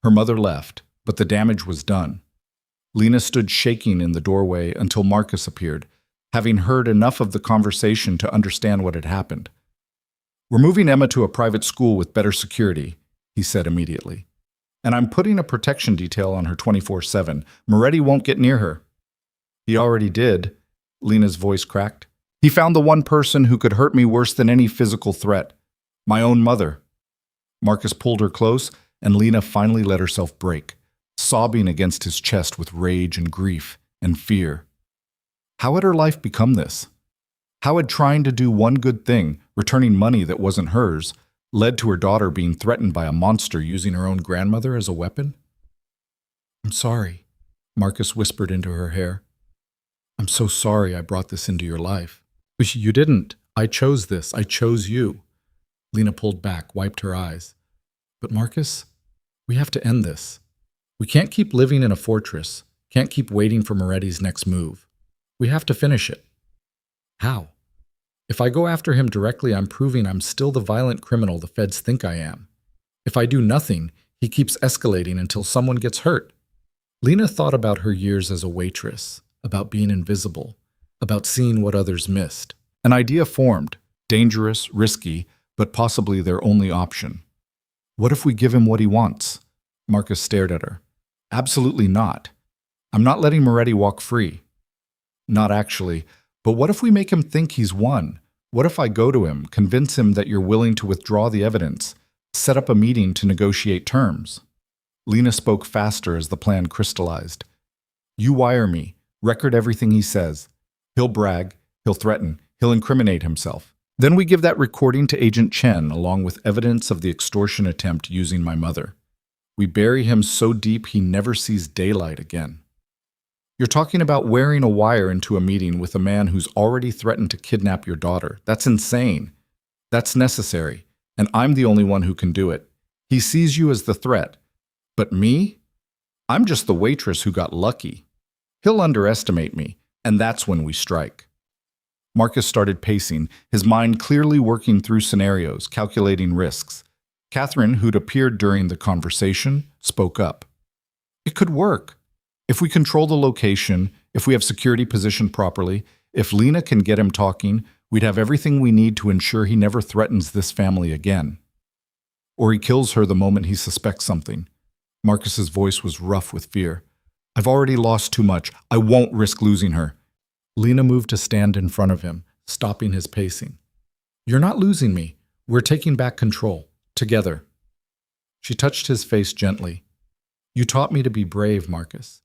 Her mother left, but the damage was done. Lena stood shaking in the doorway until Marcus appeared, having heard enough of the conversation to understand what had happened. "We're moving Emma to a private school with better security," he said immediately. "And I'm putting a protection detail on her 24/7. Moretti won't get near her." "He already did," Lena's voice cracked. "He found the one person who could hurt me worse than any physical threat. My own mother." Marcus pulled her close, and Lena finally let herself break, sobbing against his chest with rage and grief and fear. How had her life become this? How had trying to do one good thing, returning money that wasn't hers, led to her daughter being threatened by a monster using her own grandmother as a weapon? "I'm sorry," Marcus whispered into her hair. "I'm so sorry I brought this into your life." "You didn't. I chose this. I chose you." Lena pulled back, wiped her eyes. "But Marcus, we have to end this. We can't keep living in a fortress, can't keep waiting for Moretti's next move. We have to finish it." "How?" "If I go after him directly, I'm proving I'm still the violent criminal the feds think I am. If I do nothing, he keeps escalating until someone gets hurt." Lena thought about her years as a waitress, about being invisible, about seeing what others missed. An idea formed, dangerous, risky, but possibly their only option. "What if we give him what he wants?" Marcus stared at her. "Absolutely not. I'm not letting Moretti walk free." "Not actually. But what if we make him think he's won? What if I go to him, convince him that you're willing to withdraw the evidence, set up a meeting to negotiate terms?" Lena spoke faster as the plan crystallized. "You wire me, record everything he says. He'll brag, he'll threaten, he'll incriminate himself. Then we give that recording to Agent Chen along with evidence of the extortion attempt using my mother. We bury him so deep he never sees daylight again." "You're talking about wearing a wire into a meeting with a man who's already threatened to kidnap your daughter. That's insane. That's necessary, and I'm the only one who can do it. He sees you as the threat. But me? I'm just the waitress who got lucky. He'll underestimate me, and that's when we strike." Marcus started pacing, his mind clearly working through scenarios, calculating risks. Catherine, who'd appeared during the conversation, spoke up. It could work. If we control the location, if we have security positioned properly, if Lena can get him talking, we'd have everything we need to ensure he never threatens this family again. Or he kills her the moment he suspects something. Marcus's voice was rough with fear. I've already lost too much. I won't risk losing her. Lena moved to stand in front of him, stopping his pacing. You're not losing me. We're taking back control. Together. She touched his face gently. You taught me to be brave, Marcus.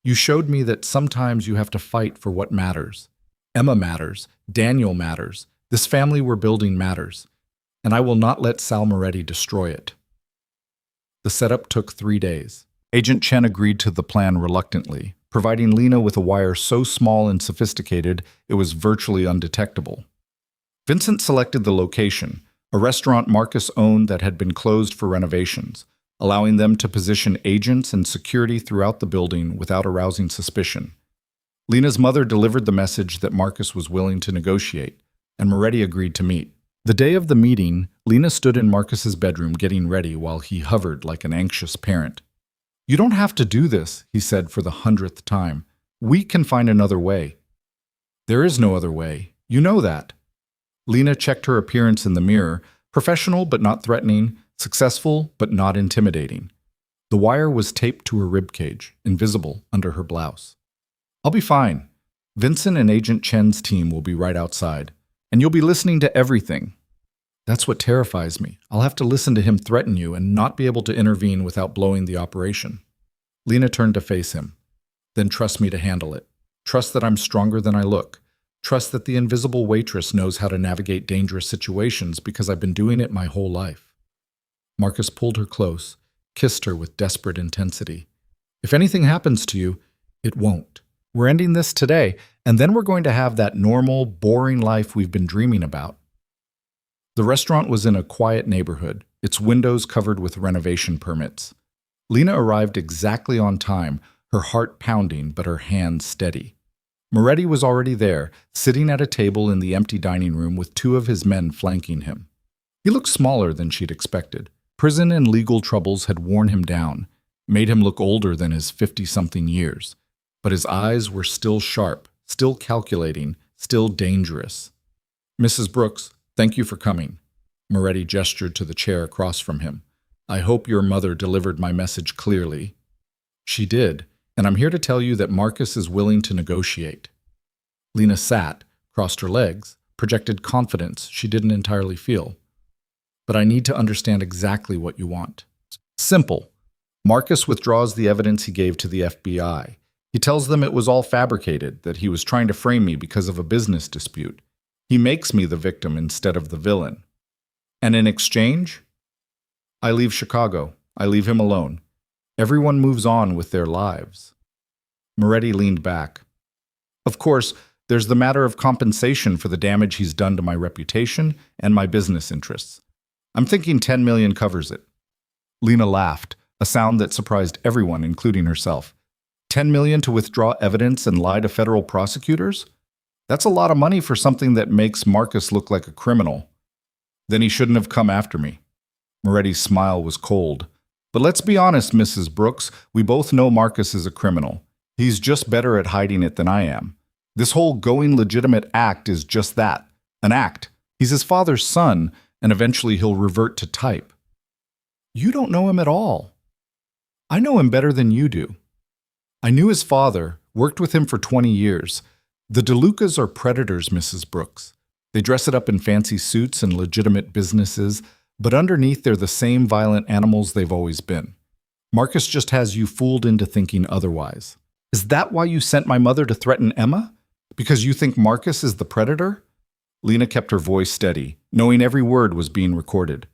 You showed me that sometimes you have to fight for what matters. Emma matters. Daniel matters. This family we're building matters. And I will not let Sal Moretti destroy it. The setup took 3 days. Agent Chen agreed to the plan reluctantly, providing Lena with a wire so small and sophisticated it was virtually undetectable. Vincent selected the location, a restaurant Marcus owned that had been closed for renovations, allowing them to position agents and security throughout the building without arousing suspicion. Lena's mother delivered the message that Marcus was willing to negotiate, and Moretti agreed to meet. The day of the meeting, Lena stood in Marcus's bedroom getting ready while he hovered like an anxious parent. You don't have to do this, he said for the 100th time. We can find another way. There is no other way. You know that. Lena checked her appearance in the mirror, professional but not threatening, successful but not intimidating. The wire was taped to her ribcage, invisible under her blouse. I'll be fine. Vincent and Agent Chen's team will be right outside, and you'll be listening to everything. That's what terrifies me. I'll have to listen to him threaten you and not be able to intervene without blowing the operation. Lena turned to face him. Then trust me to handle it. Trust that I'm stronger than I look. Trust that the invisible waitress knows how to navigate dangerous situations because I've been doing it my whole life. Marcus pulled her close, kissed her with desperate intensity. If anything happens to you, it won't. We're ending this today, and then we're going to have that normal, boring life we've been dreaming about. The restaurant was in a quiet neighborhood, its windows covered with renovation permits. Lena arrived exactly on time, her heart pounding but her hands steady. Moretti was already there, sitting at a table in the empty dining room with 2 of his men flanking him. He looked smaller than she'd expected. Prison and legal troubles had worn him down, made him look older than his 50-something years. But his eyes were still sharp, still calculating, still dangerous. Mrs. Brooks, thank you for coming. Moretti gestured to the chair across from him. I hope your mother delivered my message clearly. She did. And I'm here to tell you that Marcus is willing to negotiate. Lena sat, crossed her legs, projected confidence she didn't entirely feel. But I need to understand exactly what you want. Simple. Marcus withdraws the evidence he gave to the FBI. He tells them it was all fabricated, that he was trying to frame me because of a business dispute. He makes me the victim instead of the villain. And in exchange, I leave Chicago. I leave him alone. Everyone moves on with their lives. Moretti leaned back. Of course, there's the matter of compensation for the damage he's done to my reputation and my business interests. I'm thinking 10 million covers it. Lena laughed, a sound that surprised everyone, including herself. 10 million to withdraw evidence and lie to federal prosecutors? That's a lot of money for something that makes Marcus look like a criminal. Then he shouldn't have come after me. Moretti's smile was cold. But let's be honest, Mrs. Brooks, we both know Marcus is a criminal. He's just better at hiding it than I am. This whole going legitimate act is just that, an act. He's his father's son, and eventually he'll revert to type. You don't know him at all. I know him better than you do. I knew his father, worked with him for 20 years. The DeLucas are predators, Mrs. Brooks. They dress it up in fancy suits and legitimate businesses, but underneath they're the same violent animals they've always been. Marcus just has you fooled into thinking otherwise. Is that why you sent my mother to threaten Emma? Because you think Marcus is the predator? Lena kept her voice steady, knowing every word was being recorded.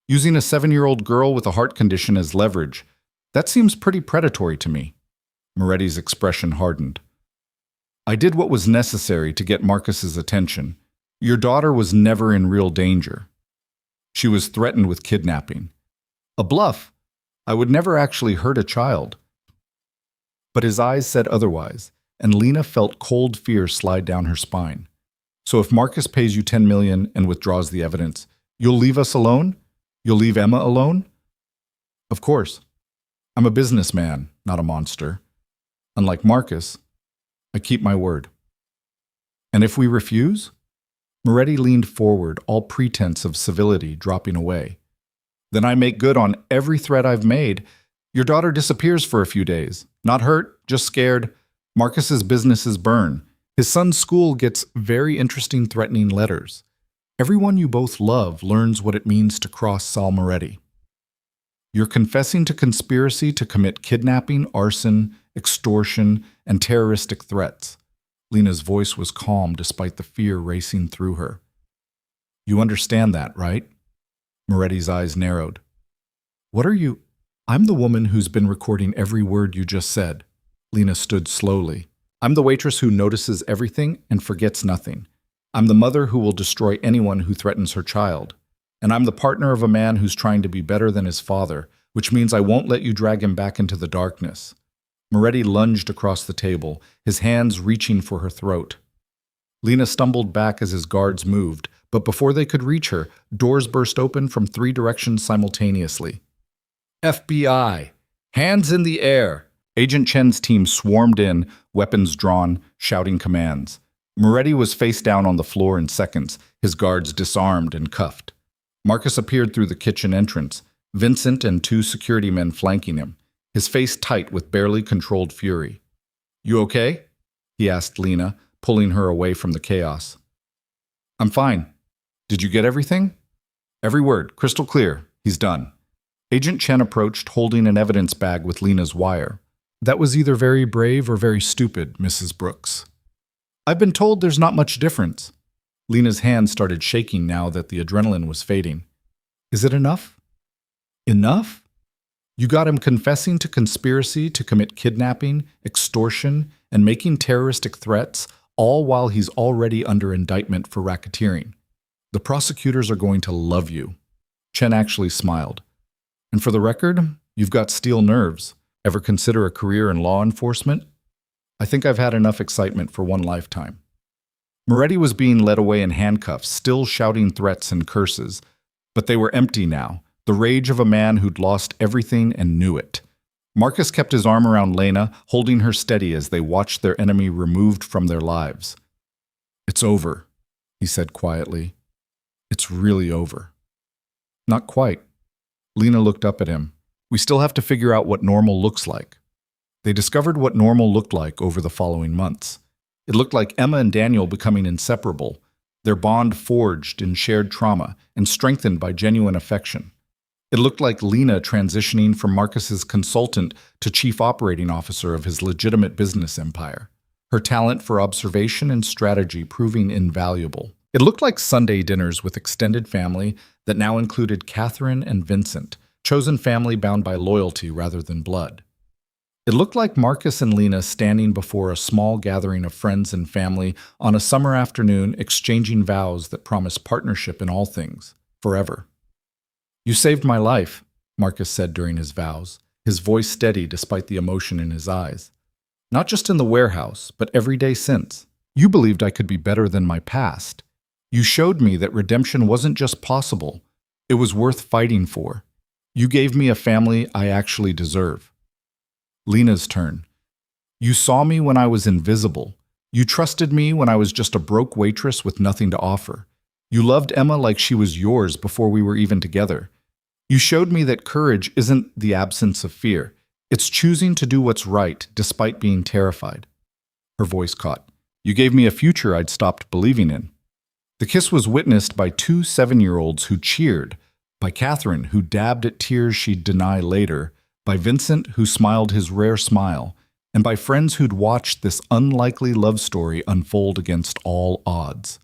Using a 7-year-old girl with a heart condition as leverage, that seems pretty predatory to me. Moretti's expression hardened. I did what was necessary to get Marcus's attention. Your daughter was never in real danger. She was threatened with kidnapping. A bluff. I would never actually hurt a child. But his eyes said otherwise, and Lena felt cold fear slide down her spine. So if Marcus pays you $10 million and withdraws the evidence, you'll leave us alone? You'll leave Emma alone? Of course. I'm a businessman, not a monster. Unlike Marcus, I keep my word. And if we refuse? Moretti leaned forward, all pretense of civility dropping away. Then I make good on every threat I've made. Your daughter disappears for a few days. Not hurt, just scared. Marcus's businesses burn. His son's school gets very interesting, threatening letters. Everyone you both love learns what it means to cross Sal Moretti. You're confessing to conspiracy to commit kidnapping, arson, extortion, and terroristic threats. Lena's voice was calm despite the fear racing through her. You understand that, right? Moretti's eyes narrowed. What are you? I'm the woman who's been recording every word you just said. Lena stood slowly. I'm the waitress who notices everything and forgets nothing. I'm the mother who will destroy anyone who threatens her child. And I'm the partner of a man who's trying to be better than his father, which means I won't let you drag him back into the darkness. Moretti lunged across the table, his hands reaching for her throat. Lena stumbled back as his guards moved, but before they could reach her, doors burst open from 3 directions simultaneously. FBI! Hands in the air! Agent Chen's team swarmed in, weapons drawn, shouting commands. Moretti was face down on the floor in seconds, his guards disarmed and cuffed. Marcus appeared through the kitchen entrance, Vincent and 2 security men flanking him, his face tight with barely controlled fury. You okay? He asked Lena, pulling her away from the chaos. I'm fine. Did you get everything? Every word, crystal clear. He's done. Agent Chen approached, holding an evidence bag with Lena's wire. That was either very brave or very stupid, Mrs. Brooks. I've been told there's not much difference. Lena's hand started shaking now that the adrenaline was fading. Is it enough? Enough? You got him confessing to conspiracy to commit kidnapping, extortion, and making terroristic threats, all while he's already under indictment for racketeering. The prosecutors are going to love you. Chen actually smiled. And for the record, you've got steel nerves. Ever consider a career in law enforcement? I think I've had enough excitement for one lifetime. Moretti was being led away in handcuffs, still shouting threats and curses. But they were empty now, the rage of a man who'd lost everything and knew it. Marcus kept his arm around Lena, holding her steady as they watched their enemy removed from their lives. It's over, he said quietly. It's really over. Not quite. Lena looked up at him. We still have to figure out what normal looks like. They discovered what normal looked like over the following months. It looked like Emma and Daniel becoming inseparable, their bond forged in shared trauma and strengthened by genuine affection. It looked like Lena transitioning from Marcus's consultant to chief operating officer of his legitimate business empire, her talent for observation and strategy proving invaluable. It looked like Sunday dinners with extended family that now included Catherine and Vincent, chosen family bound by loyalty rather than blood. It looked like Marcus and Lena standing before a small gathering of friends and family on a summer afternoon exchanging vows that promise partnership in all things, forever. You saved my life, Marcus said during his vows, his voice steady despite the emotion in his eyes. Not just in the warehouse, but every day since. You believed I could be better than my past. You showed me that redemption wasn't just possible, it was worth fighting for. You gave me a family I actually deserve. Lena's turn. You saw me when I was invisible. You trusted me when I was just a broke waitress with nothing to offer. You loved Emma like she was yours before we were even together. You showed me that courage isn't the absence of fear. It's choosing to do what's right despite being terrified. Her voice caught. You gave me a future I'd stopped believing in. The kiss was witnessed by 2 7-year-olds who cheered, by Catherine, who dabbed at tears she'd deny later, by Vincent, who smiled his rare smile, and by friends who'd watched this unlikely love story unfold against all odds.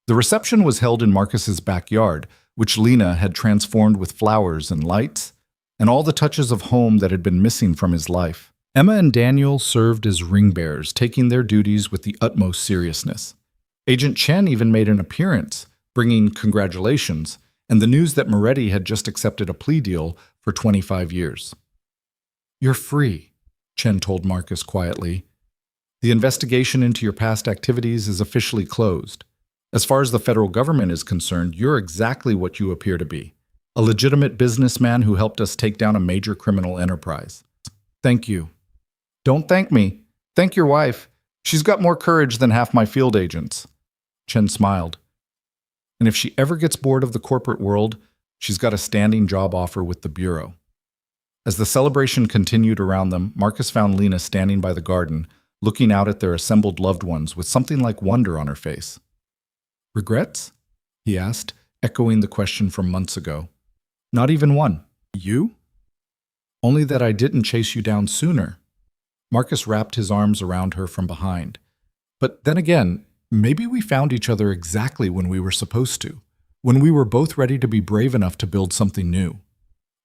The reception was held in Marcus's backyard, which Lena had transformed with flowers and lights, and all the touches of home that had been missing from his life. Emma and Daniel served as ring bearers, taking their duties with the utmost seriousness. Agent Chen even made an appearance, bringing congratulations, and the news that Moretti had just accepted a plea deal for 25 years. You're free, Chen told Marcus quietly. The investigation into your past activities is officially closed. As far as the federal government is concerned, you're exactly what you appear to be. A legitimate businessman who helped us take down a major criminal enterprise. Thank you. Don't thank me. Thank your wife. She's got more courage than half my field agents. Chen smiled. And if she ever gets bored of the corporate world, she's got a standing job offer with the Bureau. As the celebration continued around them, Marcus found Lena standing by the garden, looking out at their assembled loved ones with something like wonder on her face. Regrets? He asked, echoing the question from months ago. Not even one. You? Only that I didn't chase you down sooner. Marcus wrapped his arms around her from behind. But then again, maybe we found each other exactly when we were supposed to, when we were both ready to be brave enough to build something new.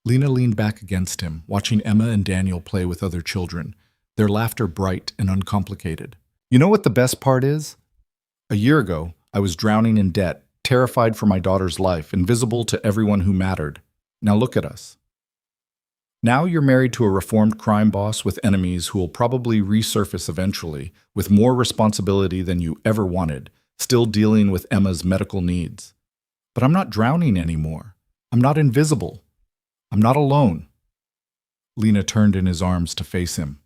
Lena leaned back against him, watching Emma and Daniel play with other children, their laughter bright and uncomplicated. You know what the best part is? A year ago, I was drowning in debt, terrified for my daughter's life, invisible to everyone who mattered. Now look at us. Now you're married to a reformed crime boss with enemies who will probably resurface eventually, with more responsibility than you ever wanted, still dealing with Emma's medical needs. But I'm not drowning anymore. I'm not invisible. I'm not alone. Lena turned in his arms to face him.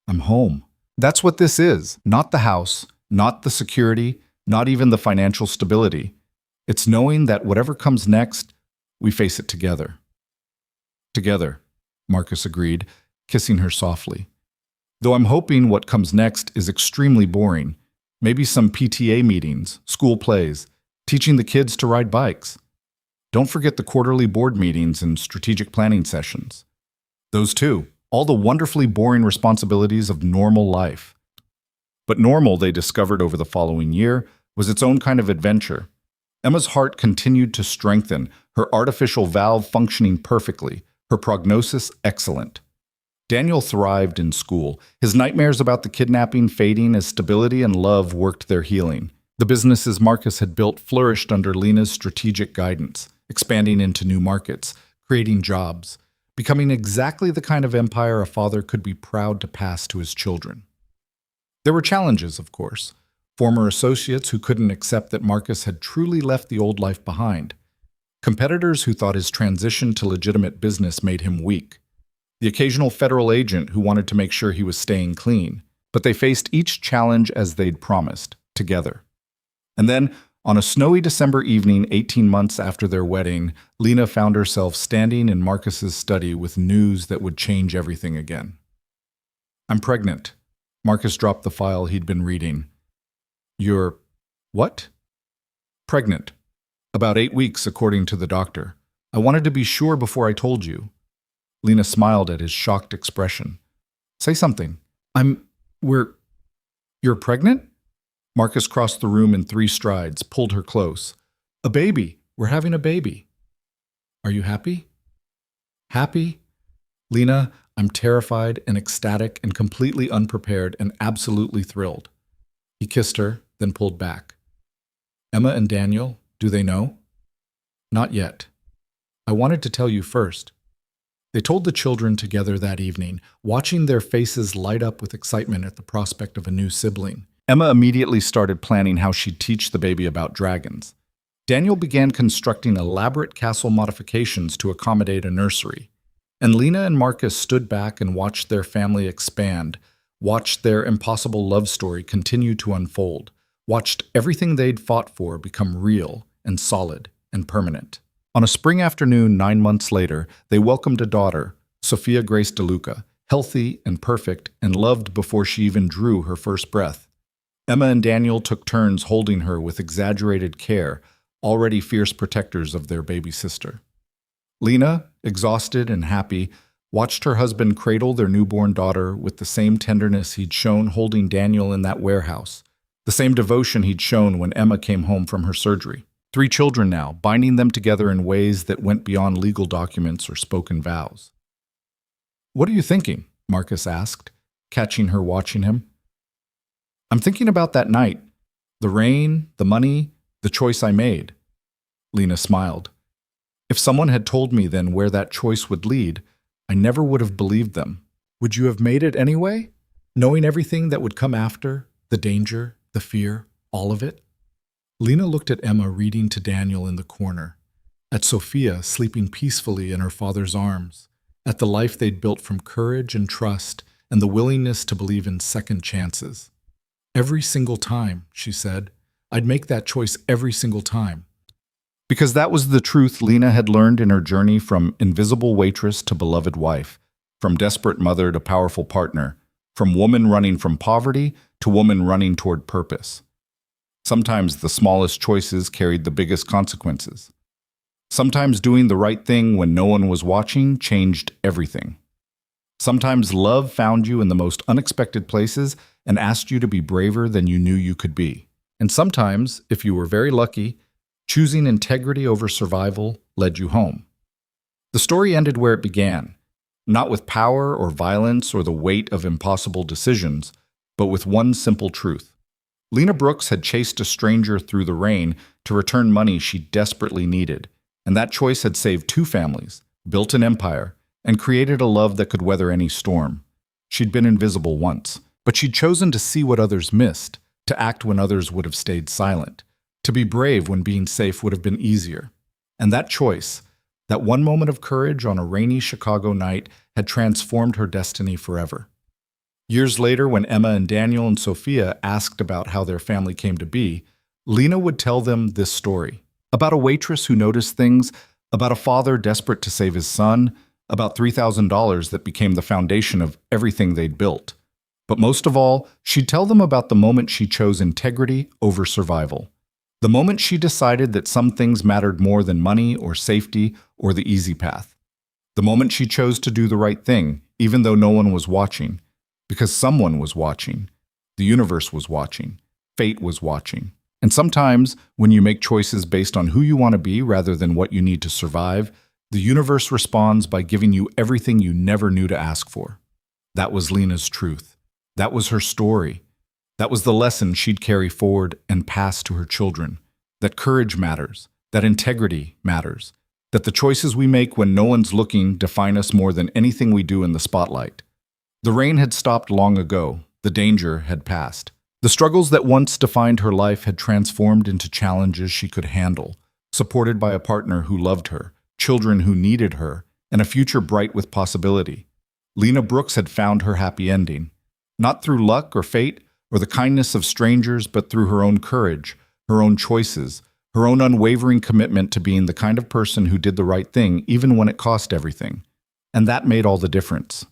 I'm home. That's what this is. Not the house, not the security, not even the financial stability. It's knowing that whatever comes next, we face it together. Together, Marcus agreed, kissing her softly. Though I'm hoping what comes next is extremely boring. Maybe some PTA meetings, school plays, teaching the kids to ride bikes. Don't forget the quarterly board meetings and strategic planning sessions. Those too, all the wonderfully boring responsibilities of normal life. But normal, they discovered over the following year, was its own kind of adventure. Emma's heart continued to strengthen, her artificial valve functioning perfectly, her prognosis excellent. Daniel thrived in school, his nightmares about the kidnapping fading as stability and love worked their healing. The businesses Marcus had built flourished under Lena's strategic guidance, expanding into new markets, creating jobs, becoming exactly the kind of empire a father could be proud to pass to his children. There were challenges, of course. Former associates who couldn't accept that Marcus had truly left the old life behind. Competitors who thought his transition to legitimate business made him weak. The occasional federal agent who wanted to make sure he was staying clean. But they faced each challenge as they'd promised, together. And then, on a snowy December evening 18 months after their wedding, Lena found herself standing in Marcus's study with news that would change everything again. I'm pregnant. Marcus dropped the file he'd been reading. You're what? Pregnant. About 8 weeks, according to the doctor. I wanted to be sure before I told you. Lena smiled at his shocked expression. Say something. You're pregnant? Marcus crossed the room in 3 strides, pulled her close. A baby. We're having a baby. Are you happy? Happy? Lena, I'm terrified and ecstatic and completely unprepared and absolutely thrilled. He kissed her, then pulled back. Emma and Daniel, do they know? Not yet. I wanted to tell you first. They told the children together that evening, watching their faces light up with excitement at the prospect of a new sibling. Emma immediately started planning how she'd teach the baby about dragons. Daniel began constructing elaborate castle modifications to accommodate a nursery. And Lena and Marcus stood back and watched their family expand, watched their impossible love story continue to unfold, watched everything they'd fought for become real and solid and permanent. On a spring afternoon 9 months later, they welcomed a daughter, Sophia Grace DeLuca, healthy and perfect and loved before she even drew her first breath. Emma and Daniel took turns holding her with exaggerated care, already fierce protectors of their baby sister. Lena, exhausted and happy, watched her husband cradle their newborn daughter with the same tenderness he'd shown holding Daniel in that warehouse, the same devotion he'd shown when Emma came home from her surgery. 3 children now, binding them together in ways that went beyond legal documents or spoken vows. What are you thinking? Marcus asked, catching her watching him. I'm thinking about that night. The rain, the money, the choice I made. Lena smiled. If someone had told me then where that choice would lead, I never would have believed them. Would you have made it anyway? Knowing everything that would come after, the danger, the fear, all of it? Lena looked at Emma reading to Daniel in the corner, at Sophia sleeping peacefully in her father's arms, at the life they'd built from courage and trust and the willingness to believe in second chances. Every single time, she said, I'd make that choice every single time. Because that was the truth Lena had learned in her journey from invisible waitress to beloved wife, from desperate mother to powerful partner, from woman running from poverty to woman running toward purpose. Sometimes the smallest choices carried the biggest consequences. Sometimes doing the right thing when no one was watching changed everything. Sometimes love found you in the most unexpected places and asked you to be braver than you knew you could be. And sometimes, if you were very lucky, choosing integrity over survival led you home. The story ended where it began, not with power or violence or the weight of impossible decisions, but with one simple truth. Lena Brooks had chased a stranger through the rain to return money she desperately needed, and that choice had saved 2 families, built an empire, and created a love that could weather any storm. She'd been invisible once, but she'd chosen to see what others missed, to act when others would have stayed silent, to be brave when being safe would have been easier. And that choice, that one moment of courage on a rainy Chicago night, had transformed her destiny forever. Years later, when Emma and Daniel and Sophia asked about how their family came to be, Lena would tell them this story, about a waitress who noticed things, about a father desperate to save his son, about $3,000 that became the foundation of everything they'd built. But most of all, she'd tell them about the moment she chose integrity over survival. The moment she decided that some things mattered more than money or safety or the easy path. The moment she chose to do the right thing, even though no one was watching. Because someone was watching. The universe was watching. Fate was watching. And sometimes, when you make choices based on who you want to be rather than what you need to survive, the universe responds by giving you everything you never knew to ask for. That was Lena's truth. That was her story. That was the lesson she'd carry forward and pass to her children. That courage matters. That integrity matters. That the choices we make when no one's looking define us more than anything we do in the spotlight. The rain had stopped long ago. The danger had passed. The struggles that once defined her life had transformed into challenges she could handle, supported by a partner who loved her, children who needed her, and a future bright with possibility. Lena Brooks had found her happy ending. Not through luck or fate or the kindness of strangers, but through her own courage, her own choices, her own unwavering commitment to being the kind of person who did the right thing even when it cost everything. And that made all the difference.